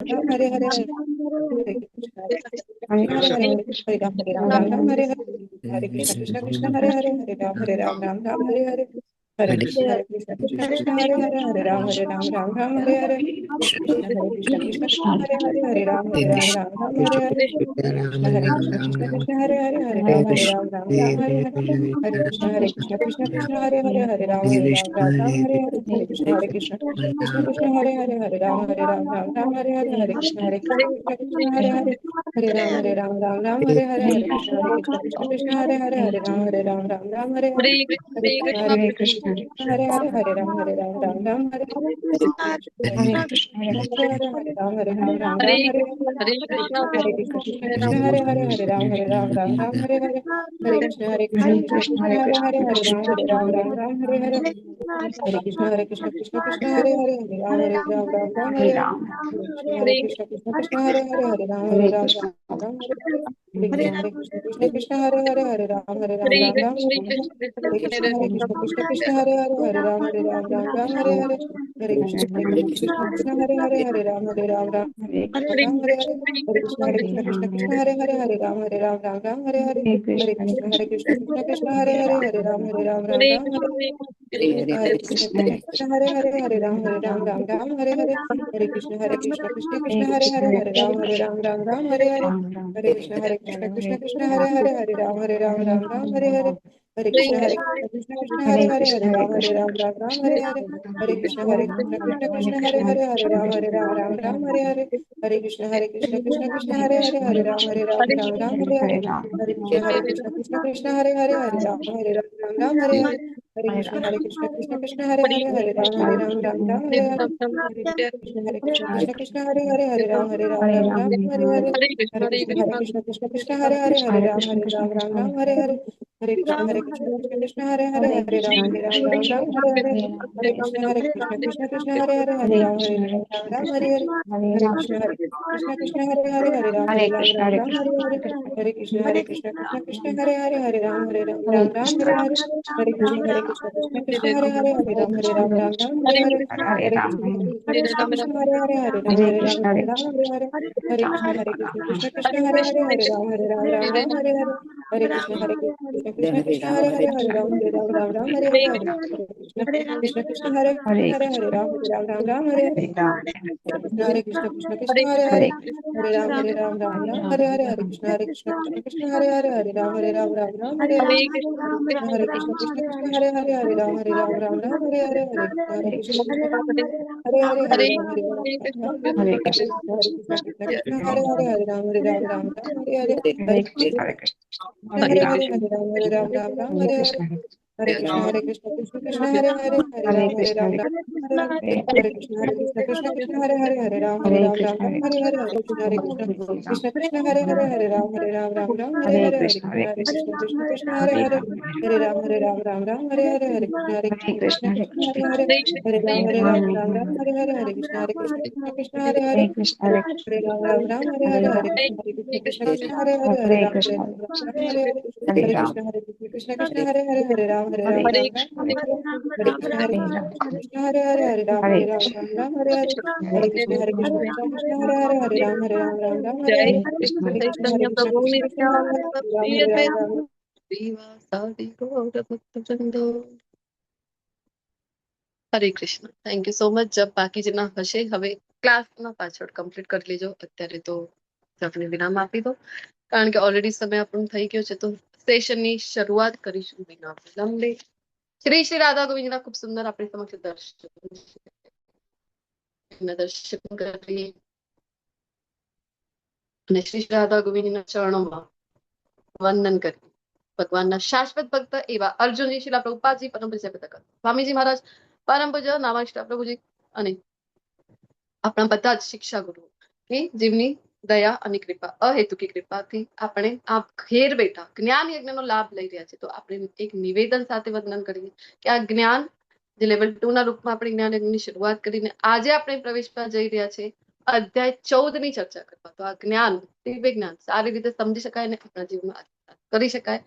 Ram Hare Hare Hare Krishna Hare Krishna Hare Hare Hare Ram Ram Hare Hare Krishna Krishna Hare Hare Hare Ram Ram Hare Hare Hare Krishna Krishna Hare Hare Hare Ram Ram Hare Hare Hare Krishna Hare Hare Krishna Krishna Hare Ram Hare Krishna Hare Ram Hare Hare Krishna Krishna Hare Ram Hare Hare Krishna Hare Ram Hare Krishna Hare Ram Hare Hare Hare Krishna Hare Ram Hare Hare Krishna Hare Krishna Hare Hare Krishna Ram Hare Krishna Krishna Hare Hare Ram Krishna Hare Krishna Hare Krishna Hare Krishna Krishna Hare Krishna Hare Krishna Krishna Hare Krishna Krishna Hare Ram Hare Krishna Ram Hare Krishna Krishna Hare Krishna Ram Hare Hare Ram Ram Hare Krishna Krishna Ram Ram Hare Hare Hare Krishna Hare Krishna Ram Hare Hare Hare Krishna Krishna Ram Hare Hare Hare Krishna Krishna Ram Hare Hare Hare Ram Hare Krishna Ram Hare Hare Hare Ram Krishna Krishna Ram Hare Hare Hare Krishna Hare Ram Krishna Krishna Hare Krishna Krishna Krishna Hare Krishna Hare Krishna Hare Krishna Hare Krishna Hare Ram Krishna Krishna Hare Krishna Hare Krishna Hare Ram Krishna Hare Hare Hare Krishna Hare Krishna Hare Ram Krishna Hare Krishna Hare Krishna Ram Hare Hare Hare Krishna Ram Hare Krishna Krishna Hare Krishna Ram Hare Hare Ram Hare Krishna Krishna Hare Hare Ram Hare Krishna Hare Ram Hare Hare Hare Krishna Ram Hare Hare Krishna Krishna Hare Hare Krishna Hare Krishna Hare Ram Hare Krishna Hare Krishna Hare Krishna Krishna Hare Krishna Hare Krishna Hare Krishna Hare Krishna Hare Krishna Hare Ram Hare Hare Ram Hare Krishna Hare Krishna Hare Krishna Hare Hare Krishna thank you so much જબ બાકી જેના હશે હવે ક્લાસમાં પાછળ complete કરી લેજો અત્યારે તો જપને વિરામ આપી દો કારણ કે ઓલરેડી સમય આપણું થઈ ગયો છે તો સેશનની શરૂઆત કરીશું વિના વિલંબે શ્રી રાધા ગોવિંદના ખૂબ સુંદર આપણી સમક્ષ દર્શન કરી અને શ્રી રાધા ગોવિંદના ચરણોમાં વંદન કરી ભગવાનના શાશ્વત ભક્ત એવા અર્જુનજી શિલા પ્રભુપાદજી પરમ પૂજ્ય પિતા સ્વામીજી મહારાજ પરમ પૂજ્ય નામાષ્ટા પ્રભુજી અને આપણા બધા જ શિક્ષા ગુરુ કે જેમની દયા અને કૃપા અહેતુકી કૃપાથી આપણે આ ઘેર બેઠા જ્ઞાન યજ્ઞનો લાભ લઈ રહ્યા છે તો આપણે એક નિવેદન સાથે વંદન કરીએ કે આ જ્ઞાન જે લેવલ 2 ના રૂપમાં આપણે જ્ઞાન યજ્ઞની શરૂઆત કરીને આજે આપણે પ્રવેશમાં જઈ રહ્યા છે અધ્યાય 14 ની ચર્ચા કરવા તો આ જ્ઞાન દિવ્ય જ્ઞાન સારી રીતે સમજી શકાય અને આપણા જીવનમાં કરી શકાય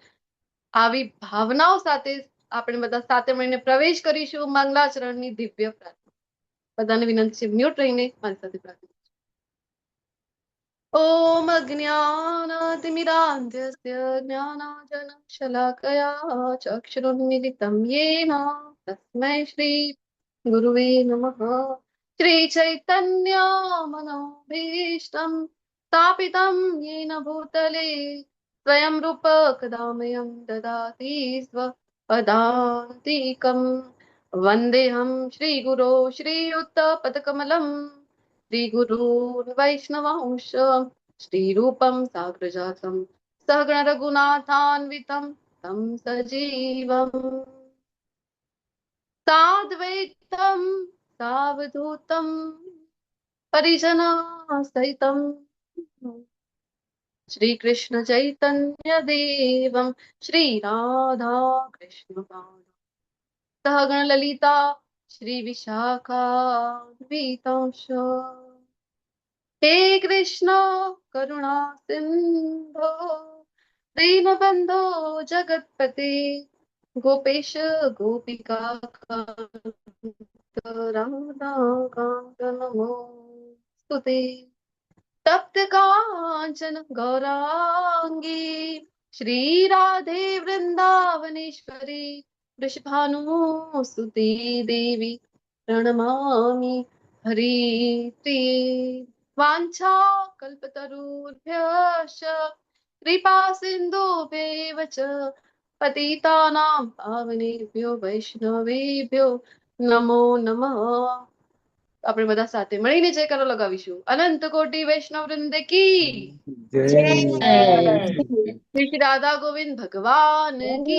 આવી ભાવનાઓ સાથે આપણે બધા સાથે મળીને પ્રવેશ કરીશું મંગલાચરણની દિવ્ય પ્રાર્થના બધાને વિનંતી છે મ્યુટ રહીને મારી સાથે પ્રાર્થના ॐ अज्ञानातिमिरान्धस्य ज्ञानाञ्जनशलाकया चक्षुरुन्मिलितं येन तस्मै श्रीगुरुवे नमः। श्रीचैतन्यमनोभीष्टं स्थापितं येन भूतले स्वयं रूप कदा मह्यं ददाति स्वपदान्तिकम्। वन्देऽहं श्रीगुरो श्रीयुतपदकमलम् श्रीगुरून् वैष्णवांश श्रीरूपं साग्रजातं सहगण रघुनाथान्वितं तं सजीवम् साद्वैतं सावधूतं परिजनसहितं श्रीकृष्ण चैतन्य देवं श्रीराधा कृष्ण सहगण ललिता श्रीविशाखान्वितांश हे कृष्ण करुणा सिंधो दीनबंधो जगत्पते गोपेश गोपिका राधाकांत नमोस्तुते तप्त कांचन गौरांगी श्रीराधे वृंदावनेश्वरी वृषभानुसुते देवी प्रणमामि हरिप्रिये वाञ्छा कल्पतरुभ्यश्च कृपा सिन्धुभ्येव च पतितानां पावनेभ्यो वैष्णवेभ्यो नमो नमः। આપણે બધા સાથે મળીને જયકારો લગાવીશું અનંત કોટી વૈષ્ણવ વૃંદ की श्री श्री राधा गोविंद भगवान की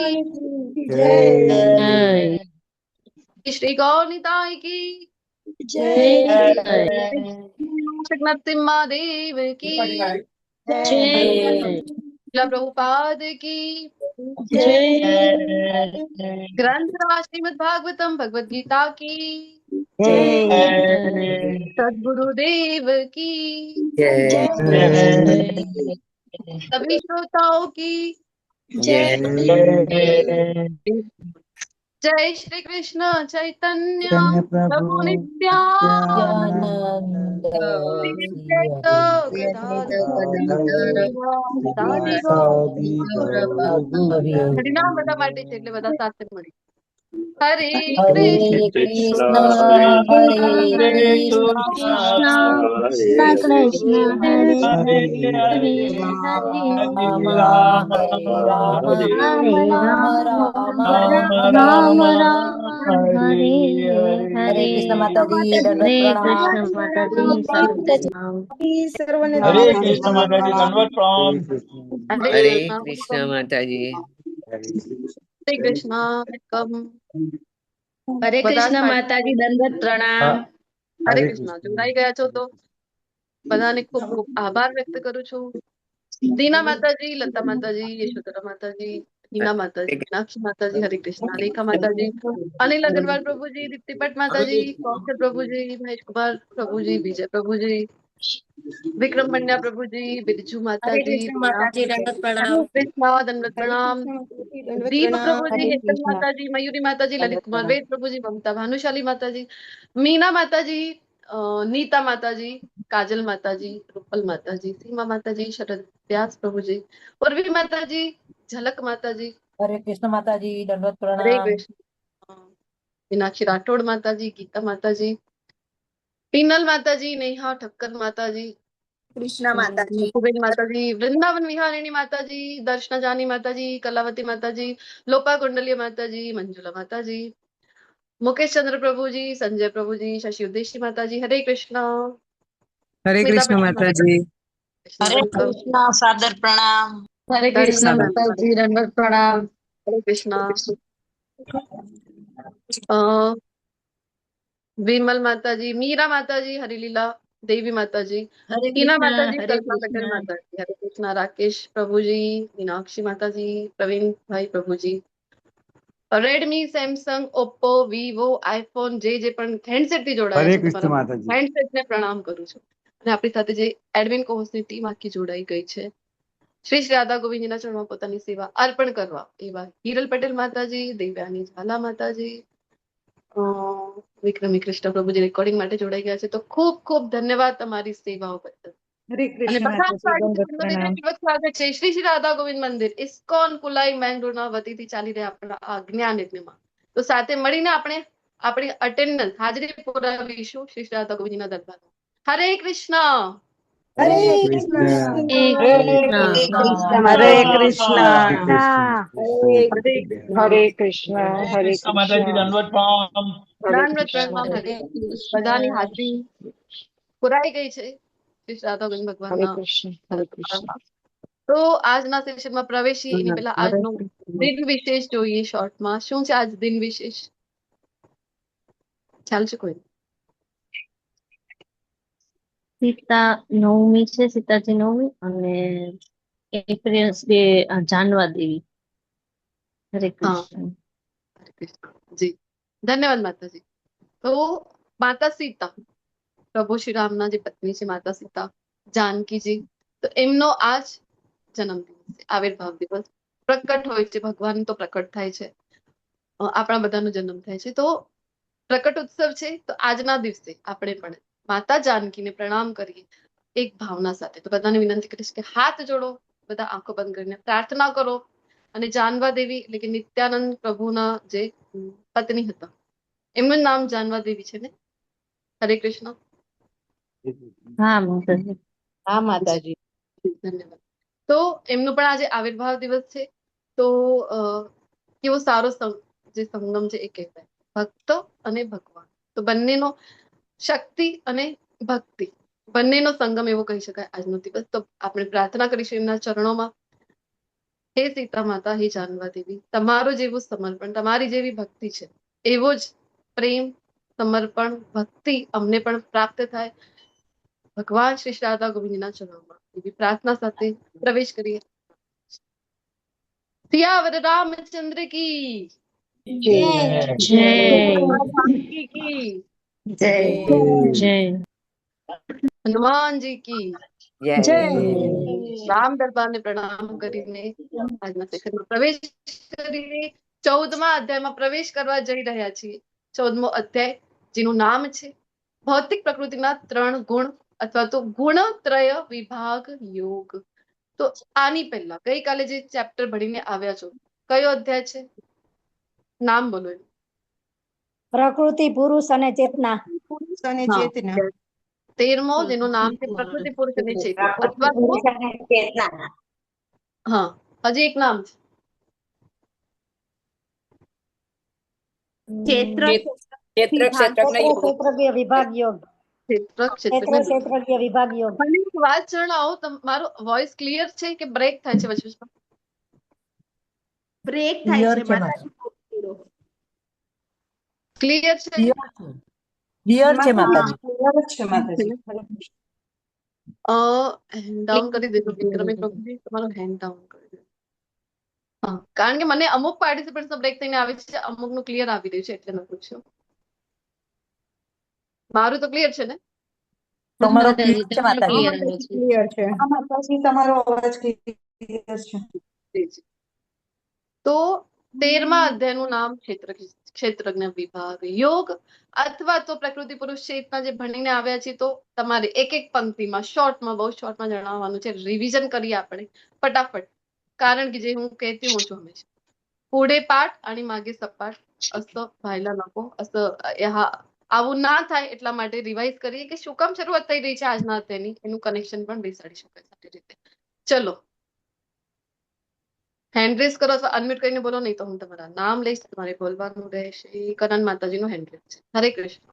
श्री गौरनिताय की नरसिम्हा देव की श्रील प्रभुपाद की ग्रंथराज श्रीमद् भागवतम भगवद गीता की सद्गुरुदेव की सभी श्रोताओं की जय श्री कृष्ण चैतन्य प्रभु नित्यानंद श्री अद्वैत गदाधर हरिनाम બધા માટે છે એટલે બધા સાથે મળી हरे Krishna Hare Krishna, Krishna Hare Hare, Hare Rama, Hare Rama, Rama Rama, Hare Hare. Krishna Mataji, Dandavat Hare Pranam. Krishna Mataji, Sarva Pranam. સર્વને हरे कृष्ण माता जी दंडवत प्रणाम। हरे हरे कृष्ण माताजी। श्री कृष्ण वेलकम હરે બધા કૃષ્ણ સાથે માતાજી દંડવત પ્રણામ. હરે કૃષ્ણ જોડાઈ ગયા છો તો બધાને ખૂબ ખૂબ આભાર વ્યક્ત કરું છું दीना माताजी लता माताजी यशोधरा माताजी हीना माताजी मीनाक्षी माताजी हरे कृष्णा रेखा माताजी अनिल अग्रवाल प्रभु जी दीप्ति भट्ट माताजी कौशल प्रभु जी महेश कुमार प्रभु जी विजय प्रभु जी विक्रम पंड्या प्रभु जी बिरजू माता હરે जी કૃષ્ણ માતાજી દંડવત પ્રણામ. कृष्णा दंडवत प्रणाम દંડવત दीप પ્રણામ प्रभु जी હરે हेतल કૃષ્ણ माता जी मयूरी माता जी ललित दंडवत कुमार प्रणाम। वेद प्रभु जी ममता भानुशाली माता जी मीना माता जी नीता माता जी काजल माता जी रूपल माता जी सीमा माता जी शरद व्यास प्रभु जी उर्वी माता जी झलक माता जी हरे कृष्ण माताजी दंडवत हरे प्रणाम। कृष्ण मीनाक्षी राठौड़ माता जी गीता माता जी पीनल माता जी नेहा ठक्कर माता जी કૃષ્ણ માતાજી कुबेर माता जी वृंदावन विहारिणी माता जी दर्शना जानी माता जी कलावती माता जी लोपा कुंडली माता जी मंजुला माता जी मुकेश चंद्र प्रभु जी संजय प्रभु जी शशि उद्देशी माता जी हरे कृष्णा हरे स्मिता कृष्ण पटेल माताजी। कृष्ण હરે वेलकम કૃષ્ણ સાદર પ્રણામ. હરે કૃષ્ણ दर्शना માતાજી દંડવત પ્રણામ. हरे कृष्णा अ, विमल माता जी मीरा माता जी हरिलीला देवी माता जी હરે टीना કૃષ્ણ माता जी હરે कल्पना पटेल કૃષ્ણ. माता जी हरे कृष्णा राकेश प्रभु जी मीनाक्षी माता जी Praveen bhai Prabhu ji Redmi Samsung Oppo Vivo iPhone જે પણ હેન્ડસેટ થી જોડાયા हरे છે कृष्ण તમારા माता जी। હેન્ડસેટ ને પ્રણામ કરું છું અને આપણી સાથે જે એડમિન કોહોસ્ટની ટીમ આખી જોડાઈ ગઈ છે શ્રી શ્રી રાધા ગોવિંદજીના ચરણમાં પોતાની સેવા અર્પણ કરવા એવા હિરલ પટેલ માતાજી દેવ્યાની ઝાલા માતાજી અ, વિક્રમી કૃષ્ણ પ્રભુજી રેકોર્ડિંગ માટે જોડાઈ ગયા છે તો ખૂબ ખૂબ ધન્યવાદ તમારી સેવાઓ બદલ હરે અને કૃષ્ણ પ્રથમ માતાજી, દંડવત પ્રણામ. સ્વાગત છે શ્રી શ્રી રાધા ગોવિંદ મંદિર ઇસ્કોન કુલાઈ મેંગ્લોરના વતીથી ચાલી રહ્યા આપણા આ જ્ઞાન યજ્ઞમાં. તો સાથે મળીને આપણે આપણી અટેન્ડન્સ હાજરી પુરાવીશું શ્રી શ્રી રાધા ગોવિંદના દરબારમાં. હરે કૃષ્ણ. હરે હરે કૃષ્ણ કૃષ્ણ, હરે હરે કૃષ્ણ, હરે હરે કૃષ્ણ, હરે કૃષ્ણ માતાજી, કૃષ્ણ, દંડવત પ્રણામ. હરે દંડવત પ્રણામ. હરે બધાની હાજરી પુરાઈ ગઈ છે શ્રી શ્રી રાધા ગોવિંદ હરે ભગવાનના કૃષ્ણ, હરે કૃષ્ણ. દરબારમાં. તો આજના સેશનમાં પ્રવેશી એની પહેલા આજનો દિન વિશેષ જોઈએ શોર્ટમાં. શું છે આજ દિન વિશેષ? ખ્યાલ છે કોઈ? સીતા નવમી છે, સીતાજી નવમી, અને એપ્રિલ જાનવા દેવી. હરે હા, કૃષ્ણ. હરે કૃષ્ણ. જી ધન્યવાદ માતાજી. તો માતા સીતા, પ્રભુ શ્રી રામના જે પત્ની છે માતા સીતા જાનકીજી, તો એમનો આજ જન્મદિવસ છે, આવિર્ભાવ દિવસ. પ્રકટ હોય છે, ભગવાન તો પ્રકટ થાય છે, આપણા બધાનો જન્મ થાય છે. તો પ્રકટ ઉત્સવ છે. તો આજના દિવસે આપણે પણ માતા જાનકીને પ્રણામ કરીએ એક ભાવના સાથે. તો બધાને વિનંતી કરીશ કે હાથ જોડો, બધા આંખો બંધ કરીને પ્રાર્થના કરો. અને જાનવા દેવી એટલે કે નિત્યાનંદ પ્રભુના જે પત્ની હતા, એમનું નામ જાનવા દેવી છે ને? હરે કૃષ્ણ. હા માતાજી. હા માતાજી. ધન્યવાદ. તો એમનું પણ આજે આવિર્ભાવ દિવસ છે. તો કેવો સારો જે સંગમ છે એ કહેવાય, ભક્ત અને ભગવાન. તો બંનેનો શક્તિ અને ભક્તિ બંનેનો સંગમ એવો કહી શકાય આજનો દિવસ. તો આપણે પ્રાર્થના કરીશું એમના ચરણોમાં. હે સીતા માતા, હે જાનવા દેવી, તમારું જેવું સમર્પણ, તમારી જેવી ભક્તિ છે, એવો જ પ્રેમ, સમર્પણ, ભક્તિ અમને પણ પ્રાપ્ત થાય ભગવાન શ્રી રાધા ગોવિંદના ચરણોમાં. એવી પ્રાર્થના સાથે પ્રવેશ કરીએ. સિયાવર રામચંદ્ર કી જય. જય जानकी की જય જય હનુમાનજી કી જય રામ દરબારને પ્રણામ કરીને આજના સેશનમાં પ્રવેશ કરીને 14મા અધ્યાયમાં પ્રવેશ કરવા જઈ રહ્યા છીએ. 14મો અધ્યાય જેનું નામ છે ભૌતિક પ્રકૃતિના 3 ગુણ અથવા તો ગુણત્રય વિભાગ યોગ. તો આની પહેલા ગઈકાલે જે ચેપ્ટર ભણીને આવ્યા છો, કયો અધ્યાય છે? નામ બોલો એનું. પ્રકૃતિ, પુરુષ અને ચેતના. પુરુષ અને હા, ચેતના. 13મો જેનું નામ છે પ્રકૃતિ પુરુષ અને ચેતના, અથવા તો હા હજી એક નામ છે ક્ષેત્રજ્ઞ વિભાગ યોગ. ક્ષેત્ર. ક્ષેત્રજ્ઞ વિભાગ યોગ. મને એક વાત જણાવો, તમારો વોઇસ ક્લિયર છે કે બ્રેક થાય છે વચ્ચે? બ્રેક થાય છે માતાજી. ક્લિયર છે? ક્લિયર છે માતાજી. બરાબર છે માતાજી. હેન્ડ ડાઉન કરી દેજો વિક્રમી પ્રભુજી, તમારો હેન્ડ ડાઉન કરી દેજો. હા, કારણ કે મને અમુક પાર્ટિસિપન્ટ્સ બ્રેક થઈને આવે છે, અમુક નું ક્લિયર આવી રહ્યું છે, એટલે મેં પૂછ્યું. મારું તો ક્લિયર છે ને? તમારો માતાજી, ક્લિયર છે માતાજી. clear આવે છે. ક્લિયર છે. હા માતાજી, તમારો અવાજ ક્લિયર છે. તો 13મા અધ્યાયનું નામ ક્ષેત્રજ્ઞ વિભાગ યોગ, અથવા તો પ્રકૃતિ પુરુષ ચેતના જે ભણીને આવ્યા છે. તો તમારે એક એક પંક્તિમાં શોર્ટમાં, બહુ શોર્ટમાં જણાવવાનું છે. રિવિઝન કરીએ આપણે ફટાફટ, કારણ કે જે હું કહેતી હું છું હંમેશા, पुढे पाठ आणि मागे सपाट असं व्हायला नको. असं આવું ના થાય એટલા માટે રિવાઇઝ કરીએ કે શું કામ શરૂઆત થઈ રહી છે આજના અધ્યાયની, એનું કનેક્શન પણ બેસાડી શકાય સારી રીતે. ચલો, હેન્ડ રેઝ કરો અથવા અનમ્યુટ કરીને બોલો, નહીં તો હું તમારા નામ લઈશ, તમારે બોલવાનું રહેશે. કરણ માતાજીનો હેન્ડ રેઝ છે. હરે કૃષ્ણ.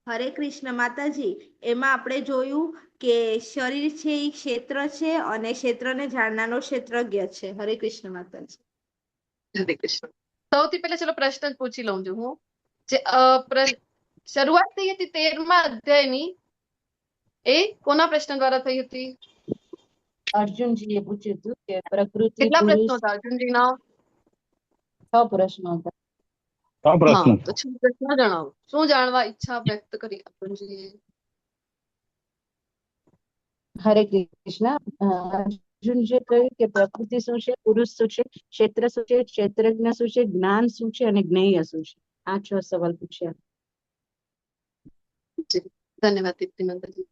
હરે કૃષ્ણ માતાજી. એમાં આપણે જોયું કે શરીર છે એ ક્ષેત્ર છે અને ક્ષેત્રને જાણનારો ક્ષેત્રજ્ઞ છે. હરે કૃષ્ણ માતાજી. હરે કૃષ્ણ. સૌથી પહેલા ચલો પ્રશ્ન જ પૂછી લઉં છું હું. જે શરૂઆત થઈ હતી 13મા અધ્યાયની, એ કોના પ્રશ્ન દ્વારા થઈ હતી? અર્જુનજીએ પૂછ્યું હતું કે પ્રકૃતિ કેટલા પ્રશ્નો પુરુષ. હતા અર્જુનજીના? 6 પ્રશ્નો હતા. ત્રણ પ્રશ્ન. હા, તો 6 પ્રશ્નો જણાવો. શું જાણવા ઈચ્છા વ્યક્ત કરી અર્જુનજીએ? હરે કૃષ્ણ. અર્જુનજીએ કહ્યું કે પ્રકૃતિ શું છે, પુરુષ શું છે, ક્ષેત્ર શું છે, ક્ષેત્રજ્ઞ શું છે, જ્ઞાન શું છે અને જ્ઞેય શું છે. આ 6 સવાલ પૂછ્યા. જી ધન્યવાદ દીપ્તિ માતાજી.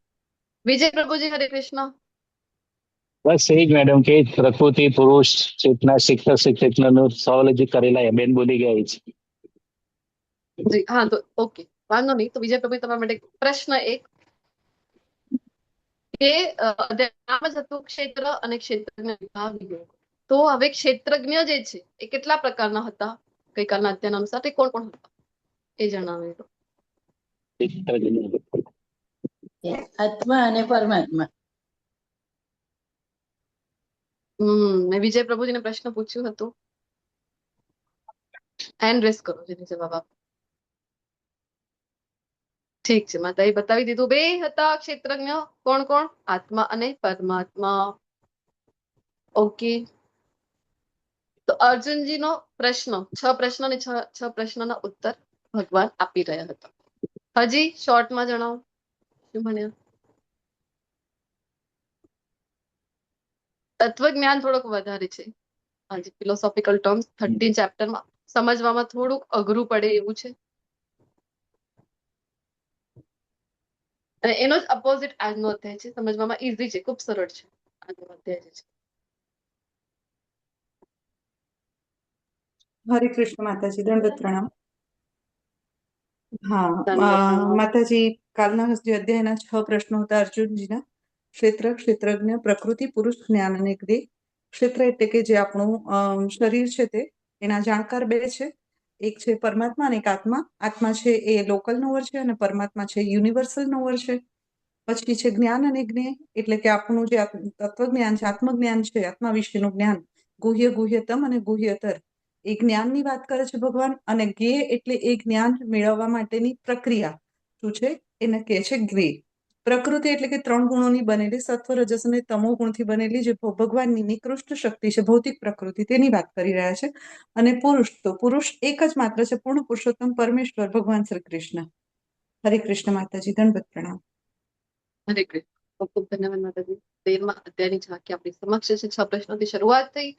વિજય પ્રભુજી હરે કૃષ્ણ. બસ એ જ મેડમ કે પ્રકૃતિ પુરુષ ચેતના શિક્ષક ચેતનાનું સવાલ જે કરેલા એ બેન બોલી ગયા એ જ. જી હા તો ઓકે વાંધો નહીં. તો વિજય પ્રભુ તમારા માટે પ્રશ્ન એક કે નામ જ હતું ક્ષેત્ર અને ક્ષેત્રજ્ઞ વિભાગ. તો હવે ક્ષેત્રજ્ઞ જે છે એ કેટલા પ્રકારના હતા ગઈકાલના અધ્યયન અનુસાર? તે કોણ કોણ હતા એ જણાવે તો. આત્મા અને પરમાત્મા. મેં વિજય પ્રભુજીને પ્રશ્ન પૂછ્યું હતું. હેન્ડ રેસ કરો જેને જવાબ આપો. ઠીક છે માતાએ બતાવી દીધું. બે હતા ક્ષેત્રજ્ઞ. કોણ કોણ? આત્મા અને પરમાત્મા. ઓકે. તો અર્જુનજીનો પ્રશ્ન 6 પ્રશ્ન અને 6 પ્રશ્નના ઉત્તર ભગવાન આપી રહ્યા હતા. હજી શોર્ટમાં જણાવો શું ભણ્યા? તત્વજ્ઞાન થોડુંક વધારે છે. આજે ફિલોસોફિકલ ટર્મ્સ 13 ચેપ્ટરમાં સમજવામાં થોડુંક અઘરું પડે એવું છે. અને એનો જ અપોઝિટ આજનો અધ્યાય છે. સમજવામાં ઈઝી છે, ખૂબ સરળ છે આજનો અધ્યાય છે. હરે કૃષ્ણ માતાજી, દંડવત પ્રણામ. હા માતાજી, કાલના જે અધ્યાયના 6 પ્રશ્નો હતા અર્જુનજીના, ક્ષેત્ર, ક્ષેત્રજ્ઞ, પ્રકૃતિ, પુરુષ, જ્ઞાન અને જ્ઞેય. ક્ષેત્ર એટલે કે જે આપણું શરીર છે તે, એના જાણકાર બે છે. એક છે પરમાત્મા અને એક આત્મા. આત્મા છે એ લોકલ નોવર છે અને પરમાત્મા છે યુનિવર્સલ નોવર છે. પછી છે જ્ઞાન અને જ્ઞેય એટલે કે આપણું જે તત્વજ્ઞાન છે, આત્મજ્ઞાન છે, આત્મા વિશેનું જ્ઞાન, ગુહ્ય, ગુહ્યતમ અને ગુહ્યતર. એ જ્ઞાનની વાત કરે છે ભગવાન. અને જ્ઞેય એટલે એ જ્ઞાન મેળવવા માટેની પ્રક્રિયા શું છે એને કહે છે જ્ઞેય. પ્રકૃતિ એટલે કે 3 ગુણોની બનેલી, સત્વ, રજસ અને તમો ગુણથી બનેલી જે ભગવાનની નિકૃષ્ટ શક્તિ છે, ભૌતિક પ્રકૃતિ, તેની વાત કરી રહ્યા છે. અને પુરુષ, તો પુરુષ એક જ માત્ર છે, પૂર્ણ પુરુષોત્તમ પરમેશ્વર ભગવાન શ્રી કૃષ્ણ. હરે કૃષ્ણ માતાજી, દંડવત પ્રણામ. હરે કૃષ્ણ. ખૂબ ખૂબ ધન્યવાદ માતાજી. 13મા અધ્યાયની ઝાંખી આપણી સમક્ષ છે. 6 પ્રશ્નોથી શરૂઆત થઈ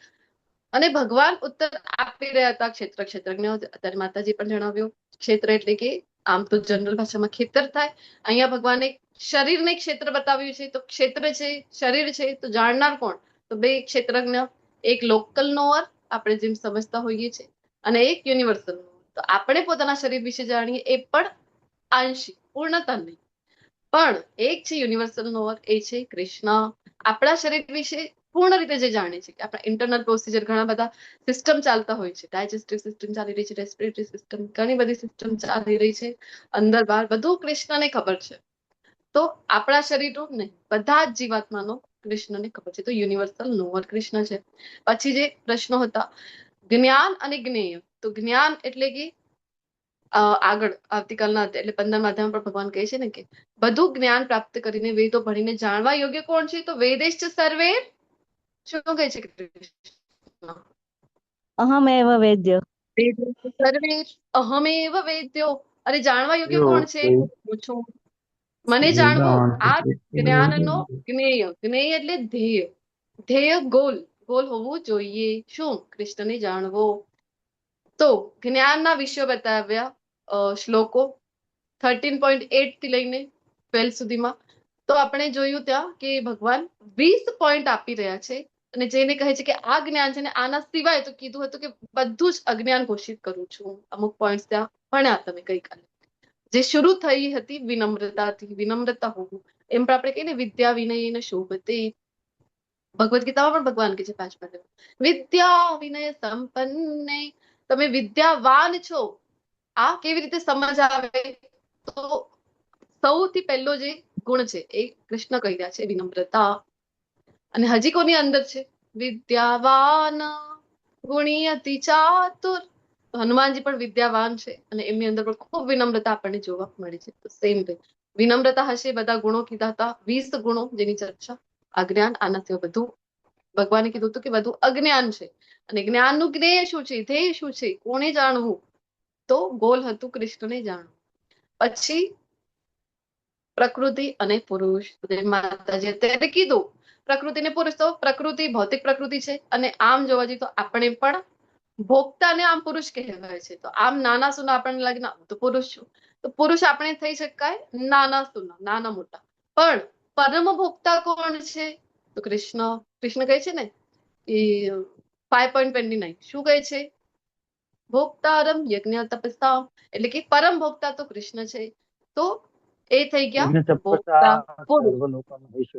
અને ભગવાન ઉત્તર આપી રહ્યા હતા. ક્ષેત્ર, ક્ષેત્રજ્ઞ. અત્યારે માતાજી પણ જણાવ્યું ક્ષેત્ર એટલે કે આમ તો જનરલ ભાષામાં ખેતર થાય. અહીંયા ભગવાને શરીરને ક્ષેત્ર બતાવ્યું છે. તો ક્ષેત્ર છે, શરીર છે, તો જાણનાર કોણ? તો બે ક્ષેત્રજ્ઞ, એક લોકલ નોઅર આપણે જેમ સમજતા હોઈએ છીએ અને એક યુનિવર્સલ નોઅર. તો આપણે પોતાના શરીર વિશે જાણીએ એ પણ આંશિક, પૂર્ણતા નહીં, પણ એક છે યુનિવર્સલ નોઅર, એ છે કૃષ્ણ. આપણા શરીર વિશે પૂર્ણ રીતે જે જાણે છે કે આપણા ઇન્ટરનલ પ્રોસિજર, ઘણા બધા સિસ્ટમ ચાલતા હોય છે. ડાયજેસ્ટિવ સિસ્ટમ ચાલી રહી છે, રેસ્પિરેટરી સિસ્ટમ, ઘણી બધી સિસ્ટમ ચાલી રહી છે, અંદર બહાર બધું કૃષ્ણને ખબર છે. તો આપણા શરીરનું નહીં, બધા જ જીવાત્માનો કૃષ્ણને ખબર છે. તો યુનિવર્સલ નોઅર કૃષ્ણ છે. પછી જે પ્રશ્નો હતા જ્ઞાન અને જ્ઞેય. તો જ્ઞાન એટલે કે આગળ આવતીકાલના એટલે 15મા અધ્યાયમાં પણ ભગવાન કહે છે ને કે બધું જ્ઞાન પ્રાપ્ત કરીને વેદો ભણીને જાણવા યોગ્ય કોણ છે? તો વેદેશ્ચ સર્વે શું કહે છે કૃષ્ણ? અહમેવ વેદ્ય. સર્વે અહમેવ વેદ્યો. અરે જાણવા યોગ્ય કોણ છે? પૂછો મને જાણવું. આ જ્ઞાનનો જ્ઞેય. જ્ઞેય એટલે ધ્યેય. ધ્યેય ગોલ, ગોલ હોવું જોઈએ. શું? કૃષ્ણને જાણવો. તો જ્ઞાનના વિષયો બતાવ્યા શ્લોકો 13.8 થી લઈને 12 સુધીમાં. તો આપણે જોયું ત્યાં કે ભગવાન 20 પોઈન્ટ આપી રહ્યા છે અને જેને કહે છે કે આ જ્ઞાન છે ને આના સિવાય તો કીધું હતું કે બધું જ અજ્ઞાન ઘોષિત કરું છું. અમુક પોઈન્ટ ત્યાં ભણ્યા તમે ગઈકાલે. જે શરૂ થઈ હતી વિનમ્રતાથી, વિનમ્રતા હોવું. એમ પણ આપણે કહીએ ને વિદ્યા વિનય શોભતે. ભગવદ ગીતામાં પણ ભગવાન કે છે 5મા અધ્યાયમાં વિદ્યા વિનય સંપન્ને. તમે વિદ્યાવાન છો. આ કેવી રીતે સમજ આવે? તો સૌથી પહેલો જે ગુણ છે એ કૃષ્ણ કહી રહ્યા છે વિનમ્રતા. અને હજી કોની અંદર છે? વિદ્યાવાન ગુણી અતિ ચાતુર. હનુમાનજી પણ વિદ્યાવાન છે અને એમની અંદર પણ ખૂબ વિનમ્રતા આપણને જોવા મળે છે. તો સેમ વે વિનમ્રતા હશે. બધા ગુણો કીધા હતા, 20 ગુણો જેની ચર્ચા. અજ્ઞાન આના સિવાય બધું ભગવાને કીધું હતું કે બધું અજ્ઞાન છે. અને જ્ઞાનનું જ્ઞેય શું છે, ધ્યેય શું છે, કોને જાણવું? તો ગોલ હતું કૃષ્ણને જાણવું. પછી પ્રકૃતિ અને પુરુષ. માતાજી અત્યારે કીધું પ્રકૃતિ ને પુરુષ. તો પ્રકૃતિ ભૌતિક પ્રકૃતિ છે અને આમ જોવા જઈએ તો આપણે પણ ભોગતાને આમ પુરુષ કહેવાય છે. તો આમ નાના સુના આપણને લાગે ના તો પુરુષ છું. તો પુરુષ આપણે થઈ શકાય નાના સુના, નાના મોટા. પણ પરમ ભોગતા કોણ છે? તો કૃષ્ણ કહે છે ને એ 5.29 શું કહે છે? ભોક્તારમ યજ્ઞ તપસ્તા, એટલે કે પરમ ભોક્તા તો કૃષ્ણ છે. તો એ થઈ ગયા ભોક્તા પુરુષ.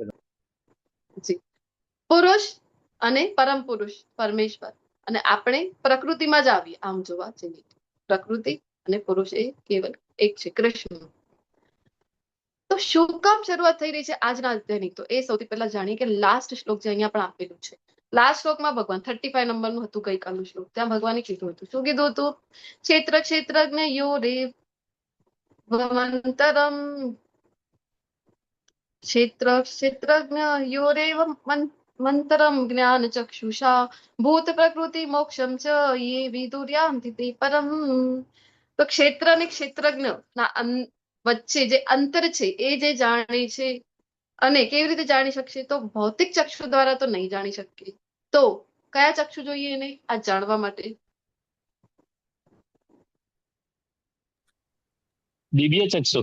જી, પુરુષ અને પરમ પુરુષ પરમેશ્વર. અને આપણે પ્રકૃતિમાં જ આવીએ આમ જોવા જઈએ. પ્રકૃતિ અને પુરુષ એ કેવલ એક છે, કૃષ્ણ. તો શું કામ શરૂઆત થઈ રહી છે આજના અધ્યાયની? તો એ સૌથી પહેલા જાણીએ કે લાસ્ટ શ્લોક જે અહીંયા પણ આપેલું છે. લાસ્ટ શ્લોકમાં ભગવાન 35 નંબરનું હતું ગઈકાલનું શ્લોક. ત્યાં ભગવાને કીધું હતું, શું કીધું હતું? ક્ષેત્રજ્ઞ યો રે વમંતરમ, ક્ષેત્રજ્ઞ યો રે મંતરમ જ્ઞાન ચક્ષુષા ભૂત પ્રકૃતિ મોક્ષમ ચ યે વિદુર્યાન્તિ તે પરમ. તો ક્ષેત્ર અને ક્ષેત્રજ્ઞ ના વચ્ચે જે અંતર છે એ જે જાણે છે, અને કેવી રીતે જાણી શકશે? તો ભૌતિક ચક્ષુ દ્વારા તો નહીં જાણી શકીએ. તો કયા ચક્ષુ જોઈએ એને આ જાણવા માટે? દિવ્ય ચક્ષુ.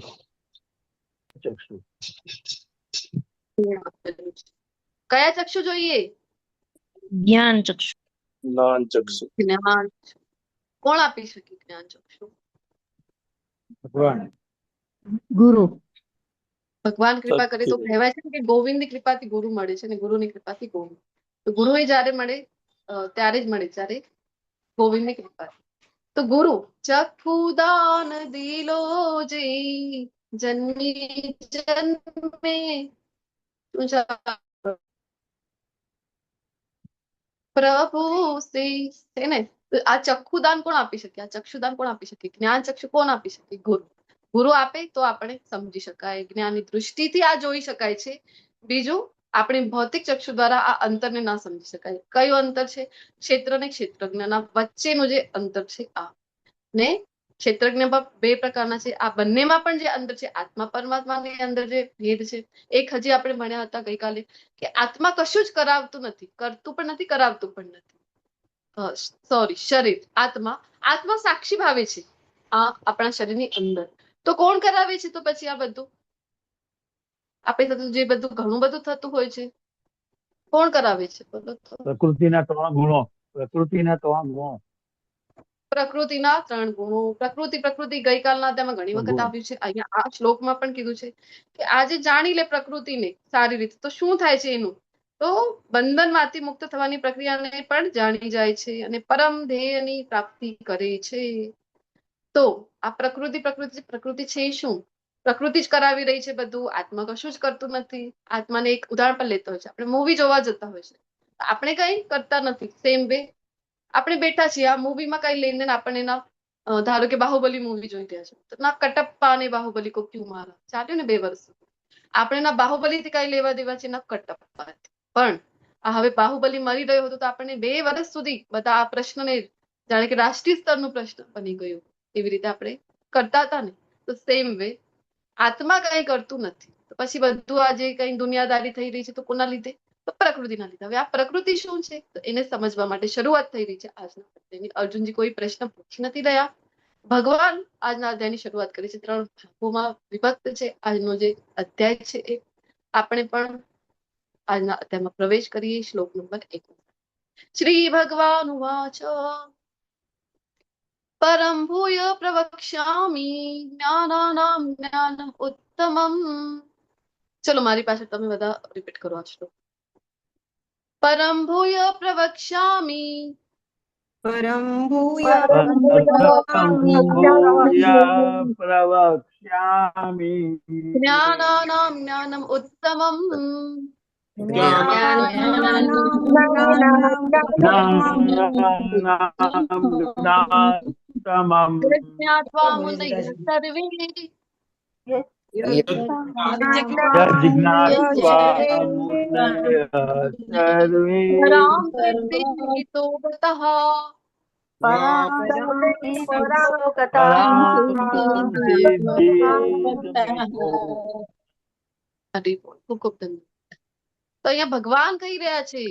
કયા ચક્ષુ જોઈએ? જ્ઞાન ચક્ષુ. જ્ઞાન ચક્ષુ. જ્ઞાન. કોણ આપી શકે જ્ઞાન ચક્ષુ? ભગવાન. ગુરુ. ભગવાન કૃપા કરે તો કહેવાય છે કે ગોવિંદની કૃપાથી ગુરુ મળે છે, અને ગુરુની કૃપાથી ગોવિંદ. તો ગુરુ એ જયારે મળે ત્યારે જ મળે જ્યારે ગોવિંદની કૃપાથી. તો ગુરુ ચક્ષુદાન દિલો જે જન્મી જન્મે પ્રભુ છે ને. આ ચક્ષુદાન કોણ આપી શકે? આ ચક્ષુદાન કોણ આપી શકે? જ્ઞાન ચક્ષુ કોણ આપી શકે? ગુરુ. ગુરુ આપે તો આપણે સમજી શકાય, જ્ઞાનની દૃષ્ટિથી આ જોઈ શકાય છે. બીજું, આપણી ભૌતિક ચક્ષુ દ્વારા આ અંતરને ના સમજી શકાય. કયું અંતર છે? ક્ષેત્ર અને ક્ષેત્રજ્ઞના વચ્ચેનું જે અંતર છે આ. ને ક્ષેત્રજ્ઞ બે પ્રકારના છે. આ બંનેમાં પણ જે અંતર છે, આત્મા પરમાત્માની અંદર જે ભેદ છે, એક હજી આપણે ભણ્યા હતા ગઈકાલે કે આત્મા કશું જ કરાવતું નથી, કરતું પણ નથી, કરાવતું પણ નથી. સોરી, શરીર આત્મા સાક્ષી ભાવે છે આ આપણા શરીરની અંદર. તો કોણ કરાવે છે? તો પછી આ બધું આપણે થતું જે બધું ઘણું બધું થતું હોય છે, કોણ કરાવે છે? બોલો તો. પ્રકૃતિના 3 ગુણો. પ્રકૃતિના 3 ગુણો. પ્રકૃતિ ગઈકાલના તેમાં ઘણી વખત આવ્યું છે. અહીંયા આ શ્લોકમાં પણ કીધું છે કે આજે જાણી લે પ્રકૃતિને સારી રીતે તો શું થાય છે એનું? તો બંધનમાંથી મુક્ત થવાની પ્રક્રિયાને પણ જાણી જાય છે અને પરમ ધ્યેયની પ્રાપ્તિ કરે છે. તો આ પ્રકૃતિ છે શું? પ્રકૃતિ જ કરાવી રહી છે બધું, આત્મા કશું જ કરતું નથી. આત્માને એક ઉદાહરણ પણ લેતા હોય છે. આપણે મૂવી જોવા જતા હોય છે, આપણે કઈ કરતા નથી. સેમ વે આપણે બેઠા છીએ આ મૂવીમાં કઈ લેનદેન આપણને ના. ધારો કે બાહુબલી મૂવી જોઈ રહ્યા છે, તો ના કટપ્પા ને બાહુબલી કો ક્યું મારા ચાલ્યું ને 2 વર્ષ આપણે ના બાહુબલીથી કઈ લેવા દેવા છે, ના કટપ્પાથી. પણ આ હવે બાહુબલી મરી રહ્યો હતો તો આપણને 2 વર્ષ સુધી બધા આ પ્રશ્નને જાણે કે રાષ્ટ્રીય સ્તરનું પ્રશ્ન બની ગયું. એવી રીતે આપણે કરતા હતા ને. તો સેમ વે આત્મા કઈ કરતું નથી. તો પછી બધું આજે કઈ દુનિયાદારી થઈ રહી છે તો કોના લીધે? તો પ્રકૃતિના લીધે. હવે આ પ્રકૃતિ શું છે તો એને સમજવા માટે શરૂઆત થઈ રહી છે આજના અધ્યાયની. અર્જુનજી કોઈ પ્રશ્ન પૂછી નથી રહ્યા. ભગવાન આજના અધ્યાયની શરૂઆત કરી છે. 3 ભાગોમાં વિભક્ત છે આજનો જે અધ્યાય છે એ. આપણે પણ આજના અધ્યાયમાં પ્રવેશ કરીએ. શ્લોક નંબર 1. શ્રી ભગવાન ઉવાચ પરમ ભૂય પ્રવક્ષ્યામિ જ્ઞાનાનામ જ્ઞાનમ ઉત્તમમ. ચલો મારી પાસે તમે બધા રિપીટ કરો આ શ્લોક. પરમ ભૂય પ્રવક્ષ્યામિ પરમ ભૂય પ્રવક્ષ્યામિ જ્ઞાનાનામ જ્ઞાનમ ઉત્તમમ જ્ઞાત્વા મુનયઃ સર્વે પરાં સિદ્ધિતો ગતઃ. તો અહીંયા ભગવાન કહી રહ્યા છે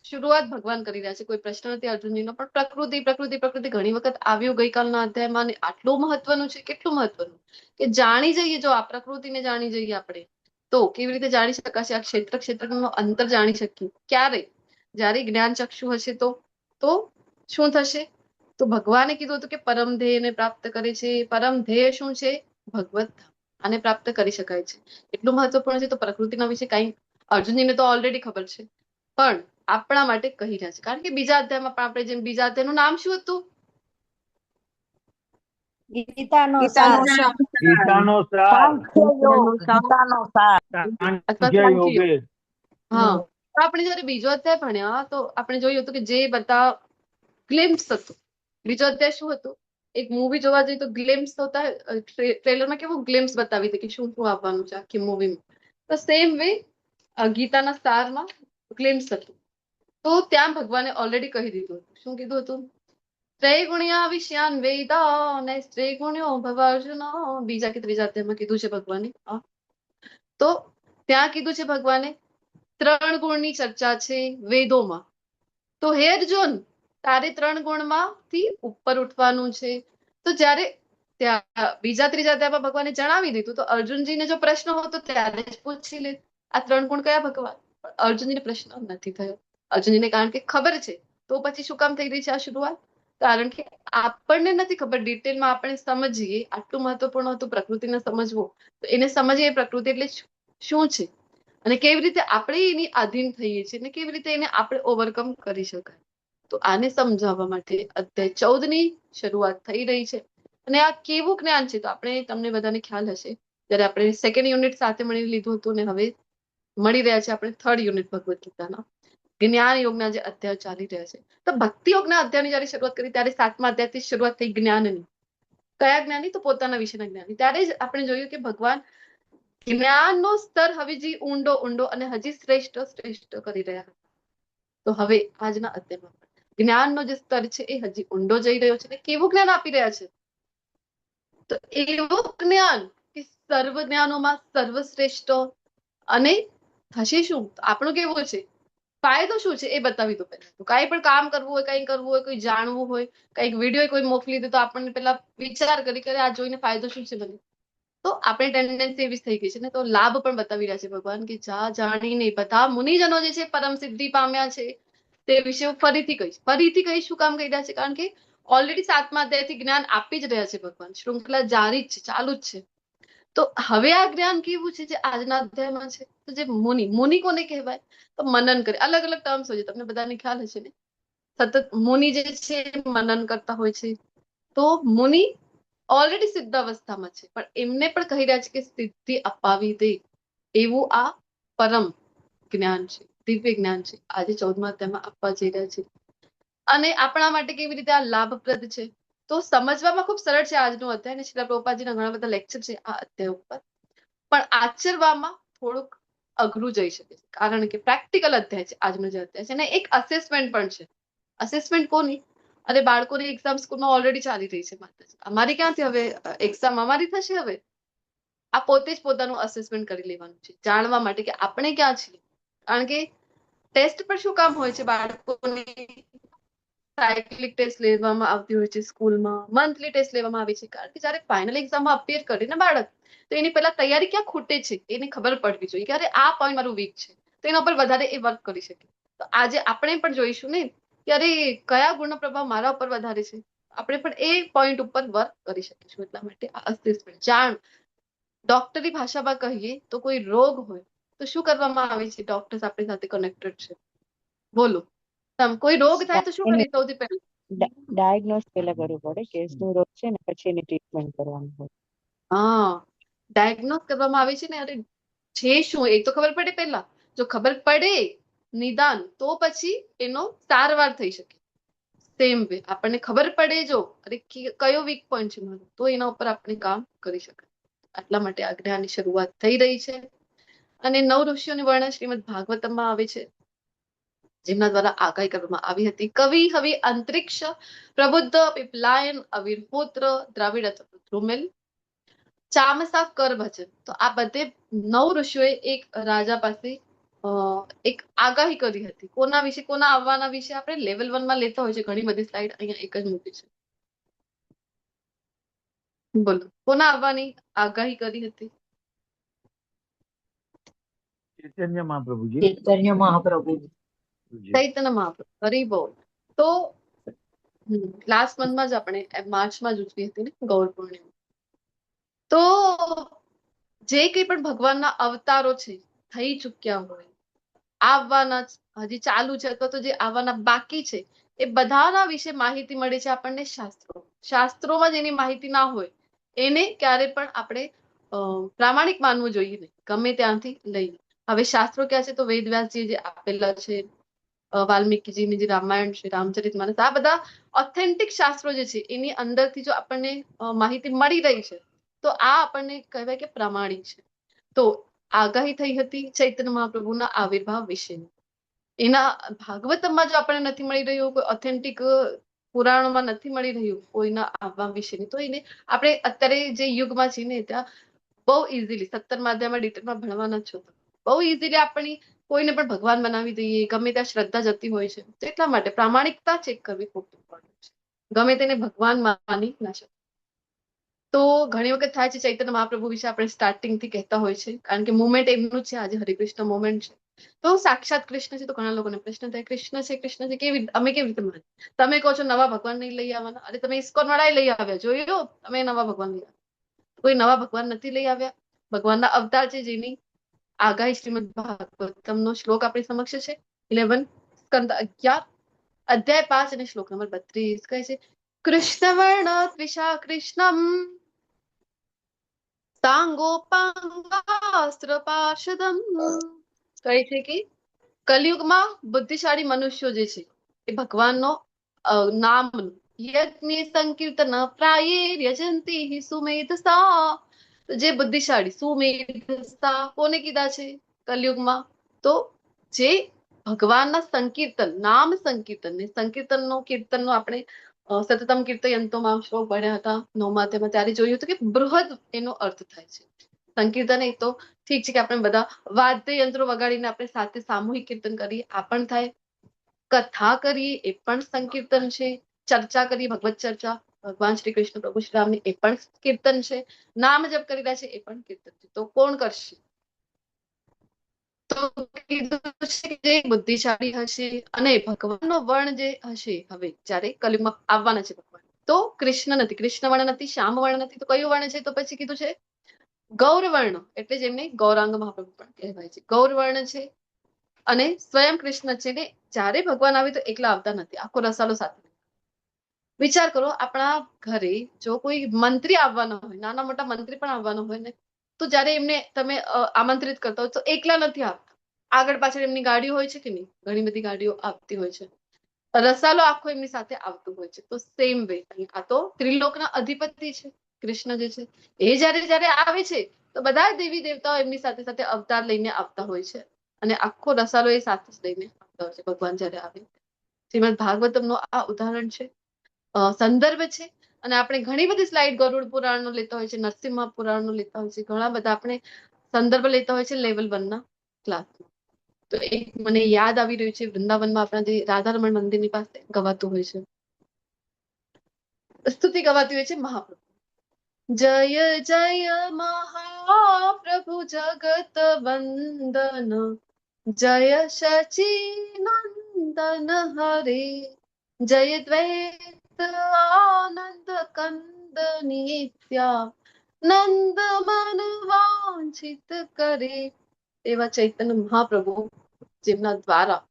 શરૂઆત ભગવાન કરી રહ્યા છે. કોઈ પ્રશ્ન નથી અર્જુનજીનો, પણ પ્રકૃતિ પ્રકૃતિ પ્રકૃતિ ઘણી વખત આવ્યું ગઈકાલના અધ્યાયમાં, અને આટલું મહત્વનું છે, કેટલું મહત્વનું કે જાણી જઈએ. જો આ પ્રકૃતિને જાણી જઈએ આપણે, તો કેવી રીતે જાણી શકાશે? આ ક્ષેત્ર ક્ષેત્રનો અંતર જાણી શકીએ ક્યારે? જ્યારે જ્ઞાન ચક્ષુ હશે તો શું થશે? તો ભગવાને કીધું હતું કે પરમ ધ્યેયને પ્રાપ્ત કરે છે. પરમ ધ્યેય શું છે? ભગવત ધામ. આને પ્રાપ્ત કરી શકાય છે. એટલું મહત્વપૂર્ણ છે. તો પ્રકૃતિના વિશે કઈ અર્જુનજીને તો ઓલરેડી ખબર છે, પણ આપણા માટે કહી રહ્યા છે. કારણ કે બીજા અધ્યાયમાં પણ આપણે જેમ, બીજા અધ્યાયનું નામ શું હતું? ગીતાનો સાર. ગીતાનો સાર. અથવા સાંખ્ય યોગ. હા, તો આપણે જયારે બીજો અધ્યાય ભણ્યા તો આપણે જોયું હતું કે જે બધા ગ્લિમ્સ હતું. બીજો અધ્યાય શું હતું? એક મૂવી જોવા જઈએ તો ગ્લિમ્સ હોતા, ટ્રેલરમાં કેવું ગ્લિમ્સ બતાવી હતી કે શું શું આવવાનું છે આખી મૂવીમાં. તો સેમ વે ગીતાના સારમાં ગ્લિમ્સ હતું. તો ત્યાં ભગવાને ઓલરેડી કહી દીધું હતું. શું કીધું હતું? ત્રૈગુણ્યા વિષયાન વેદા અને ત્રૈગુણ્યો ભવાર્જુન. બીજા કે ત્રીજા અધ્યાયમાં કીધું છે ભગવાને. તો ત્યાં કીધું છે ભગવાને 3 ગુણની ચર્ચા છે વેદોમાં. તો હે અર્જુન, તારે 3 ગુણમાંથી ઉપર ઉઠવાનું છે. તો જ્યારે ત્યાં બીજા ત્રીજા અધ્યાયમાં ભગવાને જણાવી દીધું, તો અર્જુનજીને જો પ્રશ્ન હોતો ત્યારે જ પૂછી લે આ 3 ગુણ કયા ભગવાન. અર્જુનજીને પ્રશ્ન નથી થયો. અર્જુનજીને કારણ કે ખબર છે. તો પછી શું કામ થઈ રહી છે આ શરૂઆત? કારણ કે આપણને નથી ખબર ડિટેલમાં. આપણે સમજીએ, આટલું મહત્વપૂર્ણ હતું પ્રકૃતિને સમજવું. તો એને સમજીએ પ્રકૃતિ એટલે શું છે, અને કેવી રીતે આપણે એની આધીન થઈએ છીએ, અને કેવી રીતે એને આપણે ઓવરકમ કરી શકાય. તો આને સમજાવવા માટે અધ્યાય 14ની શરૂઆત થઈ રહી છે. અને આ કેવું જ્ઞાન છે? તો આપણે, તમને બધાને ખ્યાલ હશે, જ્યારે આપણે સેકન્ડ યુનિટ સાથે મળી લીધું હતું, ને હવે મળી રહ્યા છે આપણે થર્ડ યુનિટ ભગવદ્ ગીતાના જ્ઞાન યોગના જે અધ્યાય ચાલી રહ્યા છે. તો ભક્તિ યોગના અધ્યાયની જયારે શરૂઆત કરી ત્યારે 7મા અધ્યાયથી શરૂઆત થઈ જ્ઞાનની. કયા જ્ઞાની? તો પોતાના વિશેના જ્ઞાની. ત્યારે જ આપણે જોયું કે ભગવાન જ્ઞાનનો સ્તર હવેજી ઊંડો ઊંડો અને હજી શ્રેષ્ઠ કરી રહ્યા હતા. તો હવે આજના અધ્યાયમાં જ્ઞાનનો જે સ્તર છે એ હજી ઊંડો જઈ રહ્યો છે. કેવું જ્ઞાન આપી રહ્યા છે? તો એવું જ્ઞાન કે સર્વ જ્ઞાનોમાં સર્વશ્રેષ્ઠ. અને થશે શું? આપણું કેવું છે? ફાયદો શું છે એ બતાવી દો પહેલા. તો કઈ પણ કામ કરવું હોય, કઈ કરવું હોય, કોઈ જાણવું હોય, કઈક વિડીયો કોઈ મોકલી દે, તો આપણને પેલા વિચાર કરી કે આ જોઈને ફાયદો શું છે મને. તો આપણે ટેન્ડન્સી એવી થઈ ગઈ છે ને. તો લાભ પણ બતાવી રહ્યા છે ભગવાન કે જાણીને બધા મુનિજનો જે છે પરમ સિદ્ધિ પામ્યા છે તે વિશે હું ફરીથી કહીશ. શું કામ કહી રહ્યા છે? કારણ કે ઓલરેડી 7મા અધ્યાયથી જ્ઞાન આપી જ રહ્યા છે ભગવાન. શૃંખલા જારી જ છે, ચાલુ જ છે. તો હવે આ જ્ઞાન કેવું છે જે આજના અધ્યાયમાં છે? તો જે મુનિ કોને કહેવાય? તો મનન કરે. અલગ અલગ ટર્મ્સ હોય છે, તમને બધાને ખ્યાલ હશે ને. સતત મુનિ જે છે મનન કરતા હોય છે. તો મુનિ ઓલરેડી સિદ્ધ અવસ્થામાં છે, પણ એમને પણ કહી રહ્યા છે કે સિદ્ધિ અપાવી દે એવું આ પરમ જ્ઞાન છે, દિવ્ય જ્ઞાન છે, આજે 14મા અધ્યાયમાં આપવા જઈ રહ્યા છે. અને આપણા માટે કેવી રીતે આ લાભપ્રદ છે? તો સમજવામાં ખૂબ સરળ છે આજનો અધ્યાય. અને શ્રીલ પ્રભુપાદજીના ઘણા બધા લેક્ચર છે આ અધ્યાય ઉપર, પણ આચરવામાં થોડુંક અઘરું જઈ શકે છે. કારણ કે પ્રેક્ટિકલ અધ્યાય છે આજનો જે અધ્યાય છે, અને એક અસેસમેન્ટ પણ છે. અસેસમેન્ટ કોની? અને બાળકોની એક્ઝામ સ્કૂલમાં ઓલરેડી ચાલી રહી છે. માતાજી, અમારી ક્યાંથી હવે એક્ઝામ અમારી થશે? હવે આ પોતે જ પોતાનું અસેસમેન્ટ કરી લેવાનું છે, જાણવા માટે કે આપણે ક્યાં છીએ. કારણ કે ટેસ્ટ પર શું કામ હોય છે? બાળકોની સાયક્લિક ટેસ્ટ લેવામાં આવતી હોય છે સ્કૂલમાં, મંથલી ટેસ્ટ લેવામાં આવે છે. કારણ કે જયારે ફાઇનલ એક્ઝામમાં અપિયર કરે ને બાળક, તો એની પહેલા તૈયારી ક્યાં ખૂટે છે એને ખબર પડવી જોઈએ કે અરે આ પોઈન્ટ મારું વીક છે, તો એના ઉપર વધારે એ વર્ક કરી શકે. તો આજે આપણે પણ જોઈશું ને કે અરે કયા ગુણનો પ્રભાવ મારા ઉપર વધારે છે. આપણે પણ એ પોઈન્ટ ઉપર વર્ક કરી શકીશું. એટલા માટે આ અસેસમેન્ટ જાણ. ડોક્ટરી ભાષામાં કહીએ તો કોઈ રોગ હોય તો શું કરવામાં આવે છે? ડોક્ટર્સ આપણી સાથે કનેક્ટેડ છે. બોલો, કોઈ રોગ થાય તો શું કરીએ સૌથી પહેલા? ડાયગ્નોસ પહેલા કરવું પડે કે શું રોગ છે ને પછી એની ટ્રીટમેન્ટ કરવાનું હોય. હા, ડાયગ્નોસ કરવામાં આવે છે ને. અરે છે શું એ તો ખબર પડે પહેલા. જો ખબર પડે નિદાન, તો પછી એનો સારવાર થઈ શકે. સેમ વે આપણને ખબર પડે જો અરે કયો વીક પોઈન્ટ છે મારો, તો એના ઉપર આપણે કામ કરી શકાય. આટલા માટે આ જ્ઞાનની શરૂઆત થઈ રહી છે. અને 9 ઋષિઓની વર્ણન શ્રીમદ ભાગવતમમાં આવે છે, જેમના દ્વારા આગાહી કરવામાં આવી હતી. કવિ હવે અંતરિક્ષ પ્રબુદ્ધ પીપલાયન અવિરપુત્ર દ્રાવિડ ધ્રુમેલ ચામસા કર ભજન. તો આ બધે 9 ઋષિઓએ એક રાજા પાસે એક આગાહી કરી હતી. કોના વિશે, કોના આવવાના વિશે આપણે લેવલ 1 માં લેતા હોય છે. ઘણી બધી સ્લાઇડ અહીંયા એક જ મૂકી છે. બોલો, કોના આવવાની આગાહી કરી હતી? चैतन्य महाप्रभु जी। ચૈતન્ય મહાપ્રભુ ચૈતન્ય મહાપ્રભુ. હરી બોલ. તો લાસ્ટ મંથમાં જ આપણે માર્ચમાં જ ઉજવી હતી ને ગૌર પૂર્ણિમા. તો જે કંઈ પણ ભગવાનના અવતારો છે, થઈ ચૂક્યા હોય, આવવાના હજી ચાલુ છે અથવા તો જે આવવાના બાકી છે, એ બધાના વિશે માહિતી મળે છે આપણને શાસ્ત્રોમાં જેની માહિતી ના હોય એને ક્યારે પણ આપણે પ્રામાણિક માનવું જોઈએ નહીં, ગમે ત્યાંથી લઈને. હવે શાસ્ત્રો ક્યાં છે? તો વેદવ્યાસજી જે આપેલા છે, વાલ્મીકીજીની જે રામાયણ છે, રામચરિતમાનસ, આ બધા ઓથેન્ટિક શાસ્ત્રો જે છે એની અંદરથી જો આપણને માહિતી મળી રહી છે તો આ આપણને કહેવાય કે પ્રામાણિક છે. તો આગાહી થઈ હતી ચૈતન્ય મહાપ્રભુના આવિર્ભાવ વિશેની. એના ભાગવતમાં જો આપણને નથી મળી રહ્યું, કોઈ ઓથેન્ટિક પુરાણોમાં નથી મળી રહ્યું કોઈના આવવા વિશેની, તો એને આપણે અત્યારે જે યુગમાં છીએ ને ત્યાં બહુ ઇઝીલી 17 અધ્યાયમાં ડિટેલમાં ભણવાના છો, બહુ ઇઝીલી આપણી કોઈને પણ ભગવાન બનાવી દઈએ, ગમે ત્યાં શ્રદ્ધા જતી હોય છે. તો એટલા માટે પ્રામાણિકતા ચેક કરવી ખૂબ ઇમ્પોર્ટન્ટ છે. ગમે તેને ભગવાન માની ના શકે. તો ઘણી વખત થાય છે ચૈતન્ય મહાપ્રભુ વિશે આપણે સ્ટાર્ટિંગથી કહેતા હોય છે, કારણ કે મુવમેન્ટ એમનું છે. આજે હરિકૃષ્ણ મુવમેન્ટ છે તો સાક્ષાત કૃષ્ણ છે. તો ઘણા લોકોને પ્રશ્ન થાય, કૃષ્ણ છે કેવી અમે કેવી રીતે માની? તમે કહો છો નવા ભગવાન નહીં લઈ આવવાના. અરે તમે ઇસ્કોન વાળા લઈ આવ્યા, જોયો તમે નવા ભગવાન લઈ આવ્યા? કોઈ નવા ભગવાન નથી લઈ આવ્યા. ભગવાનના અવતાર છે જેની આગાહી શ્રીમદ ભાગવતમનો શ્લોક આપણી સમક્ષ છે. 11 સ્કંદ 11 અધ્યાય 5 અને શ્લોક નંબર 32 કહે છે, કૃષ્ણવર્ણ દ્વિષા કૃષ્ણમ સાંગોપાંગાસ્ત્ર પાર્ષદમ. કહે છે કે કલયુગમાં બુદ્ધિશાળી મનુષ્યો જે છે એ ભગવાનનો નામનું યજ્ઞ સંકીર્તન પ્રાયે યજંતી સુમેધસા. જે બુદ્ધિશાળી સુમેધસા કોને કીધા છે કલયુગમાં? તો જે ભગવાનના સંકીર્તન, નામ સંકીર્તન ને સંકીર્તનનો કીર્તનનો આપણે સતતમ કીર્તયંતોમાં શ્લોક ભણ્યા હતા 9મા અધ્યાયમાં, ત્યારે જોયું હતું કે બૃહદ એનો અર્થ થાય છે. સંકીર્તન એ તો ઠીક છે કે આપણે બધા વાદ્ય યંત્રો વગાડીને આપણે સાથે સામૂહિક કીર્તન કરીએ, આ પણ થાય. કથા કરીએ એ પણ સંકીર્તન છે. ચર્ચા કરીએ, ભગવત ચર્ચા ભગવાન શ્રી કૃષ્ણ પ્રભુ શ્રી રામની, એ પણ કીર્તન છે. નામ જપ કરી રહ્યા છે, એ પણ કીર્તન છે. તો કોણ કરશે? તો કીધું છે જે બુદ્ધિશાળી હશે અને ભગવાનનો વર્ણ જે હશે, હવે જ્યારે કલયુગમાં આવવાના છે ભગવાન, તો કૃષ્ણ નથી, કૃષ્ણ વર્ણ નથી, શ્યામ વર્ણ નથી, તો કયું વર્ણ છે? તો પછી કીધું છે ગૌરવર્ણ, એટલે જેમને ગૌરાંગ મહાપ્રભુ પણ કહેવાય છે. ગૌરવર્ણ છે અને સ્વયં કૃષ્ણ છે ને જ્યારે ભગવાન આવે તો એકલા આવતા નથી, આખો રસાલો સાથે. વિચાર કરો, આપણા ઘરે જો કોઈ મંત્રી આવવાનો હોય, નાના મોટા મંત્રી પણ આવવાનો હોય ને, તો જ્યારે એમને તમે આમંત્રિત કરતા હોય તો એકલા નથી આવતા, આગળ પાછળ એમની ગાડીઓ હોય છે કે નહીં? ઘણી બધી ગાડીઓ આવતી હોય છે, રસાલો આખો એમની સાથે આવતું હોય છે. તો સેમ વે આ તો ત્રિલોકના અધિપતિ છે કૃષ્ણ જે છે, એ જ્યારે આવે છે તો બધા દેવી દેવતાઓ એમની સાથે સાથે અવતાર લઈને આવતા હોય છે અને આખો રસાલો એ સાથે જ લઈને આવતા હોય છે ભગવાન જ્યારે આવે. શ્રીમદ ભાગવતમનો આ ઉદાહરણ છે, સંદર્ભ છે. અને આપણે ઘણી બધી સ્લાઇડ ગરુડ પુરાણનો લેતા હોય છે, નરસિંહ પુરાણનો લેતા હોય છે, ઘણા બધા આપણે સંદર્ભ લેતા હોય છે લેવલ 1 ના ક્લાસમાં. તો એક મને યાદ આવી રહ્યું છે, વૃંદાવનમાં આપણા જે રાધારમણ મંદિરની પાસે ગવાતું હોય છે, સ્તુતિ ગવાતી હોય છે મહાપ્રભુ. જય જય મહાપ્રભુ જગત વંદન, જય સચિનંદન હરે, જય દ્વૈત આનંદ કંદ નિત્યા, નંદ મન વાંછિત કરે. એવા ચૈતન્ય મહાપ્રભુ જેમના દ્વારા,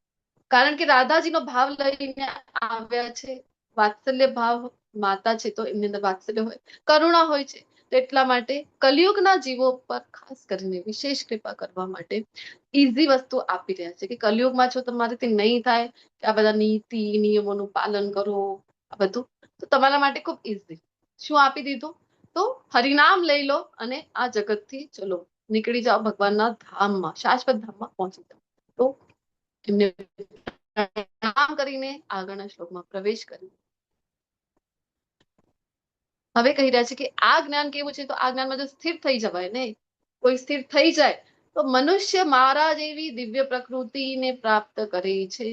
કારણ કે રાધાજીનો ભાવ લઈને આવ્યા છે, વાત્સલ્ય ભાવ માતા છે તો એમની અંદર વાત્સલ્ય હોય, કરુણા હોય છે. તો એટલા માટે કલયુગના જીવો પર ખાસ કરીને વિશેષ કૃપા કરવા માટે ઈઝી વસ્તુ આપી રહ્યા છે કે કલયુગમાં છો તમારાથી નહીં થાય કે આ બધા નીતિ નિયમોનું પાલન કરો, આ બધું તો તમારા માટે ખૂબ ઈઝી. શું આપી દીધું? તો હરિનામ લઈ લો અને આ જગતથી ચલો, નીકળી જાઓ ભગવાનના ધામમાં, શાશ્વત ધામમાં પહોંચી જાઓ. તો એમને પ્રણામ કરીને આગળના શ્લોકમાં પ્રવેશ કર્યો. હવે કહી રહ્યા છે કે આ જ્ઞાન કેવું છે? તો આ જ્ઞાનમાં જો સ્થિર થઈ જવાય ને, કોઈ સ્થિર થઈ જાય તો મનુષ્ય મારા જેવી દિવ્ય પ્રકૃતિને પ્રાપ્ત કરે છે.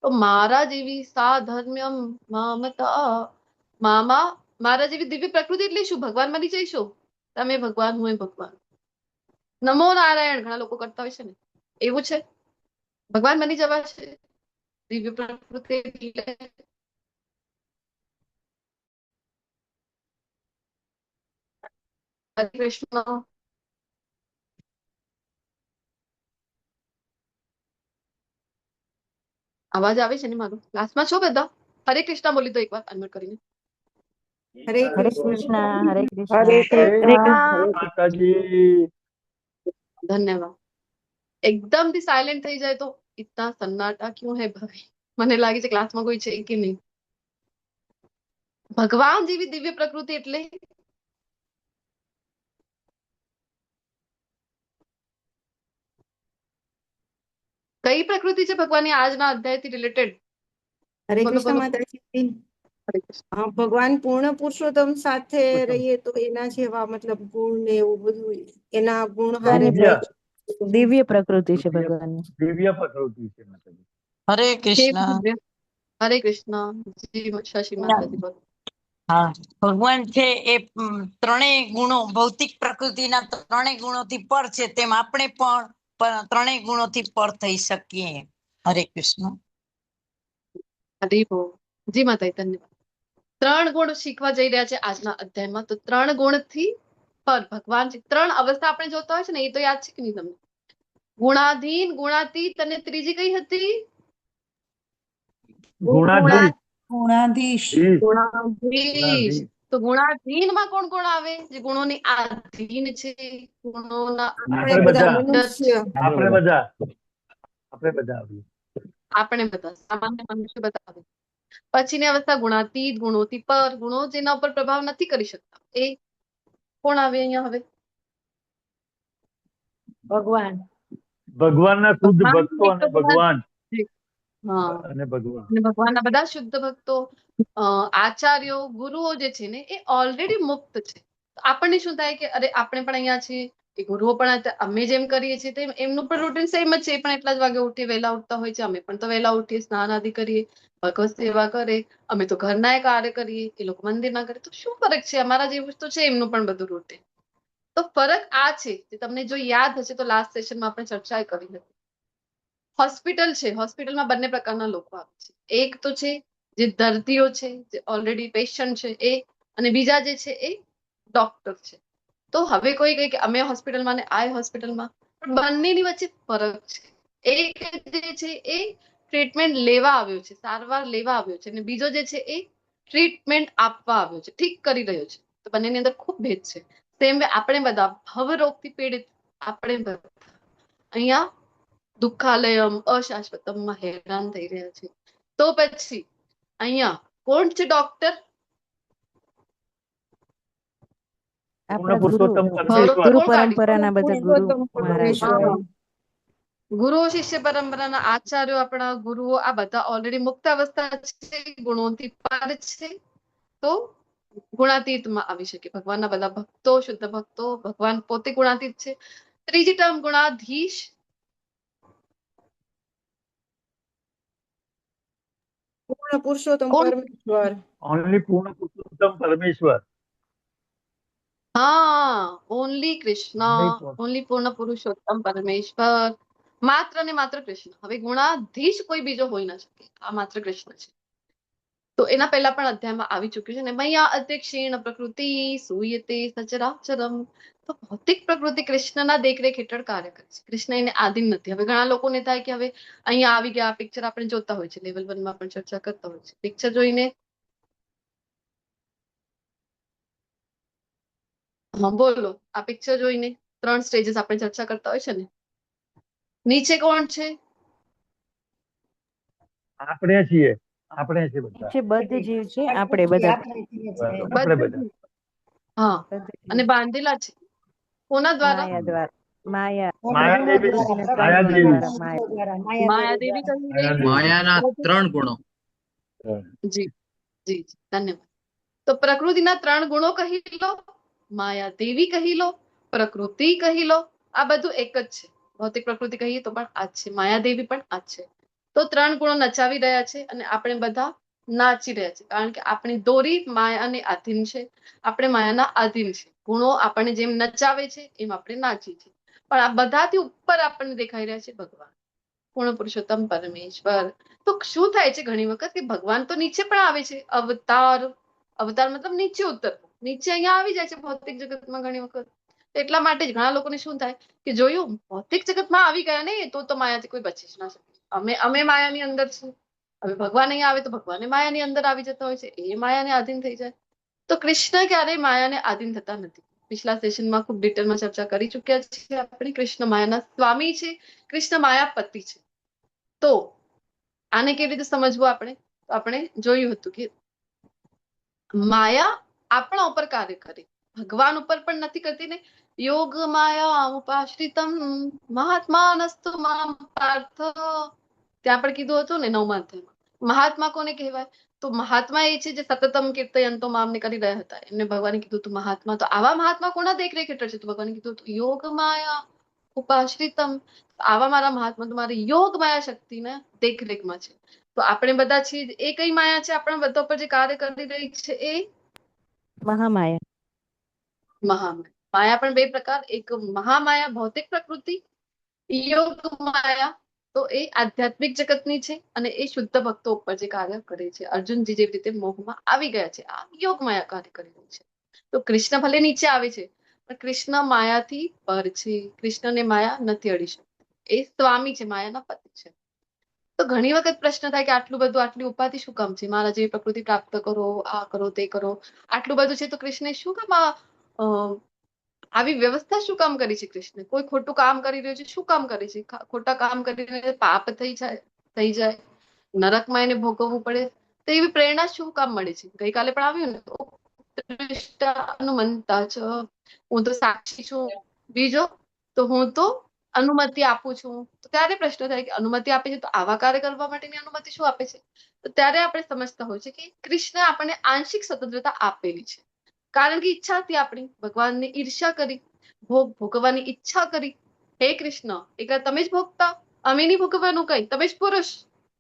તો મારા જેવી સાધર્મ્યમ મમતા, મારા જેવી દિવ્ય પ્રકૃતિ એટલે શું? ભગવાન બની જઈશું? તમે ભગવાન, હું ભગવાન. નમો નારાયણ ઘણા લોકો કરતા હોય છે ને, એવું છે? ભગવાન બની જવા છે દિવ્ય પ્રકૃતિ એટલે? હરે કૃષ્ણ. અવાજ આવે છે ને મારો? ક્લાસમાં છો બધા? હરે કૃષ્ણ બોલી દો એકવાર અનમ્યુટ કરીને. હરે હરે કૃષ્ણ. કૃષ્ણ, હરે કૃષ્ણ. હરે હરે માતાજી. ધન્યવાદ. एकदम થી સાયલેન્ટ થઈ જાય તો इतना सन्नाटा क्यों है भाई? મને લાગે છે ક્લાસમાં કોઈ છે કે નહીં. ભગવાન જેવી દિવ્ય પ્રકૃતિ એટલે કઈ પ્રકૃતિ છે ભગવાનની? આજના અધ્યાયથી રિલેટેડ હરે બોલો કૃષ્ણ બોલો. માતાજી. હરે કૃષ્ણ. ભગવાન પૂર્ણ પુરુષોત્તમ સાથે રહીએ તો એના જેવા મતલબ ગુણ ને એવું બધું, એના ગુણ હારે દિવ્ય દિવ્ય પ્રકૃતિ છે ભગવાનની. દિવ્ય પ્રકૃતિ છે માતાજી. હરે હે કૃષ્ણ. દિવ્ય. હરે કૃષ્ણ. જી શશી માતાજી બોલો. હા, ભગવાન છે એ ત્રણેય ગુણો, ભૌતિક પ્રકૃતિના ત્રણેય ગુણોથી પર છે, તેમ આપણે પણ ત્રણેય ગુણોથી પર થઈ શકીએ. હરે કૃષ્ણ. હરે બોલ. જી માતાજી ધન્યવાદ. 3 ગુણ શીખવા જઈ રહ્યા છે આજના અધ્યાયમાં. તો 3 ગુણથી પર ભગવાન છે. 3 અવસ્થા આપણે જોતા હોય છે ને, એ તો યાદ છે કે નહીં તમને? ગુણાધીન, ગુણાતીત અને ત્રીજી કઈ હતી? ગુણાધીશ. ગુણાધીશ. ગુણાધીશ. તો ગુણાધીનમાં કોણ કોણ આવે? જે ગુણોની આધીન છે, ગુણોના આપણે બધા. મનુષ્ય. આપણે બધા આવીએ. આપણે બધા સામાન્ય મનુષ્ય બધા આવે. પછીની અવસ્થા ગુણાતીત, ગુણોથી પર, ગુણો જેના ઉપર પ્રભાવ નથી કરી શકતા, એ કોણ આવે અહીંયા હવે? ભગવાન. ભગવાનના શુદ્ધ ભગવાન ભક્તો અને ભગવાન હા, અને ભગવાન. અને ભગવાનના બધા શુદ્ધ ભક્તો, આચાર્યો, ગુરુઓ જે છે ને, એ ઓલરેડી મુક્ત છે. તો આપણને શું થાય કે અરે આપણે પણ અહીંયા છીએ, એ ગુરુઓ પણ અમે જેમ કરીએ છીએ તેમ એમનું પણ રૂટીન સેમ જ છે. એ પણ એટલા જ વાગે ઉઠી વહેલા ઉઠતા હોય છે, અમે પણ તો વહેલા ઉઠીએ, સ્નાન આદિ કરીએ, ભગવત સેવા કરે, અમે તો ઘરના એ કાર્ય કરીએ, એ લોકો મંદિરના કરે. તો શું ફરક છે? અમારા જેવું તો છે એમનું પણ બધું રૂટીન. તો ફરક આ છે જે તમને જો યાદ હશે તો લાસ્ટ સેશનમાં આપણે ચર્ચા કરી હતી. હોસ્પિટલ છે, હોસ્પિટલમાં બંને પ્રકારના લોકો આવે છે. એક તો છે જે દર્દીઓ છે, જે ઓલરેડી પેશન્ટ છે એ, અને બીજા જે છે એ ડોક્ટર છે. તો હવે કોઈ કહે કે અમે હોસ્પિટલમાં ને આ હોસ્પિટલમાં, પણ બંનેની વચ્ચે ફરક છે. એક જે છે એ ટ્રીટમેન્ટ લેવા આવ્યો છે, સારવાર લેવા આવ્યો છે, અને બીજો જે છે એ ટ્રીટમેન્ટ આપવા આવ્યો છે, ઠીક કરી રહ્યો છે. તો બંનેની અંદર ખૂબ ભેદ છે. તેમ આપણે બધા ભવરોગથી પીડિત, આપણે બધા અહીંયા દુઃખાલયમ અશાશ્વતમમાં હેરાન થઈ રહ્યા છે. તો પછી અહીંયા કોણ છે ડોક્ટર? પૂર્ણ પુરુષોત્તમ ભવરોગ પરમેશ્વર. ગુરુ કોણ કાઢી? પરંપરાના બધા ગુરુ મહારાજ. હા. ગુરુઓ શિષ્ય પરંપરાના આચાર્યો, આપણા ગુરુઓ, આ બધા ઓલરેડી મુક્ત અવસ્થા છે, ગુણોથી પાર છે. તો ગુણાતીતમાં આવી શકે. ભગવાનના બધા ભક્તો, શુદ્ધ ભક્તો, ભગવાન પોતે ગુણાતીત છે. ત્રીજી ટર્મ ગુણાધીશ. પૂર્ણ પુરુષોત્તમ કોણ? પરમેશ્વર. ઓનલી પૂર્ણ પુરુષોત્તમ પરમેશ્વર. હા, ઓનલી કૃષ્ણ, ઓનલી પૂર્ણ પુરુષોત્તમ પરમેશ્વર, માત્ર ને માત્ર કૃષ્ણ. હવે ગુણાધીશ કોઈ બીજો હોઈ ના શકે, આ માત્ર કૃષ્ણ છે. તો એના પહેલા પણ અધ્યાયમાં આવી ચુક્યું છે ને, મૈયા અધ્યક્ષીણ પ્રકૃતિ સૂયતે સચરાચરમ. તો ભૌતિક પ્રકૃતિ કૃષ્ણના દેખરેખ હેઠળ કાર્ય કરે છે. કૃષ્ણ એને આધીન નથી. હવે ઘણા લોકોને થાય કે હવે અહીંયા આવી ગયા, પિક્ચર આપણે જોતા હોય છે, લેવલ 1 માં પણ ચર્ચા કરતા હોય છે. પિક્ચર જોઈને હા બોલો, આ પિક્ચર જોઈને 3 સ્ટેજીસ આપણે ચર્ચા કરતા હોય છે ને. નીચે કોણ છે? આપણે છીએ. આપણે છીએ બધા. જે બધે જીવ છે, આપણે બધા. આપણે બધા. હા, અને બાંધેલા છે કોના દ્વારા? માયા દ્વારા. માયા. માયાદેવી. માયાદેવી કહી રહી. માયાના 3 ગુણો. જી જી ધન્યવાદ. તો પ્રકૃતિના 3 ગુણો કહી લો, માયા દેવી કહી લો, પ્રકૃતિ કહી લો, આ બધું એક જ છે. ભૌતિક પ્રકૃતિ કહીએ તો પણ આ જ છે, માયાદેવી પણ આ જ છે. તો 3 ગુણો નચાવી રહ્યા છે અને આપણે બધા નાચી રહ્યા છે, કારણ કે આપણી દોરી માયાને આધીન છે, આપણે માયાના આધીન છે. ગુણો આપણને જેમ નચાવે છે એમ આપણે નાચીએ છીએ. પણ આ બધાથી ઉપર આપણને દેખાઈ રહ્યા છે ભગવાન, પૂર્ણ પુરુષોત્તમ પરમેશ્વર. તો શું થાય છે ઘણી વખત કે ભગવાન તો નીચે પણ આવે છે, અવતાર. અવતાર મતલબ નીચે ઉતરવું, નીચે અહીંયા આવી જાય છે ભૌતિક જગતમાં ઘણી વખત. એટલા માટે જ ઘણા લોકોને શું થાય કે જોયું ભૌતિક જગતમાં આવી ગયા ને તો માયાથી કોઈ બચી જ ના શકે. અમે માયાની અંદર છીએ. હવે ભગવાન અહીંયા આવે તો ભગવાન માયાની અંદર આવી જતા હોય છે, એ માયાને આધીન થઈ જાય. તો કૃષ્ણ ક્યારેય માયાને આધીન થતા નથી. पिछला सेशનમાં ખૂબ ડિટેલમાં ચર્ચા કરી ચૂક્યા છીએ આપણે. કૃષ્ણ માયાના સ્વામી છે, કૃષ્ણ માયાપતિ છે. તો આને કેવી રીતે સમજવું આપણે? તો આપણે જોયું હતું કે માયા આપણા ઉપર કાર્ય કરે, ભગવાન ઉપર પણ નથી કરતી ને. યોગ માયા ઉપાશ્રિતમ મહાત્માનસ્તુ મામ પાર્થ, ત્યાં પણ કીધું હતું ને 9મા અધ્યાયમાં. મહાત્મા કોને કહેવાય? તો મહાત્મા એ છે જે સતતમ કીર્તયંતો મામને કરી રહ્યા હતા. એમને ભગવાને કીધું હતું મહાત્મા. તો આવા મહાત્મા કોના દેખરેખ હેઠળ છે? તો ભગવાને કીધું હતું યોગ માયા ઉપાશ્રિતમ. આવા મારા મહાત્મા તમારી યોગ માયા શક્તિના દેખરેખમાં છે. તો આપણે બધા છીએ એ કઈ માયા છે આપણા બધા પર જે કાર્ય કરી રહી છે? એ મહામાયા. મહામાયા. માયા પણ 2 પ્રકાર, એક મહામાયા ભૌતિક પ્રકૃતિ, યોગ માયા તો એ આધ્યાત્મિક જગતની છે અને એ શુદ્ધ ભક્તો ઉપર જે કાર્ય કરે છે. અર્જુનજી જેવી રીતે મોહમાં આવી ગયા છે, આ યોગ માયા કાર્ય કરી રહી છે. તો કૃષ્ણ ભલે નીચે આવે છે પણ કૃષ્ણ માયાથી પર છે. કૃષ્ણને માયા નથી અડી શકતી. એ સ્વામી છે, માયાના પતિ છે. તો ઘણી વખત પ્રશ્ન થાય કે આટલું બધું, આટલી ઉપાધિ શું કામ છે? મારા જેવી પ્રકૃતિ પ્રાપ્ત કરો, આ કરો, તે કરો, આટલું બધું છે તો કૃષ્ણે શું કામ આવી વ્યવસ્થા શું કામ કરી છે? કૃષ્ણ કોઈ ખોટું કામ કરી રહ્યું છે, શું કામ કરે છે? ખોટા કામ કરીને પાપ થઈ જાય, નરકમાં એને ભોગવવું પડે, તો એવી પ્રેરણા શું કામ મળે છે? ગઈકાલે પણ આવ્યું ને, અનુમંતા છે, હું તો સાક્ષી છું, બીજો તો હું તો અનુમતિ આપું છું. તો ત્યારે પ્રશ્ન થાય કે અનુમતિ આપે છે તો આવા કાર્ય કરવા માટેની અનુમતિ શું આપે છે? તો ત્યારે આપણે સમજતા હોય છે કે કૃષ્ણ આપણને આંશિક સ્વતંત્રતા આપેલી છે, કારણ કે ઈચ્છા હતી આપણી. ભગવાનને ઈર્ષ્યા કરી, ભોગવવાની ઈચ્છા કરી. હે કૃષ્ણ, એકલા તમે જ ભોગતા, અમે નહીં ભોગવવાનું કઈ, તમે જ પુરુષ,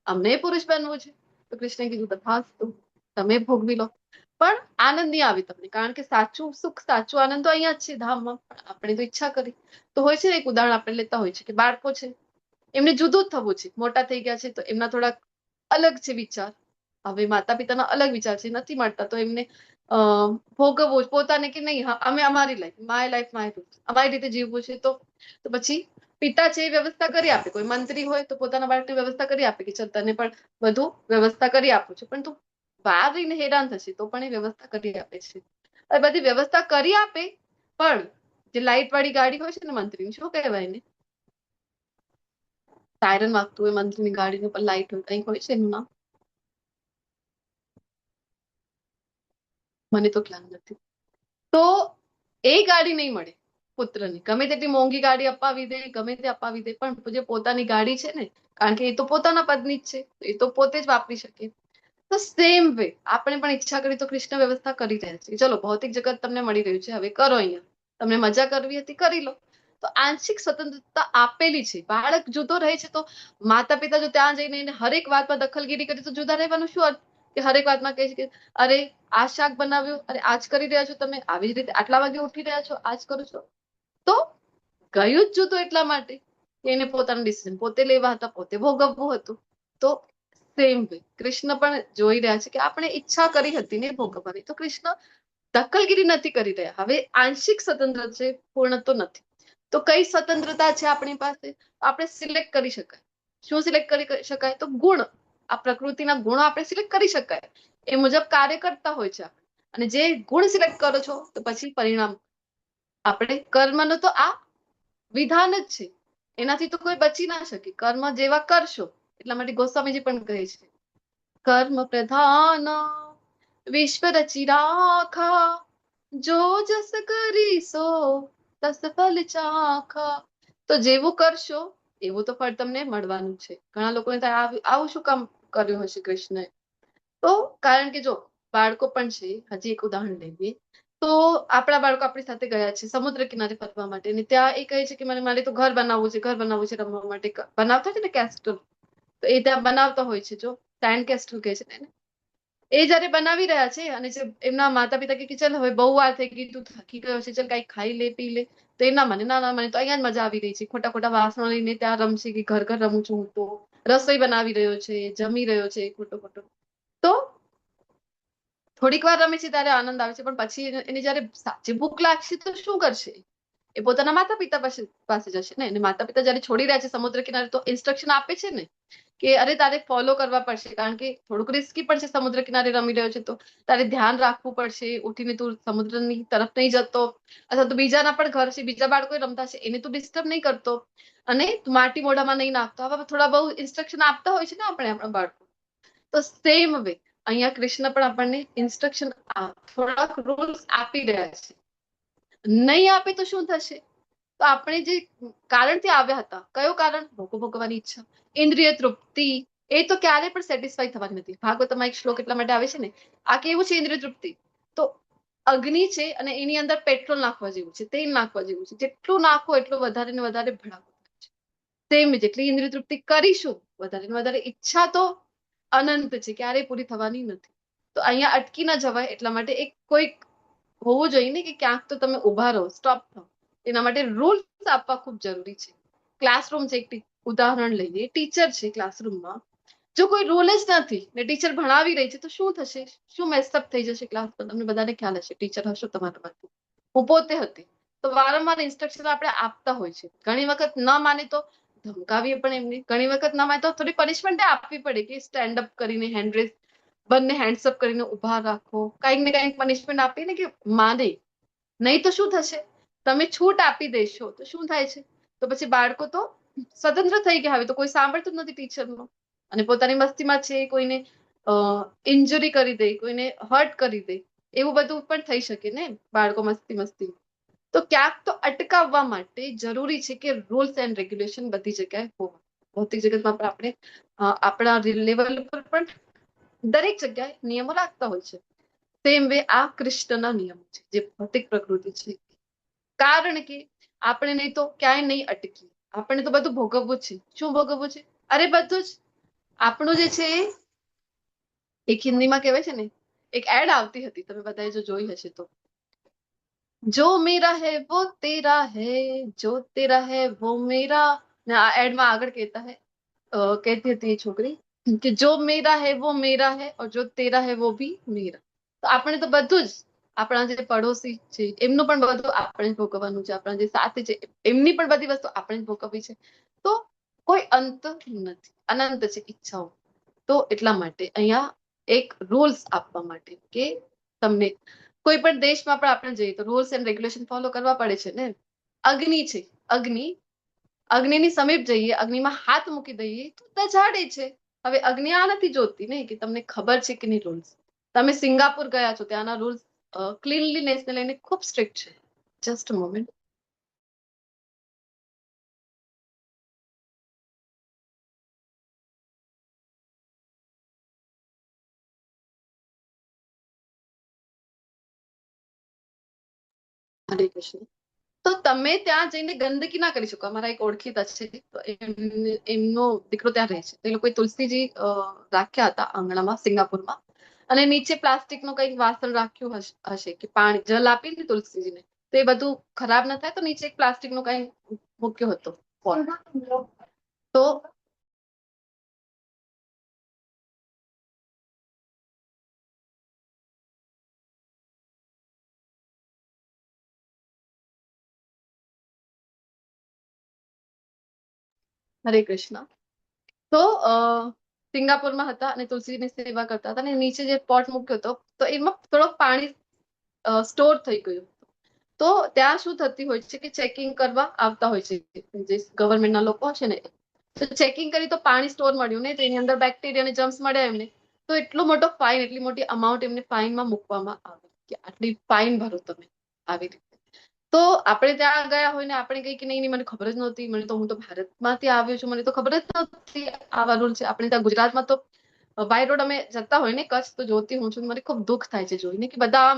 અમને પુરુષ બનવું છે. તો કૃષ્ણે કીધું તથાસ્તુ, તમે ભોગવી લો. પણ આનંદ નહીં આવે તમને, કારણ કે સાચું સુખ, સાચું આનંદ તો અહીંયા જ છે ધામમાં. આપણે તો ઈચ્છા કરી. તો હોય છે ને, એક ઉદાહરણ આપણે લેતા હોય છે કે બાળકો છે, એમને જુદું જ થવું છે. મોટા થઈ ગયા છે તો એમના થોડાક અલગ છે વિચાર. હવે માતા પિતાના અલગ વિચાર છે, નથી મળતા તો એમને ભોગવવું પોતાને કે નહીં, અમે અમારી life, my life my rules, અમારી રીતે જીવવું છે. તો પછી પિતા છે એ વ્યવસ્થા કરી આપે. કોઈ મંત્રી હોય તો પોતાના બાળકની વ્યવસ્થા કરી આપે કે ચલ તને પણ બધું વ્યવસ્થા કરી આપું છું, પણ તું બહાર રહીને હેરાન થશે તો પણ એ વ્યવસ્થા કરી આપે છે. બધી વ્યવસ્થા કરી આપે, પણ જે લાઈટ વાળી ગાડી હોય છે ને મંત્રીની, શું કહેવાય ને, સાયરન વાગતું હોય મંત્રીની ગાડીનું પણ લાઈટ હોય, કંઈક હોય છે એનું નામ, મને તો ખ્યાલ નથી. તો એ ગાડી નહીં મળે પુત્રને, ગમે તેટલી મોંઘી ગાડી અપાવી દે, ગમે તે અપાવી દે, પણ જે પોતાની ગાડી છે ને, કારણ કે એ તો પોતાના પદની જ છે, એ તો પોતે જ વાપરી શકે. તો સેમ વે આપણે પણ ઈચ્છા કરી તો કૃષ્ણ વ્યવસ્થા કરી રહ્યા છે. ચલો ભૌતિક જગત તમને મળી રહ્યું છે, હવે કરો અહીંયા, તમને મજા કરવી હતી કરી લો. તો આંશિક સ્વતંત્રતા આપેલી છે. બાળક જુદો રહે છે તો માતા પિતા જો ત્યાં જઈને હરેક વાતમાં દખલગીરી કરે તો જુદા રહેવાનું શું અર્થ? કે હરેક વાતમાં કહે છે કે અરે આ શાક બનાવ્યું, અરે આજ કરી રહ્યા છો તમે, આવી જ રીતે આટલા વાગે ઉઠી રહ્યા છો, આજ કરો છો. તો ગયું જ જુદું એટલા માટે કે એને પોતાના ડિસિઝન પોતે લેવા હતા, પોતે ભોગવવું હતું. તો સેમ વે કૃષ્ણ પણ જોઈ રહ્યા છે કે આપણે ઈચ્છા કરી હતી ને ભોગવવાની, તો કૃષ્ણ દખલગીરી નથી કરી રહ્યા. હવે આંશિક સ્વતંત્ર છે, પૂર્ણ તો નથી. તો કઈ સ્વતંત્રતા છે આપણી પાસે? આપણે સિલેક્ટ કરી શકાય. શું સિલેક્ટ કરી શકાય? તો ગુણ, આ પ્રકૃતિના ગુણો આપણે સિલેક્ટ કરી શકાય, એ મુજબ કાર્ય કરતા હોય છે. અને જે ગુણ સિલેક્ટ કરો છો તો પછી પરિણામ આપણે કર્મનો તો આ વિધાન જ છે, એનાથી તો કોઈ બચી ના શકે. કર્મ જેવા કરશો, એટલા માટે ગોસ્વામીજી પણ કહે છે કર્મ પ્રધાન વિશ્વ રચી રાખા, જો જસ કરીશો તસ ફલ ચાખા. તો જેવું કરશો એવું તો ફળ તમને મળવાનું છે. ઘણા લોકોને થાય આવું શું કામ કર્યું હશે કૃષ્ણએ? તો કારણ કે જો બાળકો પણ છે, હજી એક ઉદાહરણ લઈએ તો આપણા બાળકો આપણી સાથે ગયા છે સમુદ્ર કિનારે ફરવા માટે, અને ત્યાં એ કહે છે કે મારે તો ઘર બનાવવું છે રમવા માટે. બનાવતા છે ને કેસ્ટલ, તો એ ત્યાં બનાવતા હોય છે, જો સેન્ડ કેસ્ટલ કહે છે એને. એ જયારે બનાવી રહ્યા છે અને જે એમના માતા પિતા કે ચાલ હવે બહુ વાર થઈ ગઈ, તું થાકી ગયો છે, ચાલ કઈ ખાઈ લે પી લે, તો એ ના મને તો અહીંયા જ મજા આવી રહી છે, ખોટા ખોટા વાસણો લઈને ત્યાં રમશે કે ઘર રમું છું હું, તો રસોઈ બનાવી રહ્યો છે, જમી રહ્યો છે ખોટો ખોટો. તો થોડીક વાર રમે છે ત્યારે આનંદ આવે છે, પણ પછી એને જયારે સાચી ભૂખ લાગશે તો શું કરશે? એ પોતાના માતા પિતા પાસે જશે ને. અને માતા પિતા જયારે છોડી રહ્યા છે સમુદ્ર કિનારે તો ઇન્સ્ટ્રક્શન આપે છે ને કે અરે તારે ફોલો કરવા પડશે, કારણ કે થોડુંક રિસ્કી પણ છે, સમુદ્ર કિનારે રમી રહ્યો છે તો તારે ધ્યાન રાખવું પડશે, ઉઠીને તું સમુદ્રની તરફ નહીં જતો, અથવા તો બીજાના પણ ઘર છે, બીજા બાળકો રમતા છે એને તું ડિસ્ટર્બ નહીં કરતો, અને માટી મોઢામાં નહીં નાખતો. આવા થોડા બહુ ઇન્સ્ટ્રક્શન આપતા હોય છે ને આપણે આપણા બાળકો. તો સેમ વે અહીંયા કૃષ્ણ પણ આપણને ઇન્સ્ટ્રક્શન થોડાક રૂલ્સ આપી રહ્યા છે. નહીં આપે તો શું થશે? તો આપણે જે કારણથી આવ્યા હતા, કયો કારણ? ભોગવવાની ઈચ્છા, ઇન્દ્રિય તૃપ્તિ, એ તો ક્યારે પણ સેટિસ્ફાઈ થવાની નથી. ભાગવતમાં એક શ્લોક એટલા માટે આવે છે ને, આ કેવું છે ઇન્દ્રિય તૃપ્તિ? તો અગ્નિ છે અને એની અંદર પેટ્રોલ નાખવા જેવું છે, તેલ નાખવા જેવું છે, જેટલું નાખો એટલું વધારે ને વધારે ભડાકો થાય છે. તેમ જેટલી ઇન્દ્રિય તૃપ્તિ કરીશું વધારે ને વધારે ઈચ્છા તો અનંત છે, ક્યારેય પૂરી થવાની નથી. તો અહીંયા અટકી ના જવાય એટલા માટે એક કોઈક હોવું જોઈએ ને કે ક્યાંક તો તમે ઉભા રહો, સ્ટોપ થાઓ. એના માટે રૂલ્સ આપવા ખૂબ જરૂરી છે. ક્લાસરૂમ છે, એક ઉદાહરણ લઈએ, ટીચર છે ક્લાસરૂમમાં, જો કોઈ રૂલ જ નથી ને ટીચર ભણાવી રહી છે તો શું થશે? શું મેસઅપ થઈ જશે ક્લાસમાં? તમને બધાને ખ્યાલ હશે, ટીચર હશો તમારામાંથી, હું પોતે હતી. તો વારંવાર ઇન્સ્ટ્રક્શન આપણે આપતા હોય છે, ઘણી વખત ન માને તો ધમકાવીએ પણ એમને, ઘણી વખત ન માને તો થોડી પનિશમેન્ટ આપવી પડે કે સ્ટેન્ડ અપ કરીને હેન્ડ બંને હેન્ડ્સઅપ કરીને ઉભા રાખો, કંઈક ને કંઈક પનિશમેન્ટ આપીને કે માને. નહીં તો શું થશે? તમે છૂટ આપી દેશો તો શું થાય છે? તો પછી બાળકો તો સ્વતંત્ર થઈ ગયા, હવે તો કોઈ સાંભળતું જ નથી ટીચરનો, અને પોતાની મસ્તીમાં છે કોઈને ઇન્જરી કરી દે, કોઈને હર્ટ કરી દે, એવું બધું પણ થઈ શકે ને બાળકો મસ્તી. તો ક્યાંક તો અટકાવવા માટે જરૂરી છે કે રૂલ્સ એન્ડ રેગ્યુલેશન બધી જગ્યાએ હોવા. ભૌતિક જગતમાં પણ આપણે આપણા લેવલ પર પણ દરેક જગ્યાએ નિયમો રાખતા હોય છે. સેમ વે આ કૃષ્ણના નિયમો છે જે ભૌતિક પ્રકૃતિ છે. કારણ કે આપણે નહીં તો ક્યાંય નહીં અટકીએ, આપણે તો બધું ભોગવવું છે. શું ભોગવવું છે? અરે બધું જ આપણું જે છે. એક હિન્દીમાં કહેવાય છે ને, એક એડ આવતી હતી, તમે બધાએ જો જોઈ હશે તો, જો મેરા હૈ વો તેરા હૈ, જો તેરા હૈ વો મેરા. ને આ એડમાં આગળ કહેતી હતી એ છોકરી કે જો મેરા હૈ વો મેરા હૈ ઓર જો તેરા હૈ વો ભી મેરા. તો આપણે તો બધું જ, આપણા જે પડોશી છે એમનું પણ બધું આપણે જ ભોગવવાનું છે, આપણા જે સાથી છે એમની પણ બધી વસ્તુ આપણે જ ભોગવવી છે. તો કોઈ અંત નથી, અનંત છે ઈચ્છાઓ. તો એટલા માટે અહીંયા એક રૂલ્સ આપવા માટે કે તમને કોઈ પણ દેશમાં પણ આપણે જઈએ તો રૂલ્સ એન્ડ રેગ્યુલેશન ફોલો કરવા પડે છે ને. અગ્નિ છે, અગ્નિની સમીપ જઈએ, અગ્નિમાં હાથ મૂકી દઈએ તો જાડે છે. હવે અગ્નિ આ નથી જોતી ને કે તમને ખબર છે કે નહીં રૂલ્સ. તમે સિંગાપુર ગયા છો, ત્યાંના રૂલ્સ ક્લીનલીનેસ ને લઈને ખૂબ સ્ટ્રિક્ટ છે. Just a moment. હરે કૃષ્ણ. તો તમે ત્યાં જઈને ગંદકી ના કરી શકો. અમારા એક ઓળખીતા છે, તો એમનો દીકરો ત્યાં રહે છે, તો એ લોકોએ તુલસીજી રાખ્યા હતા આંગણામાં સિંગાપુરમાં, અને નીચે પ્લાસ્ટિકનું કંઈક વાસણ રાખ્યું હશે કે પાણી જલ આપીને તુલસીજીને, તો એ બધું ખરાબ ન થાય તો નીચે એક પ્લાસ્ટિકનું કંઈ મૂક્યો હતો પોટ. તો હરે કૃષ્ણ. તો સિંગાપુરમાં હતા અને તુલસીની સેવા કરતા હતા, અને નીચે જે પોટ મૂક્યો હતો તો એમાં થોડોક પાણી સ્ટોર થઈ ગયું. તો ત્યાં શું થતી હોય છે કે ચેકિંગ કરવા આવતા હોય છે જે ગવર્મેન્ટના લોકો છે ને, તો ચેકિંગ કરી તો પાણી સ્ટોર મળ્યું ને, તો એની અંદર બેક્ટેરિયા અને જમ્સ મળ્યા એમને, તો એટલો મોટો ફાઇન, એટલી મોટી અમાઉન્ટ એમને ફાઇનમાં મૂકવામાં આવે કે આટલી ફાઇન ભરો તમે, આવી રીતે. તો આપણે ત્યાં ગયા હોય ને આપણે કઈ કે નહીં, મને ખબર જ નહોતી, હું તો ભારતમાંથી આવ્યો છું, મને તો ખબર જ નહોતી આવા રૂલ છે. આપણે ત્યાં ગુજરાતમાં તો બાય રોડ અમે જતા હોય ને કચ્છ, તો જોતી હું છું, મને ખૂબ દુઃખ થાય છે જોઈને કે બધા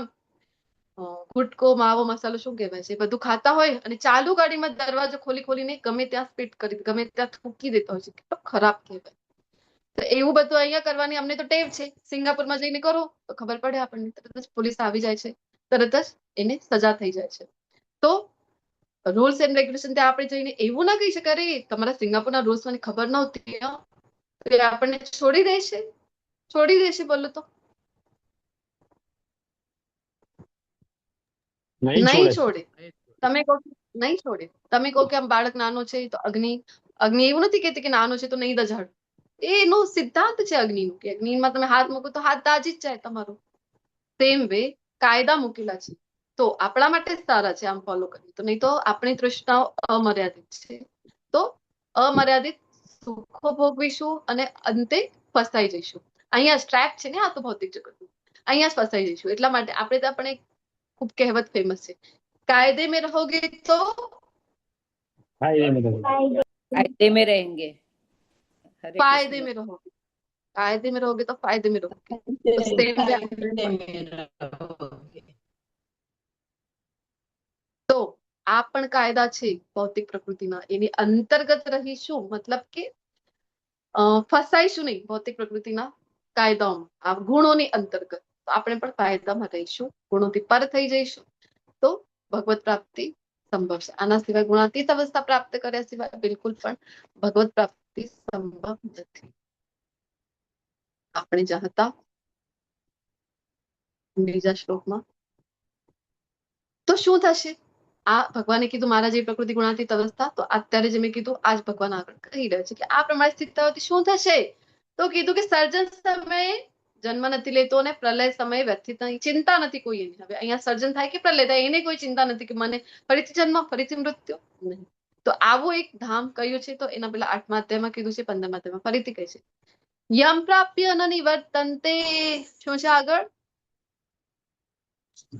ગુટકો માવો મસાલો શું કહેવાય છે બધું ખાતા હોય અને ચાલુ ગાડીમાં દરવાજો ખોલીને ગમે ત્યાં સ્પીટ કરી ગમે ત્યાં થૂકી દેતા હોય છે. કેટલો ખરાબ કહેવાય. તો એવું બધું અહીંયા કરવાની અમને તો ટેવ છે. સિંગાપુરમાં જઈને કરો તો ખબર પડે આપણને, તરત જ પોલીસ આવી જાય છે, તરત જ એને સજા થઈ જાય છે. તો રૂલ્સ એન્ડ રેગ્યુલેશન ત્યાં આપણે જઈને એવું ના કહી શકાય, અરે તમારા સિંગાપુરના રૂલ્સ મને ખબર નહોતી, આપણને છોડી દેશે બોલો તો નહીં છોડે. તમે કહો નહીં છોડે. તમે કહો કે આમ બાળક નાનો છે તો અગ્નિ એવું નથી કહેતી કે નાનો છે તો નહીં દજાડ. એનો સિદ્ધાંત છે અગ્નિનું કે અગ્નિમાં તમે હાથ મૂકો તો હાથ દાજી જ જાય તમારો. સેમ વે કાયદા મૂકેલા છે તો આપણા માટે સારા છે આમ ફોલો કરીએ તો, નહીં તો આપણી તૃષ્ણાઓ અમર્યાદિત છે. તો અમર્યાદિત સુખો ભોગવીશું અને અંતે ફસાઈ જઈશું. અહીંયા ટ્રેપ છે ને આ તો ભૌતિક જગતનું, અહીંયા જ ફસાઈ જઈશું. એટલા માટે આપણે ખૂબ કહેવત ફેમસ છે, કાયદે में रहोगे तो फायदे में रहेंगे, फायदे में रहोगे, कायदे में रहोगे तो फायदे में रहोगे. તો આ પણ કાયદા છે ભૌતિક પ્રકૃતિના, એની અંતર્ગત રહીશું, મતલબ કે ફસાઈશું નહીં ભૌતિક પ્રકૃતિના કાયદાઓમાં, આ ગુણોની અંતર્ગત. તો આપણે પણ કાયદામાં રહીશું, ગુણોથી પર થઈ જઈશું તો ભગવત પ્રાપ્તિ સંભવ છે. આના સિવાય ગુણાતીત અવસ્થા પ્રાપ્ત કર્યા સિવાય બિલકુલ પણ ભગવત પ્રાપ્તિ સંભવ નથી. આપણે જ્યાં હતા બીજા શ્લોકમાં, તો શું થશે? આ ભગવાને કીધું મારા જે પ્રકૃતિ ગુણાતીત અવસ્થા, તો અત્યારે જે મેં કીધું આજ ભગવાન આગળ કહી રહ્યા છે કે આ પ્રમાણે સ્થિત થવાથી શું થશે? તો કીધું કે સર્જન સમયે જન્મ નથી લેતો અને પ્રલય સમયે વ્યથિત નહીં, ચિંતા નથી કોઈ એની. હવે અહીંયા સર્જન થાય કે પ્રલય થાય એને કોઈ ચિંતા નથી કે મને ફરીથી જન્મ ફરીથી મૃત્યુ નહીં. તો આવું એક ધામ કયું છે? તો એના પેલા 8મા અધ્યાયમાં કીધું છે, 15મા અધ્યાયમાં ફરીથી કહે છે યમ પ્રાપ્ય ન નિવર્તન્તે. શું છે આગળ?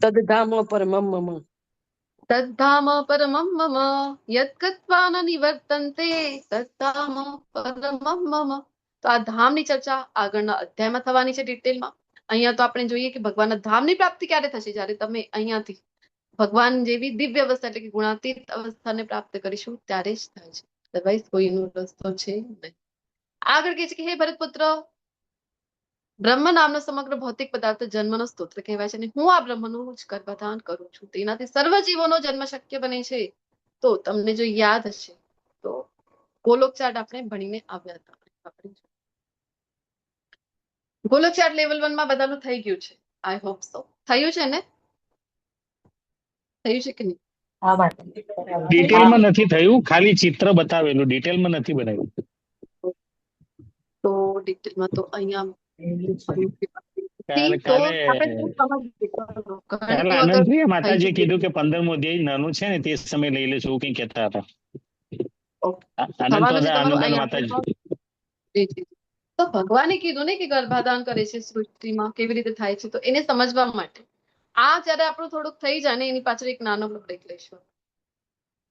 તદ્ધામ પરમમ મમ, તદ્ધામ પરમમ મમ યત ગત્વા ન નિવર્તન્તે તદ્ધામ પરમમ મમ. તો આ ધામની ચર્ચા આગળના અધ્યાયમાં થવાની છે ડિટેલમાં. અહીંયા તો આપણે જોઈએ કે ભગવાનના ધામની પ્રાપ્તિ ક્યારે થશે? જ્યારે તમે અહીંયાથી ભગવાન જેવી દિવ્ય અવસ્થા એટલે કે ગુણાતીત અવસ્થાને પ્રાપ્ત કરીશું ત્યારે જ થાય છે, અદરવાઇઝ કોઈનો રસ્તો છે નહીં. આગળ કહે છે કે હે ભરતપુત્ર, બ્રહ્મ નામનો સમગ્ર ભૌતિક પદાર્થ જન્મનો સ્તોત્ર કહેવાય છે અને હું આ બ્રહ્મનું જ ગર્ભાધાન કરું છું, તેનાથી સર્વ જીવોનો જન્મ શક્ય બને છે. તો તમને જો યાદ હશે તો ગોલોક ચાર્ટ આપણે ભણીને આવ્યા હતા. ગોલોક ચાર્ટ લેવલ 1 માં બધાનું થઈ ગયું છે, આઈ હોપ સો. થયું છે ને? થયું છે કે નહીં? ડિટેલમાં નથી થયું, ખાલી ચિત્ર બતાવેલું, ડિટેલમાં નથી બનાવ્યું. તો ડિટેલમાં તો અહીંયા આનંદપ્રિય માતાજીએ કીધું કે 15મો અધ્યાય નાનું છે ને તે સમય લઈ લેશું કઈ કહેતા હતા. આનંદ માતાજી તો ભગવાને કીધું ને કે ગર્ભાધાન કરે છે સૃષ્ટિમાં, કેવી રીતે થાય છે, તો એને સમજવા માટે આ જયારે આપણું થોડુંક થઈ જાય ને એની પાછળ એક નાનો બ્રેક લઈશું.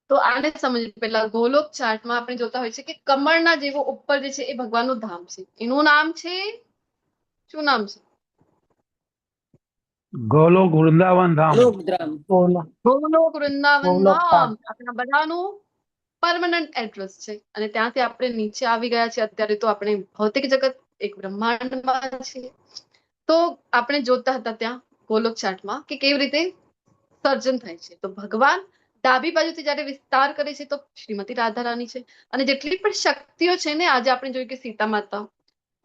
તો આને સમજ પેલા ગોલોક ચાર્ટમાં આપણે જોતા હોય છે કે કમળના જેવો ઉપર જે છે એ ભગવાનનું ધામ છે. એનું નામ છે, શું નામ છે? ગોલોક વૃંદાવન ધામ. ગોલોક વૃંદાવન ધામ આપણા બધાનું પરમનન્ટ એડ્રેસ છે. અને ત્યાંથી આપણે નીચે આવી ગયા છે. અત્યારે તો આપણે ભૌતિક જગત એક બ્રહ્માંડમાં છે. તો આપણે જોતા હતા ત્યાં ગોલોક ચાર્ટમાં કે કેવી રીતે સર્જન થાય છે. તો ભગવાન ડાબી બાજુથી જયારે વિસ્તાર કરે છે તો શ્રીમતી રાધારાણી છે. અને જેટલી પણ શક્તિઓ છે ને, આજે આપણે જોયું કે સીતા માતા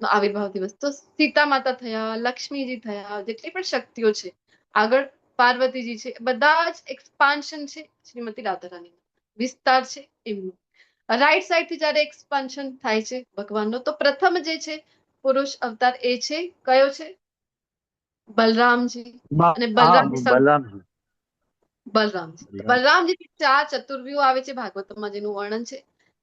આવિર્ભાવ દિવસ, તો સીતા માતા થયા, લક્ષ્મીજી થયા, જેટલી પણ શક્તિઓ છે, આગળ પાર્વતીજી છે, બધા જ એક્સપાન્શન છે શ્રીમતી રાધારાણી, વિસ્તાર છે એમનું. રાઈટ સાઈડ થી જયારે એક્સપાન્શન થાય છે ભગવાનનો, તો પ્રથમ જે છે પુરુષ અવતાર એ છે કયો છે? બલરામજી. અને બલરામજી 4 ચતુર્વ્યુહ આવે છે ભાગવતમાં, જેનું વર્ણન છે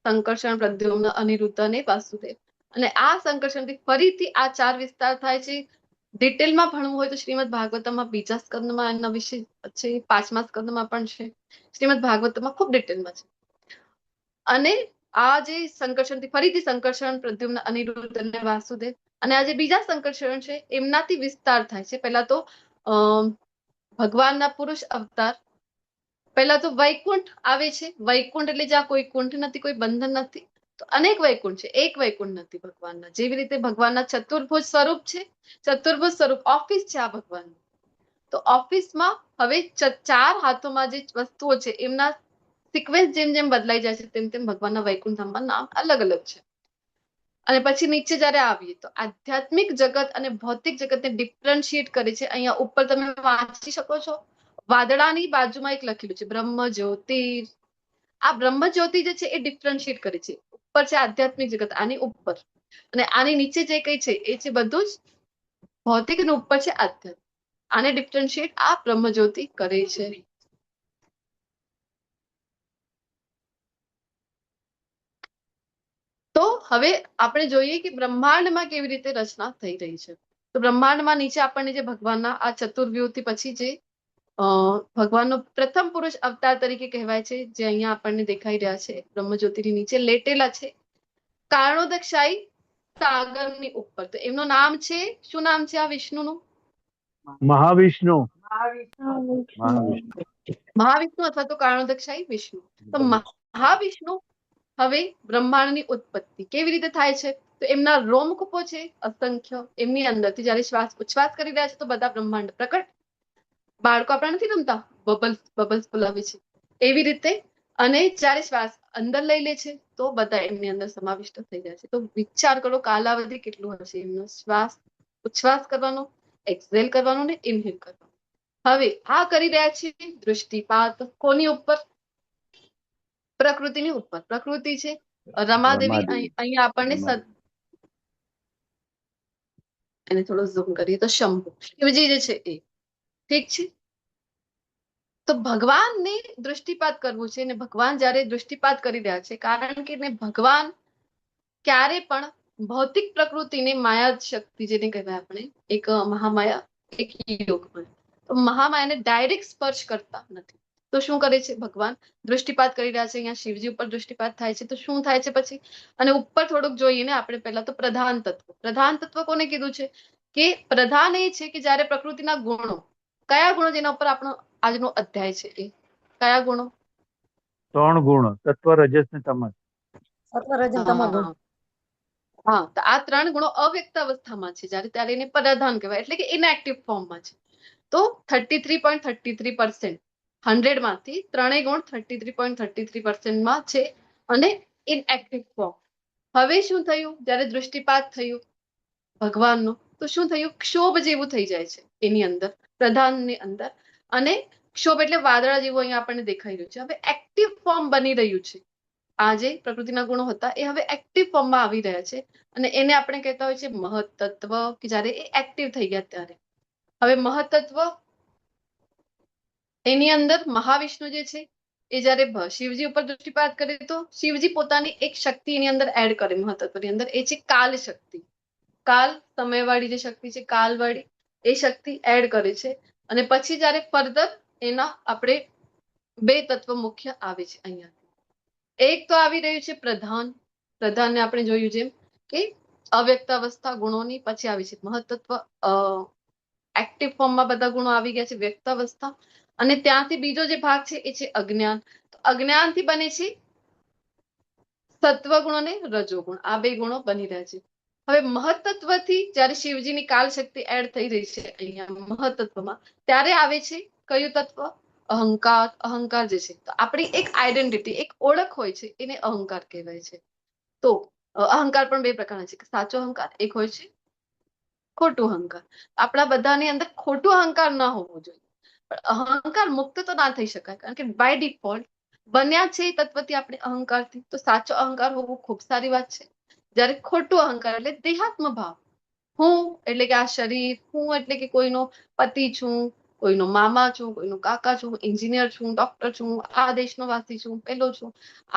સંકર્ષણ, પ્રદ્યુમ્ન, અનિરુદ્ધ અને વાસુદેવ. અને આ સંકર્ષણથી ફરીથી આ 4 વિસ્તાર થાય છે. ડિટેલમાં ભણવું હોય તો શ્રીમદ ભાગવતમાં બીજા સ્કંદમાં એના વિશે છે, 5મા સ્કંદમાં પણ છે, શ્રીમદ ભાગવતમાં ખૂબ ડિટેલમાં છે. અને આ જે સંકર્ષણથી ફરીથી સંકર્ષણ, પ્રદ્યુમ્ન, અનિરુદ્ધ અને વાસુદેવ, અને આ જે બીજા સંકર્ષણ છે એમનાથી વિસ્તાર થાય છે. પહેલા તો ભગવાનના પુરુષ અવતાર પહેલા તો વૈકુંઠ આવે છે. વૈકુંઠ એટલે જ્યાં કોઈ કુંઠ નથી, કોઈ બંધન નથી. તો અનેક વૈકુંઠ છે, એક વૈકુંઠ નથી ભગવાનના. જેવી રીતે ભગવાનના ચતુર્ભુજ સ્વરૂપ છે, ચતુર્ભુજ સ્વરૂપ ઓફિસ છે આ ભગવાન. તો ઓફિસમાં હવે 4 હાથોમાં જે વસ્તુઓ છે એમના સિક્વેન્સ જેમ જેમ બદલાઈ જાય છે તેમ તેમ ભગવાનના વૈકુંઠ ધામમાં નામ અલગ અલગ છે. અને પછી નીચે જયારે આવીએ તો આધ્યાત્મિક જગત અને ભૌતિક જગતને ડિફરન્શિએટ કરે છે. અહીંયા ઉપર તમે વાંચી શકો છો, વાદળાની બાજુમાં એક લખેલું છે બ્રહ્મ જ્યોતિ. આ બ્રહ્મ જ્યોતિ જે છે એ ડિફરન્શિએટ કરે છે. ઉપર છે આધ્યાત્મિક જગત, આની ઉપર, અને આની નીચે જે કઈ છે એ છે બધું જ ભૌતિક, અને ઉપર છે આધ્યાત્મિક. આને ડિફરન્શિએટ આ બ્રહ્મ જ્યોતિ કરે છે. તો હવે આપણે જોઈએ કે બ્રહ્માંડમાં કેવી રીતે રચના થઈ રહી છે. તો બ્રહ્માંડમાં નીચે આપણને જે ભગવાનના આ ચતુર્વ્યુહથી પછી જે ભગવાનનો પ્રથમ પુરુષ અવતાર તરીકે કહેવાય છે, જે અહીંયા આપણને દેખાઈ રહ્યા છે બ્રહ્મજ્યોતિની નીચે લેટેલા છે, કારણોદકશાહી સાગરની ઉપર. તો એમનું નામ છે, શું નામ છે આ વિષ્ણુનું? મહાવિષ્ણુ. મહાવિષ્ણુ અથવા તો કારણોદકશાહી વિષ્ણુ. તો મહાવિષ્ણુ હવે બ્રહ્માંડની ઉત્પત્તિ કેવી રીતે થાય છે? તો એમના રોમકૂપો છે અસંખ્ય, એમની અંદરથી જયારે શ્વાસ ઉચ્છ્વાસ કરી રહ્યા છે તો બધા બ્રહ્માંડ પ્રકટ. બાળકો આપણા નથી રમતા, બબલ્સ બોલાવે છે એવી રીતે. અને જયારે શ્વાસ અંદર લઈ લે છે તો બધા એમની અંદર સમાવિષ્ટ થઈ જાય છે. તો વિચાર કરો કાલાવધિ કેટલું હશે એમનો શ્વાસ ઉચ્છ્વાસ કરવાનો, એક્સહેલ કરવાનો ને ઇનહેલ કરવાનો. હવે આ કરી રહ્યા છે દૃષ્ટિપાત કોની ઉપર? પ્રકૃતિની ઉપર. પ્રકૃતિ છે રમાદેવી. અહીંયા આપણને એને થોડો ઝૂમ કરીએ તો શંભુ શિવજી જે છે એ, ઠીક છે. તો ભગવાનને દૃષ્ટિપાત કરવું છે, અને ભગવાન જયારે દૃષ્ટિપાત કરી રહ્યા છે, કારણ કે ભગવાન ક્યારે પણ ભૌતિક પ્રકૃતિને માયા શક્તિ જેને કહેવાય આપણે, એક મહામાયા, એક યોગમાયા, તો મહામાયાને ડાયરેક્ટ સ્પર્શ કરતા નથી. તો શું કરે છે ભગવાન? દૃષ્ટિપાત કરી રહ્યા છે. અહીંયા શિવજી ઉપર દૃષ્ટિપાત થાય છે તો શું થાય છે પછી? અને ઉપર થોડુંક જોઈએ ને આપણે પહેલા તો પ્રધાન તત્વ. પ્રધાન તત્વ કોને કીધું છે? કે પ્રધાન એ છે કે જયારે પ્રકૃતિના ગુણો, કયા ગુણો જેના ઉપર આપણો આજનો અધ્યાય છે એ કયા ગુણો? 3 ગુણ, સત્વ, રજસ ને તમસ. હા, તો આ 3 ગુણો અવ્યક્ત અવસ્થામાં છે જયારે, ત્યારે એને પ્રધાન કહેવાય, એટલે કે ઇનએક્ટિવ ફોર્મમાં છે. તો 33.33% 100 માંથી 3 ગુણ 33.33% માં છે અને ઇનએક્ટિવ ફોર્મ. હવે શું થયું? જયારે દૃષ્ટિપાત થયું ભગવાનનું તો શું થયું? ક્ષોભ જેવું થઈ જાય છે એની અંદર, પ્રધાનની અંદર. અને ક્ષોભ એટલે વાદળા જેવું અહીંયા આપણને દેખાઈ રહ્યું છે. હવે એક્ટિવ ફોર્મ બની રહ્યું છે. આ જે પ્રકૃતિના ગુણો હતા એ હવે એક્ટિવ ફોર્મમાં આવી રહ્યા છે, અને એને આપણે કહેતા હોય છે મહત્તત્વ, કે જયારે એ એક્ટિવ થઈ ગયા ત્યારે. હવે મહત્તત્વ એની અંદર મહાવિષ્ણુ જે છે એ જયારે શિવજી ઉપર દૃષ્ટિપાત કરે તો શિવજી પોતાની એક શક્તિ એની અંદર એડ કરે મહત્તત્વની અંદર, એ છે કાલ શક્તિ. કાલ સમયવાળી જે શક્તિ છે, કાલવાળી એ શક્તિ એડ કરે છે. અને પછી જયારે ફર્ધર એના આપણે 2 તત્વ મુખ્ય આવે છે અહીંયા. એક તો આવી રહ્યું છે પ્રધાન. પ્રધાનને આપણે જોયું જેમ કે અવ્યક્ત અવસ્થા ગુણોની, પછી આવી છે મહત્તત્વ, એક્ટિવ ફોર્મમાં બધા ગુણો આવી ગયા છે, વ્યક્ત અવસ્થા. અને ત્યાંથી બીજો જે ભાગ છે એ છે અજ્ઞાન. તો અજ્ઞાનથી બને છે સત્વગુણ અને રજોગુણ, આ 2 ગુણો બની રહ્યા છે. હવે મહત્તત્વથી જયારે શિવજીની કાલ શક્તિ એડ થઈ રહી છે અહીંયા મહત્તત્વમાં, ત્યારે આવે છે કયું તત્વ? અહંકાર. અહંકાર જે છે, તો આપણી એક આઈડેન્ટિટી, એક ઓળખ હોય છે, એને અહંકાર કહેવાય છે. તો અહંકાર પણ 2 પ્રકારના છે, સાચો અહંકાર, એક હોય છે ખોટું અહંકાર. આપણા બધાની અંદર ખોટું અહંકાર ના હોવું જોઈએ, પણ અહંકાર મુક્ત તો ના થઈ શકાય, કારણ કે બાય ડિફોલ્ટ બન્યા છે તત્વથી આપણે અહંકારથી. તો સાચો અહંકાર હોવું ખૂબ સારી વાત છે. જયારે ખોટું અહંકાર એટલે દેહાત્મ ભાવ, હું એટલે કે આ શરીર, હું એટલે કે કોઈનો પતિ છું, કોઈનો મામા છું, કોઈનો કાકા છું, એન્જિનિયર છું, ડોક્ટર છું, આ દેશનો વાસી છું, પેલો છું,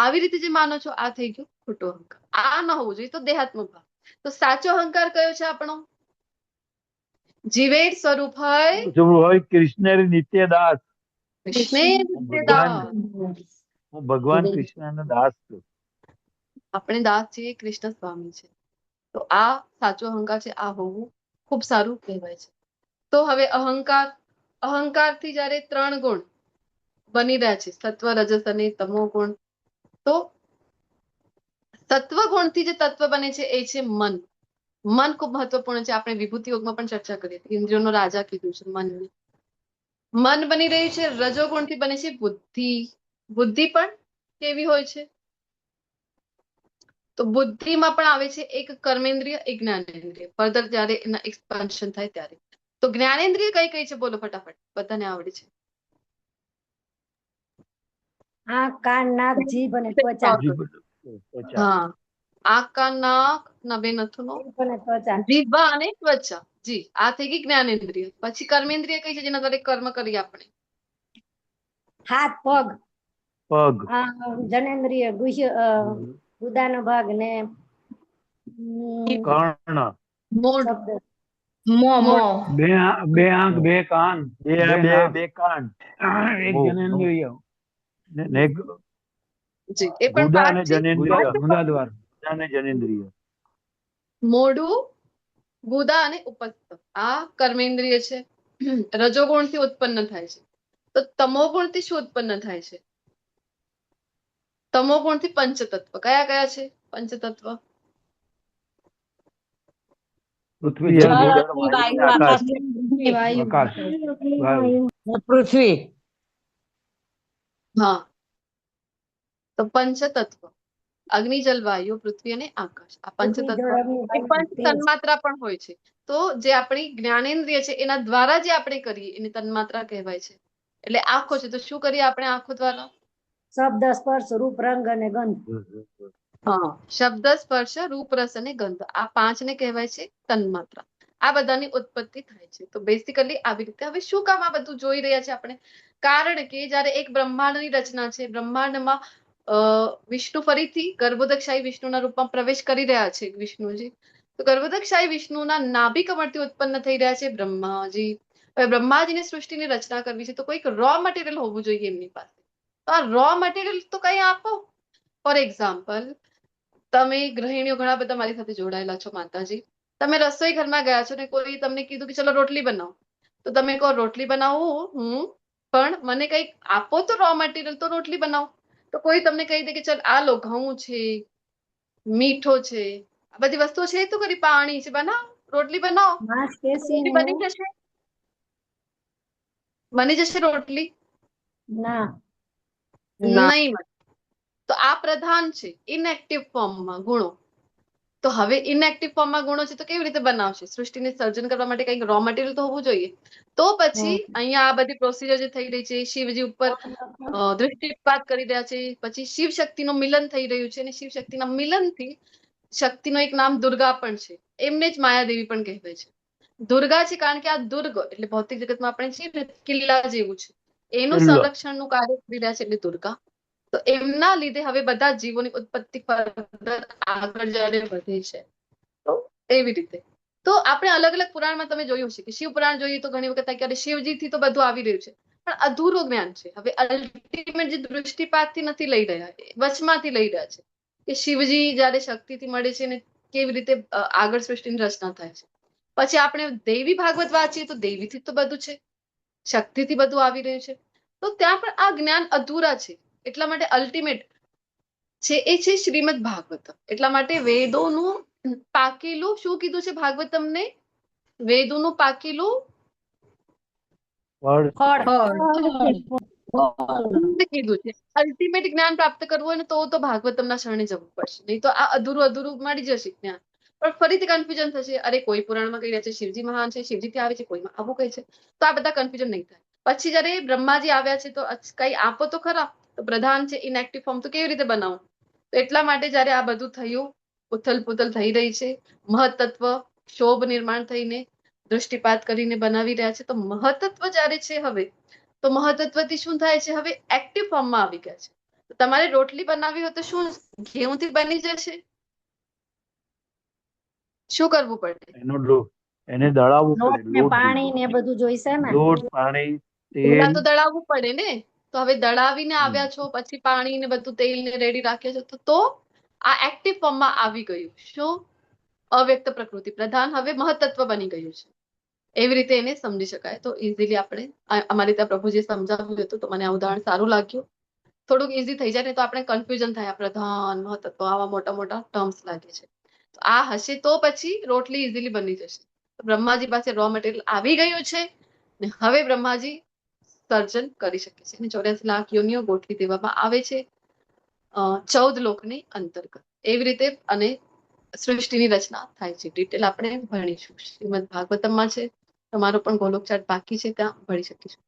આવી રીતે જે માનો છો આ થઈ ગયું ખોટો અહંકાર. આ ન હોવું જોઈએ. તો દેહાત્મ ભાવ. તો સાચો અહંકાર કયો છે આપણો? જીવેર સ્વરૂપ હોય કૃષ્ણ નિત્ય દાસ. હું ભગવાન કૃષ્ણનો દાસ છું. આપણે દાસ છીએ, કૃષ્ણ સ્વામી છે. તો આ સાચો અહંકાર છે, આ હોવું ખૂબ સારું કહેવાય છે. તો હવે અહંકાર, અહંકારથી જ્યારે 3 ગુણ બની રહ્યા છે, સત્વ, રજસ અને તમો ગુણ, તો સત્વ ગુણથી જે તત્વ બને છે એ છે મન. મન ખૂબ મહત્વપૂર્ણ છે. આપણે વિભૂતિ યોગમાં પણ ચર્ચા કરી હતી. ઇન્દ્રિયોનો રાજા કીધું છે મનને. મન બની રહ્યું છે. રજોગુણથી બને છે બુદ્ધિ. બુદ્ધિ પણ કેવી હોય છે? તો બુદ્ધિમાં પણ આવે છે એક કર્મેન્દ્રિય, એક જ્ઞાનેન્દ્રિય. ફર્ધર જ્યારે એના એક્સપાન્શન થાય ત્યારે. તો જ્ઞાનેન્દ્રિય કઈ કઈ છે? બોલો ફટાફટ, બધાને આવડે છે. આંખ, કાન, નાક, જીભ અને ત્વચા. હા, આંખ, કાન, નાક, નભે નથુનો, જીભ અને ત્વચા. જીભ અને ત્વચા. જી, આ થઈ ગઈ જ્ઞાનેન્દ્રિય. પછી કર્મેન્દ્રિય કઈ છે? જેના દ્વારા કર્મ કરીએ આપણે. હાથ, પગ. પગ. જનેન્દ્રિય, ગુદાનો ભાગ ને કર્ણ. મોઢ. શબ્દ. બે આંખ, બે કાન, બે કાન, એક જનેન્દ્રિય ને એક જી, એ પણ ગુદા અને પાંચ છે. જનેન્દ્રિય. ગુદા અને જનેન્દ્રિય. મોઢું, ગુદા અને ઉપસ્થ, આ કર્મેન્દ્રિય છે. રજોગુણથી ઉત્પન્ન થાય છે. તો તમોગુણથી શું ઉત્પન્ન થાય છે? તમોગુણથી પંચતત્વ. કયા કયા છે પંચતત્વ? પૃથ્વી, જળ, વાયુ, આકાશ. પૃથ્વી. હા, તો પંચતત્વ અગ્નિ, જલ, વાયુ, પૃથ્વી અને આકાશ. આ પંચતત્વ. એ પંચ તન્માત્રા પણ હોય છે. તો જે આપણી જ્ઞાનેન્દ્રિય છે એના દ્વારા જે આપણે કરીએ એને તન્માત્રા કહેવાય છે. એટલે આંખો છે, તો શું કરીએ આપણે આંખો દ્વારા? શબ્દ, સ્પર્શ, રૂપ, રંગ અને ગંધ. હા, શબ્દ, સ્પર્શ, રૂપ, રસ અને ગંધ, આ 5 ને કહેવાય છે તન્માત્રા. આ બધાની ઉત્પત્તિ થાય છે. તો બેસિકલી આવી રીતે. હવે શું કામ આ બધું જોઈ રહ્યા છે આપણે? કારણ કે જ્યારે એક બ્રહ્માંડની રચના છે, બ્રહ્માંડમાં વિષ્ણુ ફરીથી ગર્ભોદકશાહી વિષ્ણુના રૂપમાં પ્રવેશ કરી રહ્યા છે વિષ્ણુજી. તો ગર્ભોદકશાહી વિષ્ણુના નાભિ કમળથી ઉત્પન્ન થઈ રહ્યા છે બ્રહ્માજી. હવે બ્રહ્માજીને સૃષ્ટિની રચના કરવી છે તો કોઈક રો મટીરિયલ હોવું જોઈએ એમની પાસે. તો આ રો મટીરિયલ તો કઈ આપો. ફોર એક્ઝામ્પલ, તમે ગૃહિણીઓ ઘણા બધા મારી સાથે જોડાયેલા છો માતાજી. તમે રસોઈ ઘરમાં ગયા છો ને કોઈ તમને કીધું કે ચલો રોટલી બનાવો, તો તમે કહો રોટલી બનાવું પણ મને કંઈક આપો તો રો મટીરિયલ, તો રોટલી બનાવો. તો કોઈ તમને કહી દે કે ચલ આ લો, ઘઉં છે, મીઠો છે, આ બધી વસ્તુઓ છે, તો કરી પાણી છે, બનાવો રોટલી બનાવો. રોટલી બની જશે? બની જશે રોટલી? ના, નહીં બને. તો આ પ્રધાન છે ઇનએક્ટિવ ફોર્મમાં ગુણો. તો હવે ઇનએક્ટિવ ફોર્મમાં ગુણો છે તો કેવી રીતે બનાવશે? સૃષ્ટિને સર્જન કરવા માટે કંઈક રો મટીરિયલ તો હોવું જોઈએ. તો પછી અહીંયા આ બધી પ્રોસિજર જે થઈ રહી છે, શિવજી ઉપર દૃષ્ટિપાત કરી રહ્યા છે, પછી શિવ શક્તિનું મિલન થઈ રહ્યું છે, અને શિવ શક્તિના મિલનથી શક્તિનું એક નામ દુર્ગા પણ છે. એમને જ માયાદેવી પણ કહેવાય છે. દુર્ગા છે કારણ કે આ દુર્ગ એટલે ભૌતિક જગતમાં આપણે છીએ ને કિલ્લા જેવું છે, એનું સંરક્ષણનું કાર્ય કરી રહ્યા છે એટલે દુર્ગા. તો એમના લીધે હવે બધા જીવોની ઉત્પત્તિ આગળ જ્યારે વધે છે. તો એવી રીતે તો આપણે અલગ અલગ પુરાણમાં તમે જોયું છે કે શિવ પુરાણ જોઈએ તો ઘણી વખત થાય કે શિવજીથી તો બધું આવી રહ્યું છે, પણ અધૂરું જ્ઞાન છે. હવે અલ્ટિમેટ જે દૃષ્ટિપાતથી નથી લઈ રહ્યા, વચમાંથી લઈ રહ્યા છે કે શિવજી જયારે શક્તિથી મળે છે ને કેવી રીતે આગળ સૃષ્ટિની રચના થાય છે. પછી આપણે દેવી ભાગવત વાંચીએ તો દેવીથી તો બધું છે, શક્તિથી બધું આવી રહ્યું છે. તો ત્યાં પણ આ જ્ઞાન અધૂરા છે. એટલા માટે અલ્ટિમેટ છે એ છે શ્રીમદ ભાગવત. એટલા માટે વેદોનું પાકેલું શું કીધું છે ભાગવતમને? વેદોનું પાકેલું કીધું છે. અલ્ટિમેટ જ્ઞાન પ્રાપ્ત કરવું હોય ને તો ભાગવતમના શરણે જવું પડશે, નહીં તો આ અધૂરું મળી જશે જ્ઞાન. પણ ફરીથી કન્ફ્યુઝન થશે, અરે કોઈ પુરાણમાં કહી રહ્યા છે શિવજી મહાન છે, શિવજીથી આવે છે, કોઈમાં આવું કહે છે, તો આ બધા કન્ફ્યુઝન નહીં થાય. પછી જયારે બ્રહ્માજી આવ્યા છે તો કઈ આપો તો ખરા. તો પ્રધાન છે ઇનએક્ટિવ ફોર્મ, તો કેવી રીતે બનાવું? તો એટલા માટે જયારે આ બધું થયું, ઉથલ પુથલ થઈ રહી છે, મહત્તત્વ શોભ નિર્માણ થઈને દૃષ્ટિપાત કરીને બનાવી રહ્યા છે. તો મહત્તત્વ જયારે છે હવે, તો મહત્તત્વથી શું થાય છે? હવે એક્ટિવ ફોર્મમાં આવી ગયા છે. તો તમારે રોટલી બનાવવી હોય તો શું ઘેઉથી બની જશે? શું કરવું પડે? એને દળાવવું પડે, પાણી ને બધું જોઈશે ને, લોટ, પાણી, પેલા તેલ તો દળાવવું પડે ને. તો હવે દળાવીને આવ્યા છો, પછી પાણી ને બધું તેલ ને રેડી રાખ્યા છો, તો આ એક્ટિવ ફોર્મમાં આવી ગયું. શું? અવ્યક્ત પ્રકૃતિ પ્રધાન હવે મહત્તત્વ બની ગયું છે. એવી રીતે એને સમજી શકાય. તો ઇઝીલી આપણે અમારી રીતે પ્રભુજીએ સમજાવ્યું હતું, તો મને આ ઉદાહરણ સારું લાગ્યું. થોડુંક ઇઝી થઈ જાય ને તો આપણે કન્ફ્યુઝન થાય, પ્રધાન મહત્વ આવા મોટા મોટા ટર્મ્સ લાગે છે. તો આ હશે તો પછી રોટલી ઇઝીલી બની જશે. બ્રહ્માજી પાસે રો મટીરિયલ આવી ગયું છે ને હવે બ્રહ્માજી સર્જન કરી શકે છે. 84 લાખ યોનિઓ ગોઠવી દેવામાં આવે છે 14 લોકની અંતર્ગત. એવી રીતે અને સૃષ્ટિની રચના થાય છે. ડિટેલ આપણે ભણીશું. શ્રીમદ ભાગવતમમાં છે, તમારો પણ ગોલોક ચાર્ટ બાકી છે, ત્યાં ભણી શકીશું.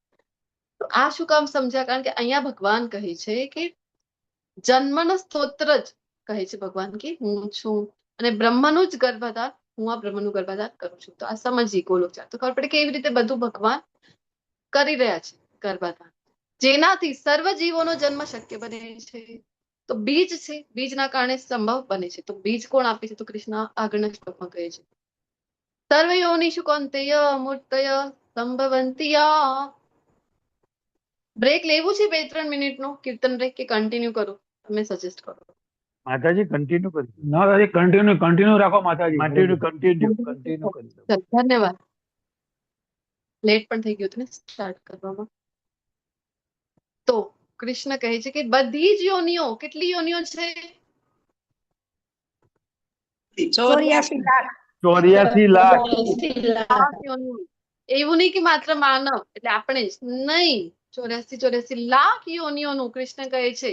તો આ શું કામ સમજ્યા? કારણ કે અહીંયા ભગવાન કહે છે કે જન્મનો સ્તોત્ર જ કહે છે ભગવાન કે હું છું અને બ્રહ્મનું જ ગર્ભાધાન, હું આ બ્રહ્મનું ગર્ભાધાન કરું છું. તો આ સમજીએ ગોલોક ચાર્ટ તો ખબર પડે કે એવી રીતે બધું ભગવાન કરી રહ્યા છે ગર્ભાધાન, જેનાથી સર્વ જીવોનો જન્મ શક્ય બને છે. તો બીજ છે, બીજના કારણે સંભવ બને છે. તો બીજ કોણ આપે છે? તો કૃષ્ણ આગળના શ્લોકમાં કહે છે સર્વ યોનિષુ કૌંતેય મૂર્તય સંભવંતિયા. બ્રેક લેવું છે 2-3 મિનિટનો કીર્તન બ્રેક કે કન્ટિન્યુ કરું? તમે સજેસ્ટ કરો. માતાજી કન્ટિન્યુ કરી ના દાદી કન્ટિન્યુ રાખો માતાજી. કન્ટિન્યુ કરી દો. ધન્યવાદ. લેટ પણ થઈ ગયું હતું ને સ્ટાર્ટ કરવામાં. તો કૃષ્ણ કહે છે કે બધી જ યોનિઓ, કેટલી યોનિઓ છે? 84 લાખ. 84 લાખ. યોનિઓ. એવું નહીં કે માત્ર માનવ એટલે આપણે જ નહીં, 84 લાખ યોનિઓનું કૃષ્ણ કહે છે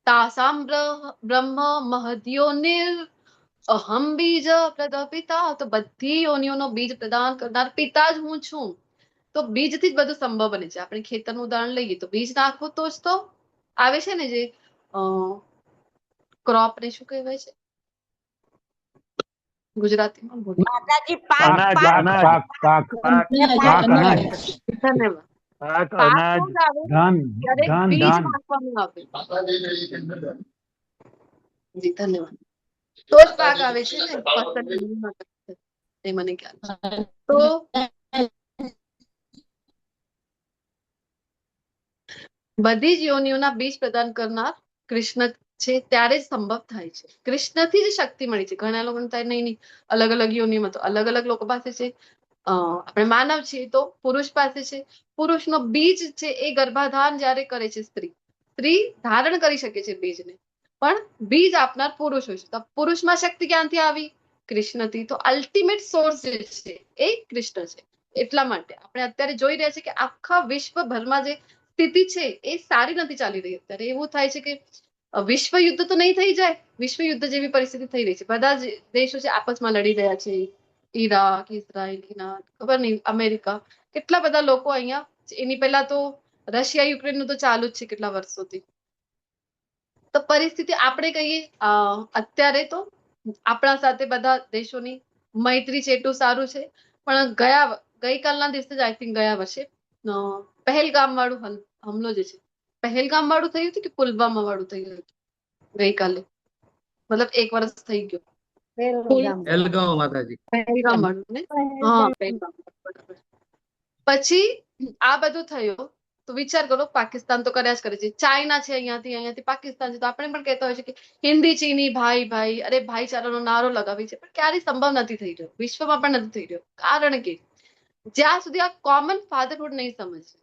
તાસામ બ્રહ્મ મહદ્યોનિર અહમ બીજ પ્રદપિતા. તો બધી યોનિઓનો બીજ પ્રદાન કરનાર પિતા જ હું છું. તો બીજથી જ બધું સંભવ બને છે. આપણે ખેતરનું ઉદાહરણ લઈએ તો બીજ નાખવું તો જ તો આવે છે ને, જે ક્રોપ ને શું કહેવાય છે ગુજરાતીમાં? માતાજી અનાજ, પાક પાક, ધન્યવાદ. પાક, પાક અનાજ, તો જ આવે ધાન જ્યારે ધાન બીજ ધાન નાખવામાં આવે. જી ધન્યવાદ. તો જ પાક આવે છે ને, ફસલ એ મને ખ્યાલ છે. તો બધી જ યોનિઓના બીજ પ્રદાન કરનાર કૃષ્ણ છે, ત્યારે જ સંભવ થાય છે. કૃષ્ણથી જ શક્તિ મળી છે. ઘણા લોકોને થાય નહીં અલગ અલગ યોનિઓમાં, તો અલગ અલગ લોકો પાસે છે. આપણે માનવ છીએ તો પુરુષ પાસે છે. પુરુષનો બીજ છે એ ગર્ભાધાન જ્યારે કરે છે સ્ત્રી ધારણ કરી શકે છે બીજને, પણ બીજ આપનાર પુરુષ હોય છે. તો પુરુષમાં શક્તિ ક્યાંથી આવી? કૃષ્ણથી. તો અલ્ટિમેટ સોર્સ જે છે એ કૃષ્ણ છે. એટલા માટે આપણે અત્યારે જોઈ રહ્યા છીએ કે આખા વિશ્વભરમાં જે સ્થિતિ છે એ સારી નથી ચાલી રહી. અત્યારે એવું થાય છે કે વિશ્વ યુદ્ધ તો નહીં થઈ જાય, વિશ્વ યુદ્ધ જેવી પરિસ્થિતિ થઈ રહી છે. બધા જ દેશો છે આપસમાં લડી રહ્યા છે. ઈરાક, ઇઝરાયલ, ઈરાન, ખબર નહીં, અમેરિકા, કેટલા બધા લોકો અહીંયા. એની પહેલા તો રશિયા યુક્રેનનું તો ચાલુ જ છે કેટલા વર્ષોથી. તો પરિસ્થિતિ આપણે કહીએ અત્યારે તો આપણા સાથે બધા દેશોની મૈત્રી છે એટલું સારું છે. પણ ગઈકાલના દિવસે જ આઈ થિંક ગયા વર્ષે પહેલગામ વાળું હમલો જે છે, પહેલગામ વાળું થયું હતું કે પુલવામા વાળું થયું હતું ગઈકાલે, મતલબ 1 વર્ષ થઈ ગયો. પહેલગામ માતાજી. પહેલગામ વાળું ને, હા પહેલગામ. પછી આ બધું થયું તો વિચાર કરો, પાકિસ્તાન તો કર્યા જ કરે છે. ચાઇના છે અહીંયાથી પાકિસ્તાન છે. તો આપણે પણ કહેતા હોય છે કે હિન્દી ચીની ભાઈ ભાઈ, અરે ભાઈચારાનો નારો લગાવી છે, પણ ક્યારેય સંભવ નથી થઈ રહ્યો, વિશ્વમાં પણ નથી થઈ રહ્યો. કારણ કે જ્યાં સુધી આ કોમન ફાધરહુડ નહીં સમજે,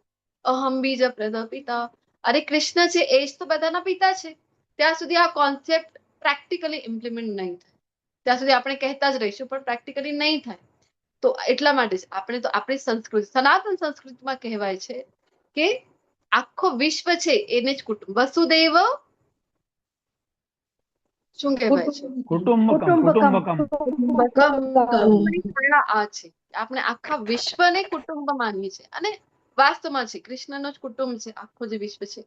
અહમ બીજ પ્રદપિતા, અરે કૃષ્ણ છે એ જ તો બધાના પિતા છે, ત્યાં સુધી આ કોન્સેપ્ટ પ્રેક્ટિકલી ઇમ્પ્લિમેન્ટ નહીં થાય. ત્યાં સુધી આપણે કહેતા જ રહીશું પણ પ્રેક્ટિકલી નહીં થાય. તો એટલા માટે જ આપણે તો આપણી સંસ્કૃતિ, સનાતન સંસ્કૃતિમાં કહેવાય છે કે આખો વિશ્વ છે એને જ કુટુંબ, વસુદેવ શું કહેવાય છે? કુટુંબકમ. આ છે આપણે આખા વિશ્વને કુટુંબ માનીએ છીએ અને વાસ્તવમાં છે કૃષ્ણનો જ કુટુંબ છે આખો જે વિશ્વ છે.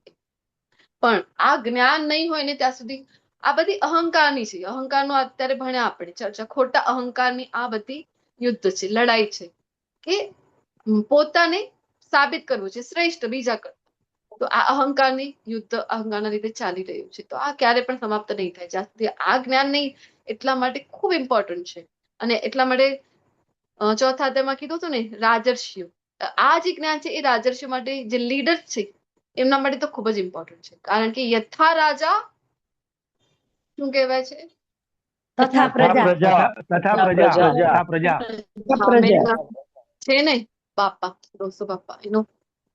પણ આ જ્ઞાન નહીં હોય ને ત્યાં સુધી આ બધી અહંકારની છે. અહંકારનો અત્યારે ભણ્યા આપણે ચર્ચા, ખોટા અહંકારની આ બધી યુદ્ધ છે, લડાઈ છે કે પોતાને સાબિત કરવું છે શ્રેષ્ઠ બીજા કરતા. તો આ અહંકારની યુદ્ધ અહંકારના રીતે ચાલી રહ્યું છે. તો આ ક્યારે પણ સમાપ્ત નહીં થાય જ્યાં સુધી આ જ્ઞાન નહીં. એટલા માટે ખૂબ ઇમ્પોર્ટન્ટ છે. અને એટલા માટે ચોથા અધ્યાયમાં કીધું હતું ને, રાજર્ષિઓ, આ જે જ્ઞાન છે એ રાજર્ષિઓ માટે જે લીડર્સ છે એમના માટે તો ખૂબ જ ઇમ્પોર્ટન્ટ છે. કારણ કે યથા રાજા શું કહેવાય છે? તથા પ્રજા પ્રજા છે ને બાપા રોસો બાપા એનું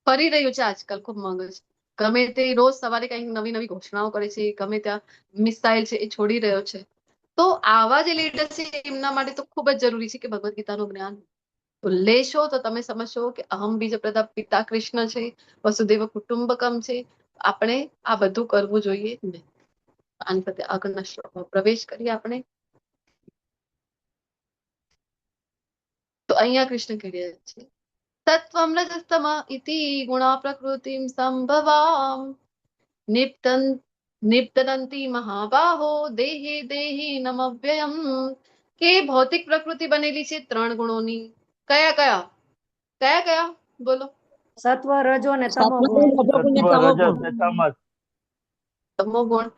ફરી રહ્યું છે આજકાલ ખૂબ મગજ. ગમે તે રોજ સવારે કઈક નવી નવી ઘોષણાઓ કરે છે, ગમે ત્યાં મિસાઇલ છે એ છોડી રહ્યો છે. તો આવા જે લીડર છે એમના માટે તો ખૂબ જ જરૂરી છે કે ભગવદ્ ગીતાનું જ્ઞાન લેશો તો તમે સમજશો કે અહમ બીજ પ્રદા પિતા કૃષ્ણ છે, વસુદેવ કુટુંબકમ છે. આપણે આ બધું કરવું જોઈએ નહીં. આની સાથે આગળના શ્લોકમાં પ્રવેશ કરીએ આપણે. તો અહીંયા કૃષ્ણ કહી રહ્યા છે તત્વમ રજસ્તમ ઇતિ ગુણા પ્રકૃતિમ સંભવામ નિપ્તનંતી મહાબાહો દેહે દેહી નમવ્યયમ. કે ભૌતિક પ્રકૃતિ બનેલી છે 3 ગુણોની. કયા કયા કયા કયા બોલો? સત્વ રજો ને તમો ગુણ. સત્વ રજસ ને તમસ. તમો ગુણ.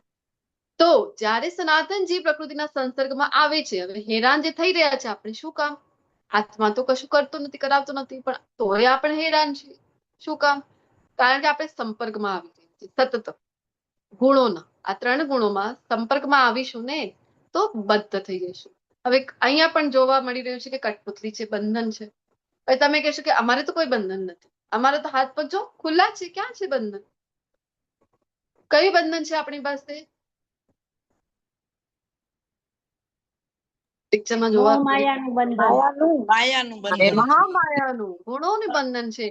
તો જ્યારે સનાતનજી પ્રકૃતિના સંસર્ગમાં આવે છે, હવે હેરાન જે થઈ રહ્યા છે આપણે, શું કામ? આત્મા તો કશું કરતો નથી, કરાવતો નથી, પણ તોય આપણે હેરાન છીએ. શું કામ? કારણ કે આપણે સંપર્કમાં આવી રહ્યા છીએ સતત ગુણોના. આ 3 ગુણોમાં સંપર્કમાં આવીશું ને તો બદ્ધ થઈ જઈશું. હવે અહીંયા પણ જોવા મળી રહ્યું છે કે કઠપુતલી છે, બંધન છે. હવે તમે કહેશો કે અમારે તો કોઈ બંધન નથી, અમારે તો હાથ પગ જો ખુલ્લા છે, ક્યાં છે બંધન? કયું બંધન છે આપણી પાસે? પિક્ચરમાં જોવા માયાનું બંધન. માયાનું બંધન. મહામાયાનું ગુણોનું બંધન છે.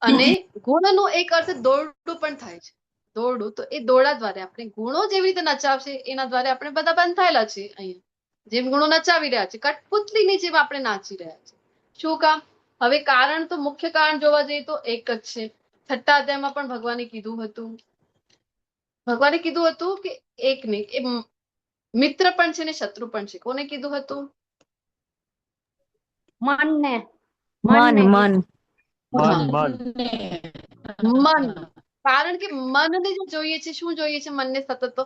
અને ગુણનો એક અર્થ દોરડું પણ થાય છે. દોરડું, તો એ દોરડા દ્વારા આપણે ગુણો જેવી રીતે નચાવશે એના દ્વારા આપણે બધા બંધાયેલા છીએ. અહીંયા જેમ ગુણો નચાવી રહ્યા છે, કઠપુતલીની જેમ આપણે નાચી રહ્યા છે. શું કામ? હવે કારણ તો મુખ્ય કારણ જોવા જઈએ તો એક જ છે. 6થા અધ્યાયમાં પણ ભગવાને કીધું હતું કે એક નહીં, એ મિત્ર પણ છે ને શત્રુ પણ છે. કોને કીધું હતું? મનને. મન મન મન. કારણ કે મનને જે જોઈએ છે, શું જોઈએ છે મનને સતત?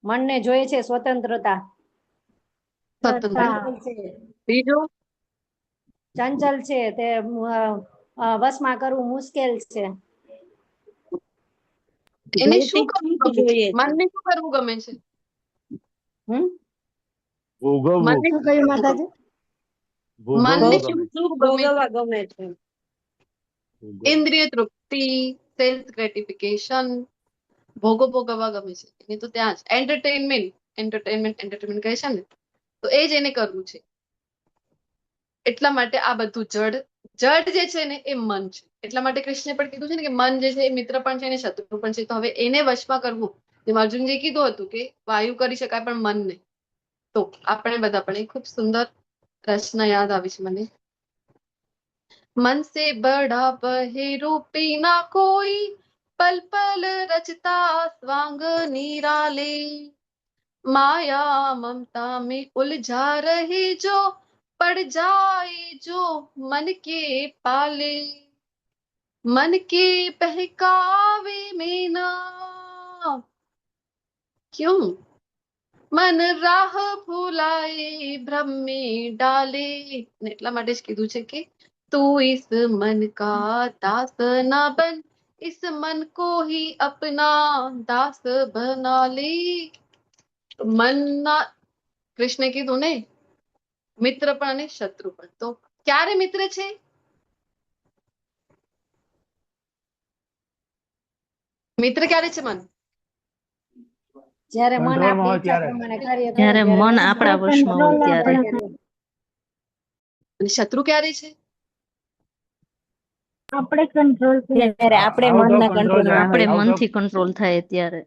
મનને જોઈએ છે સ્વતંત્રતા. બીજું ચંચલ છે, તે વશમાં કરવું મુશ્કેલ છે. એને શું કરવું જોઈએ? મનને શું કરવું ગમે છે? ભોગવવું. શું કહ્યું માતાજી? મનને શું ગમે છે? ઇન્દ્રિય તૃપ્તિ, સેલ્ફ ગ્રેટિફિકેશન, ભોગવવા ગમે છે. એને તો ત્યાં જ એન્ટરટેનમેન્ટ કહે છે ને, તો એ જ એને કરવું છે. એટલા માટે આ બધું જડ જે છે ને એ મન છે. એટલા માટે કૃષ્ણે પણ કીધું છે ને કે મન જે છે એ મિત્ર પણ છે ને શત્રુ પણ છે. તો હવે એને વશમાં કરવું, જેમ અર્જુનજી કીધું હતું કે વાયુ કરી શકાય પણ મન નહીં. તો આપણે બધા પણ ખૂબ સુંદર રચના યાદ આવી છે મને. मन से बड़ा बहिरूपी ना कोई, पल पल रचता स्वांग निराले, माया ममता में उलझा रहे जो, पड़ जाए जो मन के पाले, मन के बहकावे में ना क्यों મન રાહ ભૂલાએ ભ્રમ में डाले. એટલા માટે જ કીધું છે કે તું इस मन का दास ना बन, इस मन को ही अपना दास बना ले. મનના કૃષ્ણે કીધું ને મિત્ર પણ અને શત્રુ પણ. તો ક્યારે મિત્ર છે? મિત્ર ક્યારે છે મન? જ્યારે મન આપણી ઈચ્છા પ્રમાણે કાર્ય કરે, જ્યારે મન આપણા વશમાં હોય ત્યારે. અને શત્રુ ક્યારે છે? આપણે કંટ્રોલ ત્યારે આપણે મનના કંટ્રોલમાં, આપણે મનથી કંટ્રોલ થાય ત્યારે.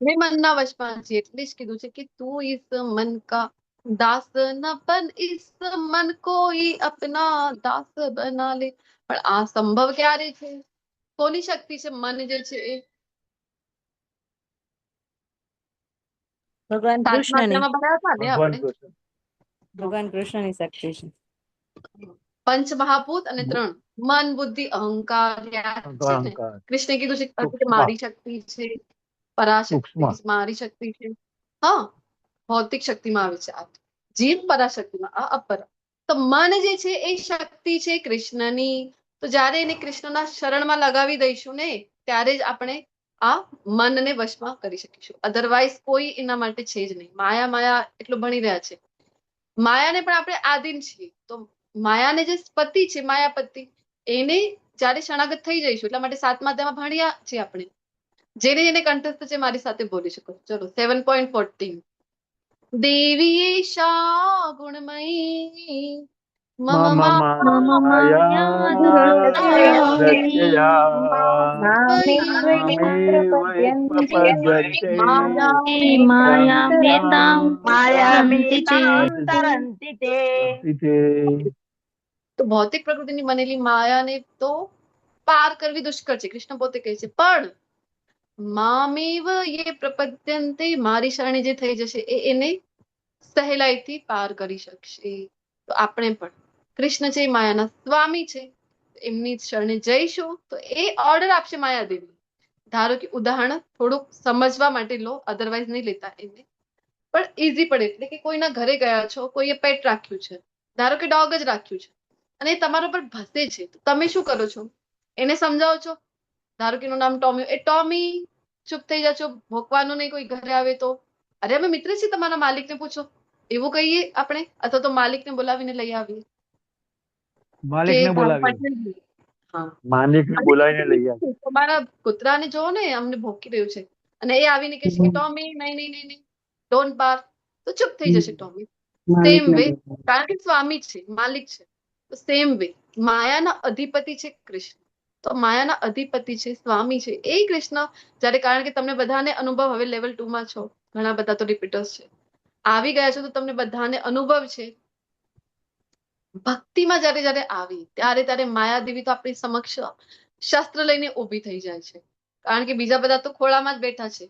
મેં મનના વશમાં છે એટલે જ કીધું છે કે તું इस मन का दास न बन, इस मन को ही अपना दास बना ले. પણ આ સંભવ ક્યારે છે? કોની શક્તિ છે મન જે છે એ? ભગવાન કૃષ્ણની. ભગવાન કૃષ્ણની શક્તિ છે. પંચ મહાભૂત અને 3 મન, બુદ્ધિ, અહંકાર. કૃષ્ણે કીધું છે કે મારી શક્તિ છે, પરાશક્તિ મારી શક્તિ છે. હા, ભૌતિક શક્તિમાં આવે છે આ જીવ, પરાશક્તિમાં આ અપર. તો મન જે છે એ શક્તિ છે કૃષ્ણની. તો જ્યારે એને કૃષ્ણના શરણમાં લગાવી દઈશું ને ત્યારે જ આપણે આ મનને વશમાં કરી શકીશું. અધરવાઇઝ કોઈ એના માટે છે જ નહીં. માયા એટલું ભણી રહ્યા છે માયાને પણ આપણે આધીન છીએ. તો માયાને જે પતિ છે, માયાપતિ, એને જયારે શરણાગત થઈ જઈશું, એટલા માટે 7મા અધ્યાયમાં ભણ્યા છે આપણે. જેને કંઠસ્થ છે મારી સાથે બોલી શકો. ચલો 7.14. દેવી એષા ગુણમયી મમ માયા તો ભૌતિક પ્રકૃતિની બનેલી માયાને તો પાર કરવી દુષ્કર છે. કૃષ્ણ પોતે કહે છે, પણ મામેવ યે પ્રપદ્યન્તે, મારી શરણે જે થઈ જશે એને સહેલાઈથી પાર કરી શકશે. તો આપણે પણ કૃષ્ણ છે માયાના સ્વામી છે, એમની શરણે જઈશું તો એ ઓર્ડર આપશે માયાદેવી. ધારો કે ઉદાહરણ થોડુંક સમજવા માટે લો, અધરવાઇઝ નહીં લેતા એને, પણ ઈઝી પડે. એટલે કે કોઈના ઘરે ગયા છો, કોઈએ પેટ રાખ્યું છે, ધારો કે ડોગ જ રાખ્યું છે, અને એ તમારા પર ભસે છે, તો તમે શું કરો છો? એને સમજાવો છો. ધારો કે એનું નામ ટોમી, એ ટોમી ચૂપ થઈ જાજો, ભોંકવાનું નહીં. કોઈ ઘરે આવે તો, અરે અમે મિત્ર છીએ, તમારા માલિકને પૂછો, એવું કહીએ આપણે, અથવા તો માલિકને બોલાવીને લઈ આવીએ. માલિકને બોલાવીને લઈ આવે. તમારા કૂતરાને જોવો ને, અમને ભોંકી રહ્યું છે, અને એ આવીને કહે છે કે ટોમી નહીં નહીં નહીં નહીં, ડોન્ટ બાર્ક, તો ચૂપ થઈ જશે ટોમી. સેમ વે, કારણ કે સ્વામી છે, માલિક છે. તો સેમ વે માયાના અધિપતિ છે કૃષ્ણ. તો માયાના અધિપતિ છે, સ્વામી છે એ કૃષ્ણ. જ્યારે, કારણ કે તમને બધાને અનુભવ, હવે લેવલ 2માં છો, ઘણા બધા તો રિપીટર્સ છે, આવી ગયા છો, તો તમને બધાને અનુભવ છે. ભક્તિમાં જયારે આવી ત્યારે માયાદેવી તો આપણી સમક્ષ શસ્ત્ર લઈને ઊભી થઈ જાય છે. કારણ કે બીજા બધા તો ખોળામાં જ બેઠા છે,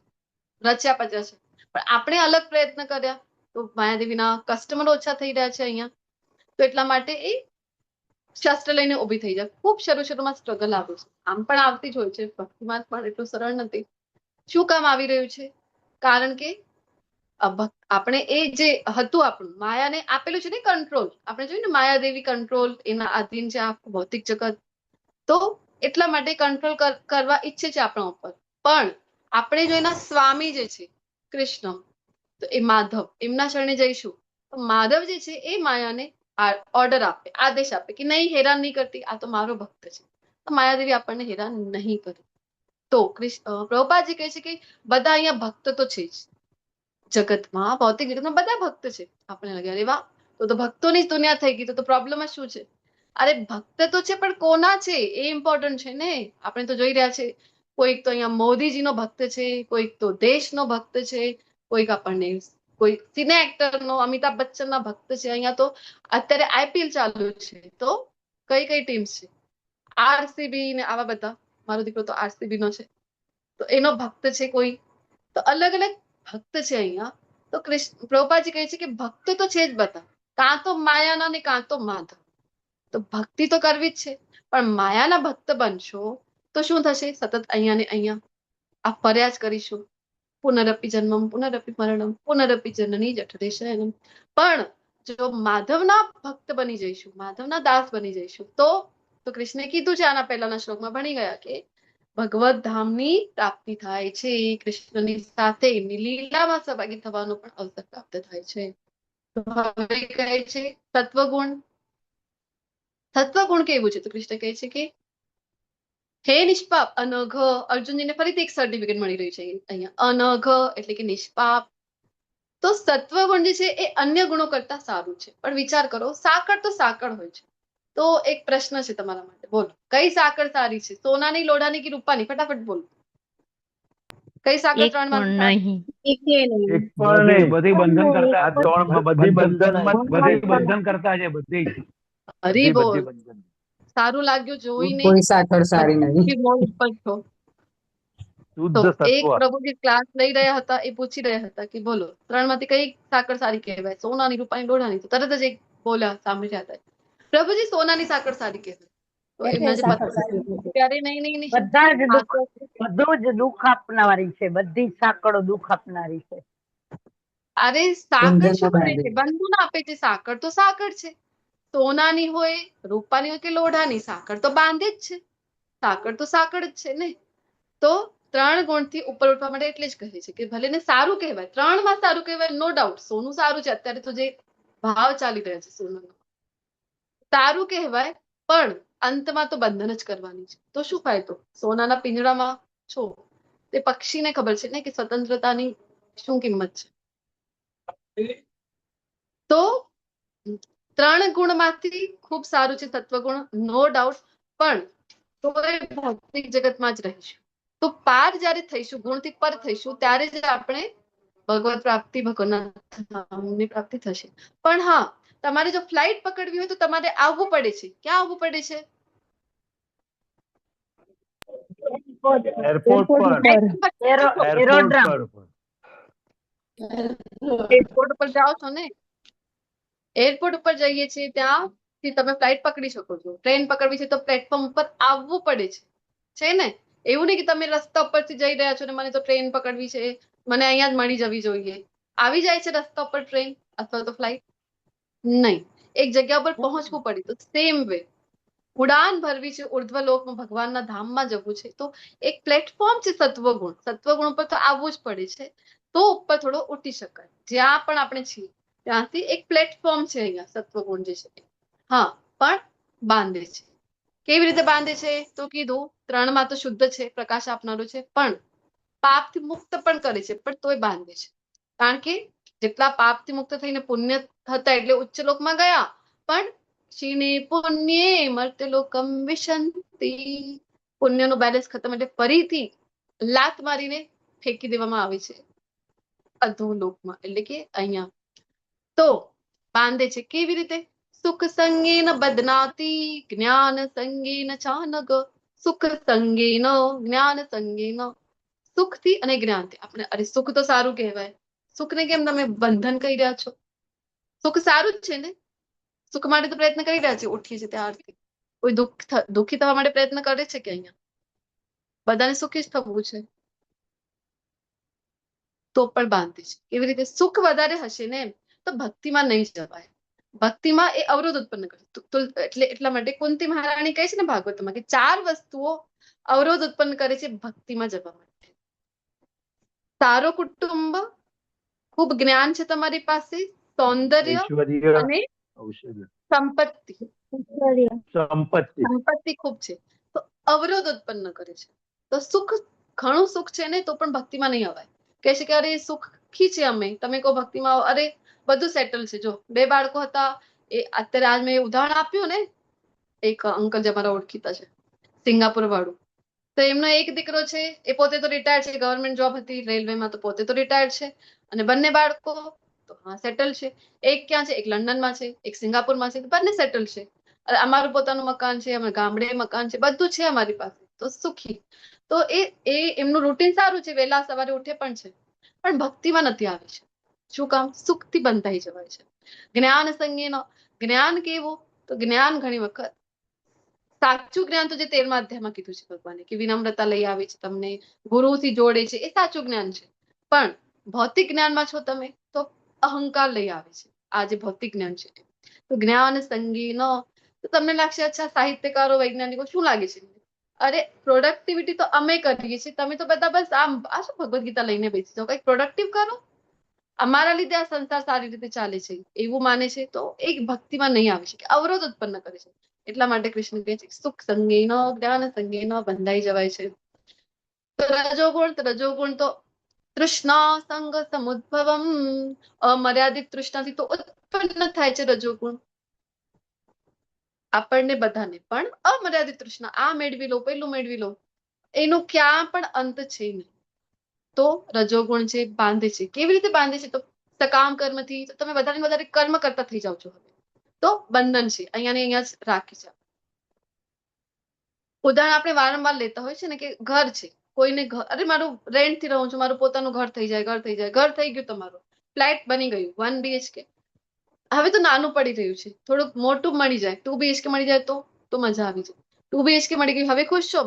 રચ્યા પચ્યા છે, પણ આપણે અલગ પ્રયત્ન કર્યા તો માયાદેવીના કસ્ટમર ઓછા થઈ રહ્યા છે અહીંયા. તો એટલા માટે એ શસ્ત્ર લઈને ઊભી થઈ જાય. ખૂબ શરૂમાં સ્ટ્રગલ આવ્યું છે, આમ પણ આવતી જ હોય છે, ભક્તિમાં પણ એટલું સરળ નથી. શું કામ આવી રહ્યું છે? કારણ કે આપણે એ જે હતું આપણું માયાને આપેલું છે ને કંટ્રોલ, આપણે જોયું ને માયાદેવી કંટ્રોલ, એના આધીન છે આખું ભૌતિક જગત. તો એટલા માટે કંટ્રોલ કરવા ઈચ્છે છે આપણા ઉપર. પણ આપણે જો એના સ્વામી જે છે કૃષ્ણ, તો એ માધવ, એમના શરણે જઈશું તો માધવ જે છે એ માયાને ઓર્ડર આપે, આદેશ આપે કે નહીં, હેરાન નહીં કરતી, આ તો મારો ભક્ત છે. તો માયાદેવી આપણને હેરાન નહીં કરે. તો પ્રભુપાદજી કહે છે કે બધા અહીંયા ભક્ત તો છે જ જગતમાં, ભૌતિક જગતમાં બધા ભક્ત છે. આપણે લાગે અરે વાહ, તો ભક્તોની જ દુનિયા થઈ ગઈ, તો પ્રોબ્લેમ શું છે? અરે ભક્ત તો છે, પણ કોના છે એ ઇમ્પોર્ટન્ટ છે ને. આપણે તો જોઈ રહ્યા છે, કોઈક તો અહીંયા મોદીજીનો ભક્ત છે, કોઈક તો દેશનો ભક્ત છે, કોઈક આપણને કોઈ સિને એક્ટરનો, અમિતાભ બચ્ચનના ભક્ત છે. અહીંયા તો અત્યારે IPL ચાલુ છે, તો કઈ ટીમ છે? RCB ને આવા બધા. મારો દીકરો તો RCB નો છે, તો એનો ભક્ત છે કોઈ. તો અલગ અલગ ભક્ત છે અહીંયા. તો પ્રભુપાદજી કહે છે કે ભક્ત તો છે જ બધા, કાં તો માયાના ને કાં તો માધવ. તો ભક્તિ તો કરવી જ છે, પણ માયાના ભક્ત બનશો તો શું થશે? સતત અહીંયા ને અહીંયા આ ફર્યા જ કરીશું. પુનરપી જન્મમ પુનરપી મરણમ પુનરપી જનની જઠરે શયનમ. પણ જો માધવના ભક્ત બની જઈશું, માધવના દાસ બની જઈશું, તો કૃષ્ણે કીધું છે, આના પહેલાના શ્લોકમાં ભણી ગયા કે ભગવત ધામની પ્રાપ્તિ થાય છે, કૃષ્ણની સાથે એમની લીલામાં સહભાગી થવાનો પણ અવસર પ્રાપ્ત થાય છે. હવે કહે છે તત્વગુણ. તત્વગુણ કેવું છે? તો કૃષ્ણ કહે છે કે હે નિષ્પાપ અનઘ. અર્જુનજીને ફરીથી એક સર્ટિફિકેટ મળી રહ્યું છે અહીંયા. અનઘ એટલે કે નિષ્પાપ. તો સત્વગુણ જે છે એ અન્ય ગુણો કરતા સારું છે. પણ વિચાર કરો, સાકર તો સાકર હોય છે. તો એક પ્રશ્ન છે તમારા માટે, બોલો કઈ સાકર સારી છે? સોનાની, લોઢાની કે રૂપાની? ફટાફટ બોલો, કઈ સાકર? 3 માં બધી બંધન કરતા છે, બધી. હરી બોલ, સારું લાગ્યું જોઈને? કોઈ સાકર સારી નહીં. એક પ્રભુજી ક્લાસ લઈ રહ્યા હતા, એ પૂછી રહ્યા હતા કે બોલો 3 માંથી કઈ સાકર સારી કહેવાય? સોનાની, રૂપાની, લોઢાની? તો તરત જ એક બોલ્યા, સાંભળ્યા હતા, પ્રભુજી સોનાની સાકર સારી કહેવાય. તો એમના જે ત્યારે નહીં, બધું જ દુઃખ આપનારી છે, બધી સાકળો દુઃખ આપનારી છે. અરે સાકર શું કરે છે? બંધન આપે છે. સાકર તો સાકર છે, સોનાની હોય, રૂપાની હોય કે લોઢાની, સાકર તો બાંધે જ છે. સાકર તો સાકર જ છે ને. તો 3 ગુણથી ઉપર ઉઠવા માટે એટલે જ કહે છે કે ભલે ને સારું કહેવાય, 3 માં સારું કહેવાય, નો ડાઉટ. સોનું સારું છે અત્યારે, તો જે ભાવ ચાલી રહ્યા છે સોનાના. સારું કહેવાય, પણ અંતમાં તો બંધન જ કરવાની છે. તો શું ફાયદો? સોનાના પિંજરામાં છો, તે પક્ષીને ખબર છે ને કે સ્વતંત્રતાની શું કિંમત છે. તો 3 ગુણમાંથી ખૂબ સારું છે સત્વગુણ, નો ડાઉટ, પણ તો ભૌતિક જગતમાં જ રહીશું. તો પાર જ્યારે થઈશું, ગુણથી પર થઈશું, ત્યારે જ આપણે ભગવત પ્રાપ્તિ, ભગવાનની પ્રાપ્તિ થશે. પણ હા, તમારે જો ફ્લાઇટ પકડવી હોય તો તમારે આવવું પડે છે. ક્યાં આવવું પડે છે? એરપોર્ટ પર એરોડ્રામ. એરપોર્ટ ઉપર જાઓ છો ને, એરપોર્ટ ઉપર જઈએ છીએ ત્યાંથી તમે ફ્લાઇટ પકડી શકો છો. ટ્રેન પકડવી છે તો પ્લેટફોર્મ ઉપર આવવું પડે છે ને. એવું નહીં કે તમે રસ્તા ઉપરથી જઈ રહ્યા છો ને મને તો ટ્રેન પકડવી છે, મને અહીંયા જ મળી જવી જોઈએ. આવી જાય છે રસ્તા ઉપર ટ્રેન અથવા તો ફ્લાઇટ? નહીં, એક જગ્યા પર પહોંચવું પડે. તો સેમ વે ઉડાન ભરવી છે, ઉર્ધ્વલોકમાં ભગવાનના ધામમાં જવું છે, તો એક પ્લેટફોર્મ છે સત્વગુણ. સત્વગુણ ઉપર તો આવવું જ પડે છે, તો ઉપર થોડો ઉઠી શકાય. જ્યાં પણ આપણે છીએ ત્યાંથી એક પ્લેટફોર્મ છે અહીંયા સત્વગુણ જે છે. હા, પણ બાંધે છે. કેવી રીતે બાંધે છે? તો કીધું 3માં તો શુદ્ધ છે, પ્રકાશ આપનારું છે, પણ પાપથી મુક્ત પણ કરે છે, પણ તોય બાંધે છે. કારણ કે જેટલા પાપથી મુક્ત થઈને પુણ્ય હતા એટલે ઉચ્ચ લોકમાં ગયા, પણ ક્ષીણે પુણ્યે મર્ત્યલોકમ વિશંતિ. પુણ્યનું બેલેન્સ ખતમ એટલે ફરીથી લાત મારીને ફેંકી દેવામાં આવે છે અધોલોકમાં, એટલે કે અહીંયા. તો બાંધે છે કેવી રીતે? સુખ સંગેન બદનાતી જ્ઞાન સંગેન ચાનગ. સુખ સંગેન, જ્ઞાન સંગેન. સુખથી અને જ્ઞાનથી આપણે, અરે સુખ તો સારું કહેવાય, સુખને કેમ તમે બંધન કહી રહ્યા છો? સુખ સારું જ છે ને. સુખ માટે તો પ્રયત્ન કરી રહ્યા છે, ઉઠીએ છીએ ત્યારથી. કોઈ દુઃખી થવા માટે પ્રયત્ન કરે છે કે અહીંયા? બધાને સુખી જ થવું છે. તો પણ બાંધે છે. કેવી રીતે? સુખ વધારે હશે ને તો ભક્તિમાં નહીં જવાય. ભક્તિમાં એ અવરોધ ઉત્પન્ન કરે. એટલા માટે કુંતી મહારાણી કહે છે ને ભાગવતમાં કે 4 વસ્તુઓ અવરોધ ઉત્પન્ન કરે છે ભક્તિમાં જવા માટે. સારો કુટુંબ, ખૂબ જ્ઞાન છે તમારી પાસે, સૌંદર્ય અને સંપત્તિ. સંપત્તિ ખૂબ છે તો અવરોધ ઉત્પન્ન કરે છે. તો સુખ, ઘણું સુખ છે ને તો પણ ભક્તિમાં નહીં અવાય. કહે છે કે અરે સુખી છે અમે, તમે કહો ભક્તિમાં આવો, અરે બધું સેટલ છે. જો 2 બાળકો હતા, એ અત્યારે આજ મેં ઉદાહરણ આપ્યું ને, એક અંકલ જે અમારા ઓળખીતા છે, સિંગાપુર વાળું. તો એમનો એક દીકરો છે, એ પોતે તો રિટાયર્ડ છે, ગવર્મેન્ટ જોબ હતી રેલવેમાં, તો પોતે તો રિટાયર્ડ છે. અને બંને બાળકો તો હા સેટલ છે. એક ક્યાં છે? એક લંડનમાં છે, એક સિંગાપુરમાં છે. બંને સેટલ છે. અમારું પોતાનું મકાન છે, અમે ગામડે મકાન છે, બધું છે અમારી પાસે, તો સુખી. તો એ એમનું રૂટીન સારું છે, વહેલા સવારે ઉઠે પણ છે, પણ ભક્તિમાં નથી આવે છે. શું કામ? સુખથી બંધાઈ જવાય છે. જ્ઞાન સંગેનો, જ્ઞાન કેવું? તો જ્ઞાન ઘણી વખત સાચું જ્ઞાન તો જે 13મા અધ્યાયમાં કીધું છે ભગવાને, કે વિનમ્રતા લઈ આવે છે, તમને ગુરુથી જોડે છે, એ સાચું જ્ઞાન છે. પણ ભૌતિક જ્ઞાનમાં છો તમે તો અહંકાર લઈ આવે છે. આ જે ભૌતિક જ્ઞાન છે તો જ્ઞાન સંગીનો. તો તમને લાગશે અચ્છા સાહિત્યકારો, વૈજ્ઞાનિકો શું લાગે છે? અરે પ્રોડક્ટિવિટી તો અમે કરીએ છીએ, તમે તો બધા બસ આ શું ભગવદ ગીતા લઈને બેસી જાઓ, કંઈક પ્રોડક્ટિવ કરો, અમારા લીધે આ સંસાર સારી રીતે ચાલે છે એવું માને છે. તો એક ભક્તિમાં નહીં આવે છે, કે અવરોધ ઉત્પન્ન કરે છે. એટલા માટે કૃષ્ણ કહે છે સુખ સંગેનો, જ્ઞાન સંગેનો બંધાઈ જવાય છે. તો રજોગુણ તો તૃષ્ણા સંગ સમુદ્ભવમ, અમર્યાદિત તૃષ્ણાથી તો ઉત્પન્ન થાય છે રજોગુણ. આપણને બધાને પણ અમર્યાદિત તૃષ્ણા, આ મેળવી લો, પેલું મેળવી લો, એનું ક્યાં પણ અંત છે નહીં. તો રજોગુણ છે, બાંધે છે. કેવી રીતે બાંધે છે? તો સકામ કર્મથી તમે વધારે વધારે કર્મ કરતા થઈ જાવ છો, તો બંધન છે. અહીંયા ને અહીંયા જ રાખે છે. ઉદાહરણ આપણે વારંવાર લેતા હોય છે ને, કે ઘર છે, કોઈને ઘર, અરે મારું રેન્ટ થી રહું છું, મારું પોતાનું ઘર થઈ જાય, ઘર થઈ જાય, ઘર થઈ ગયું તમારું, ફ્લેટ બની ગયું 1 BHK. હવે તો નાનું પડી રહ્યું છે, થોડુંક મોટું મળી જાય, 2 BHK મળી જાય તો મજા આવી જાય. 2 BHK મળી ગયું, હવે ખુશ છો?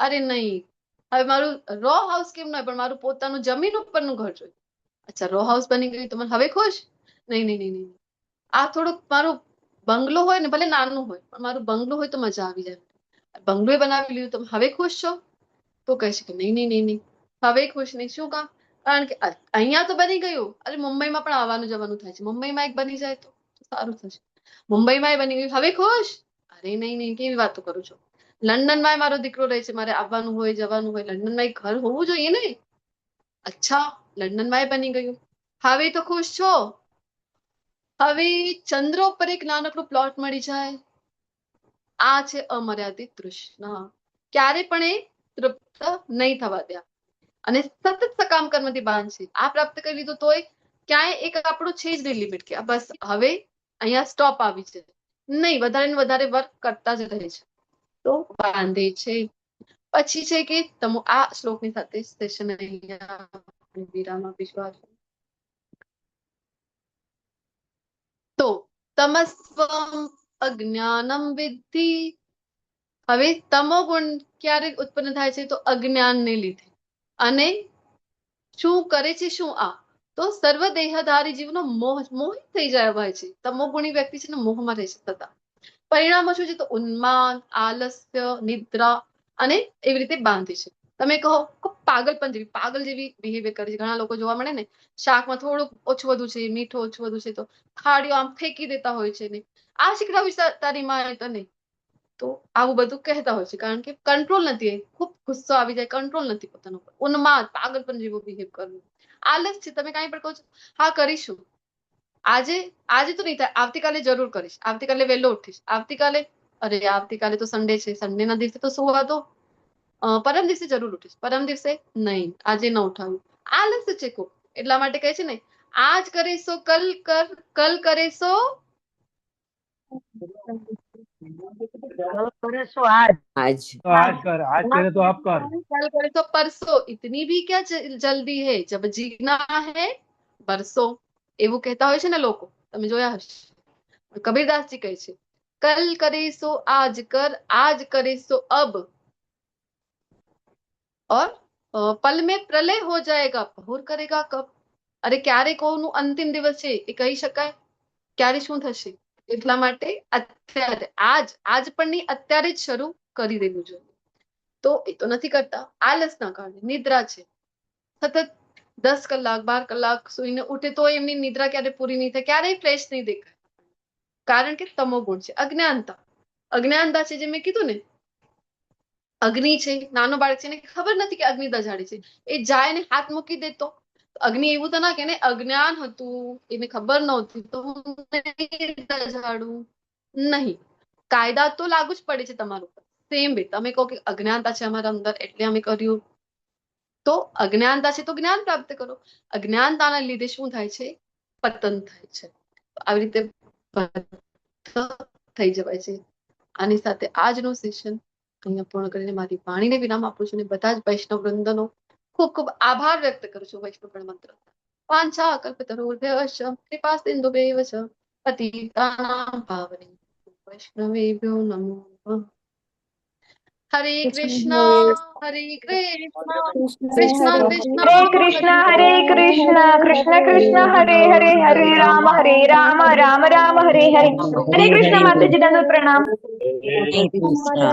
અરે નહીં, હવે મારું રો હાઉસ કેમ નહીં, પણ મારું પોતાનું જમીન ઉપરનું ઘર જોઈએ. અચ્છા રો હાઉસ બની ગયું તો મને હવે ખુશ? નહીં નહીં નહીં નહીં, આ થોડુંક મારું બંગલો હોય ને, ભલે નાનું હોય, પણ મારું બંગલો હોય તો મજા આવી જાય. બંગલો બનાવી લીધું, તમે હવે ખુશ છો? તો કહે છે કે નહીં નહીં નહીં નહીં, હવે ખુશ નહીં. શું કામ? કારણ કે અહીંયા તો બની ગયું, અરે મુંબઈમાં પણ આવવાનું જવાનું થાય છે, મુંબઈમાં એક બની જાય તો સારું થશે. મુંબઈમાં બની ગયું, હવે ખુશ? અરે નહીં, કેવી વાતો કરું છો? લંડનમાં મારો દીકરો રહે છે, મારે આવવાનું હોય, જવાનું હોય. લંડનમાં ઘર હોવું જોઈએ ને. અચ્છા, લંડનમાં બની ગયું, હવે તો ખુશ છો? હવે ચંદ્ર ઉપર એક નાનકડો પ્લોટ મળી જાય. આ છે અમર્યાદિત તૃષ્ણા. ક્યારે પણ એ તૃપ્ત નહીં થવા દે અને સતત સકામ કર્મથી બાંધશે. આ પ્રાપ્ત કરી લીધું તોય ક્યાંય એક આપણું છે જ નહીં લિમિટ કે બસ હવે અહીંયા સ્ટોપ આવી છે, નહીં, વધારે ને વધારે વર્ક કરતા જ રહે છે, તો બાંધે છે. પછી છે કે તમે આ શ્લોકની સાથે સેશન વિરામ આપીશું. તો તમસ્વમ અજ્ઞાનમ વિદ્ધિ. હવે તમો ગુણ ક્યારે ઉત્પન્ન થાય છે? તો અજ્ઞાનને લીધે. અને શું કરે છે? શું આ તો સર્વ દેહધારી જીવનો મોહિત થઈ જાય હોય છે. તમોગુણી વ્યક્તિ છે ને મોહમાં રહે છે. થતા પરિણામો શું છે? તો ઉન્માદ, આલસ્ય, નિદ્રા અને એવી રીતે બાંધે છે. તમે કહો પાગલ જેવી બિહેવિયર કરે છે. ઘણા લોકો જોવા મળે ને, શાકમાં થોડુંક ઓછું વધુ છે, મીઠું ઓછું વધુ છે તો થાળીઓ આમ ફેંકી દેતા હોય છે ને, આ શીખડાવી તારી માં તને, તો આવું બધું કહેતા હોય છે. કારણ કે કંટ્રોલ નથી, ખૂબ ગુસ્સો આવી જાય, કંટ્રોલ નથી પોતાનો. ઉન્માદ, પાગલપન જેવું બિહેવ કરવું. આલસ છે, તમે કાંઈ પણ કહો છો, હા કરીશું, આજે તો નહીં થાય, આવતીકાલે જરૂર કરીશ, આવતીકાલે વહેલો ઉઠીશ, આવતીકાલે તો સન્ડે છે, સન્ડે ના દિવસે તો સુવા દો, પરમ દિવસે જરૂર ઉઠીશ, પરમ દિવસે નહીં, આજે ન ઉઠાવ્યું. આલસ છે ખૂબ. એટલા માટે કહે છે ને, આજ કરીશો કલ કરીશો પરસો. ઇતની ભી ક્યાં જલ્દી હે, જબ જીના હે બરસો, એવું કહેતા હોય છે ને લોકો, તમે જોયા હશે. કબીરદાસજી કહે છે, કલ કરીશો આજ કર, આજ કરીશો અબ, और पल में प्रलय हो जाएगा, भोर करेगा कब. અરે ક્યારે કોનું અંતિમ દિવસ છે એ કહી શકાય? ક્યારે શું થશે? એટલા માટે અત્યારે આજ પણ નહીં, અત્યારે જ શરૂ કરી દેવું જોઈએ. તો એ તો નથી કરતા, આલસના કારણે. નિદ્રા છે, સતત 10 કલાક 12 કલાક સુઈને ઉઠે તો એમની નિદ્રા ક્યારે પૂરી નહીં થાય, ક્યારેય ફ્રેશ નહીં દેખાય. કારણ કે તમો ગુણ છે, અજ્ઞાનતા છે. જે મેં કીધું ને, અગ્નિ છે, નાનો બાળક છે ને ખબર નથી કે અગ્નિ દજાડે છે, એ જાય ને હાથ મૂકી દે તો અગ્નિ એવું તો ના કે ને અજ્ઞાન હતું, એને ખબર નહોતી તો હું દજાડું નહીં. કાયદા તો લાગુ જ પડે છે તમારું ઉપર. સેમ વે તમે કહો કે અજ્ઞાનતા છે અમારા અંદર એટલે અમે કર્યું, તો અજ્ઞાનતા છે તો જ્ઞાન પ્રાપ્ત કરો. અજ્ઞાનતાના લીધે શું થાય છે? પતન થાય છે. આવી રીતે થઈ જવાય છે. આની સાથે આજનું સેશન અહીંયા પૂર્ણ કરીને મારી વાણીને વિરામ આપું છું. અને બધા જ વૈષ્ણવ વૃંદનો ખૂબ ખૂબ આભાર વ્યક્ત કરું છું. વૈષ્ણવ મંત્ર વાંછા કલ્પતરુભ્યશ્ચ કૃપા સિંધુભ્યૈવ ચ પતિતાનાં પાવનેભ્યો વૈષ્ણવેભ્યો નમો નમઃ. હરે કૃષ્ણ હરે કૃષ્ણ કૃષ્ણ કૃષ્ણ હરે કૃષ્ણ હરે કૃષ્ણ કૃષ્ણ કૃષ્ણ હરે હરે હરે રામ રામ રામ હરે હરે. હરે કૃષ્ણ માતાજી, દંડવત પ્રણામ.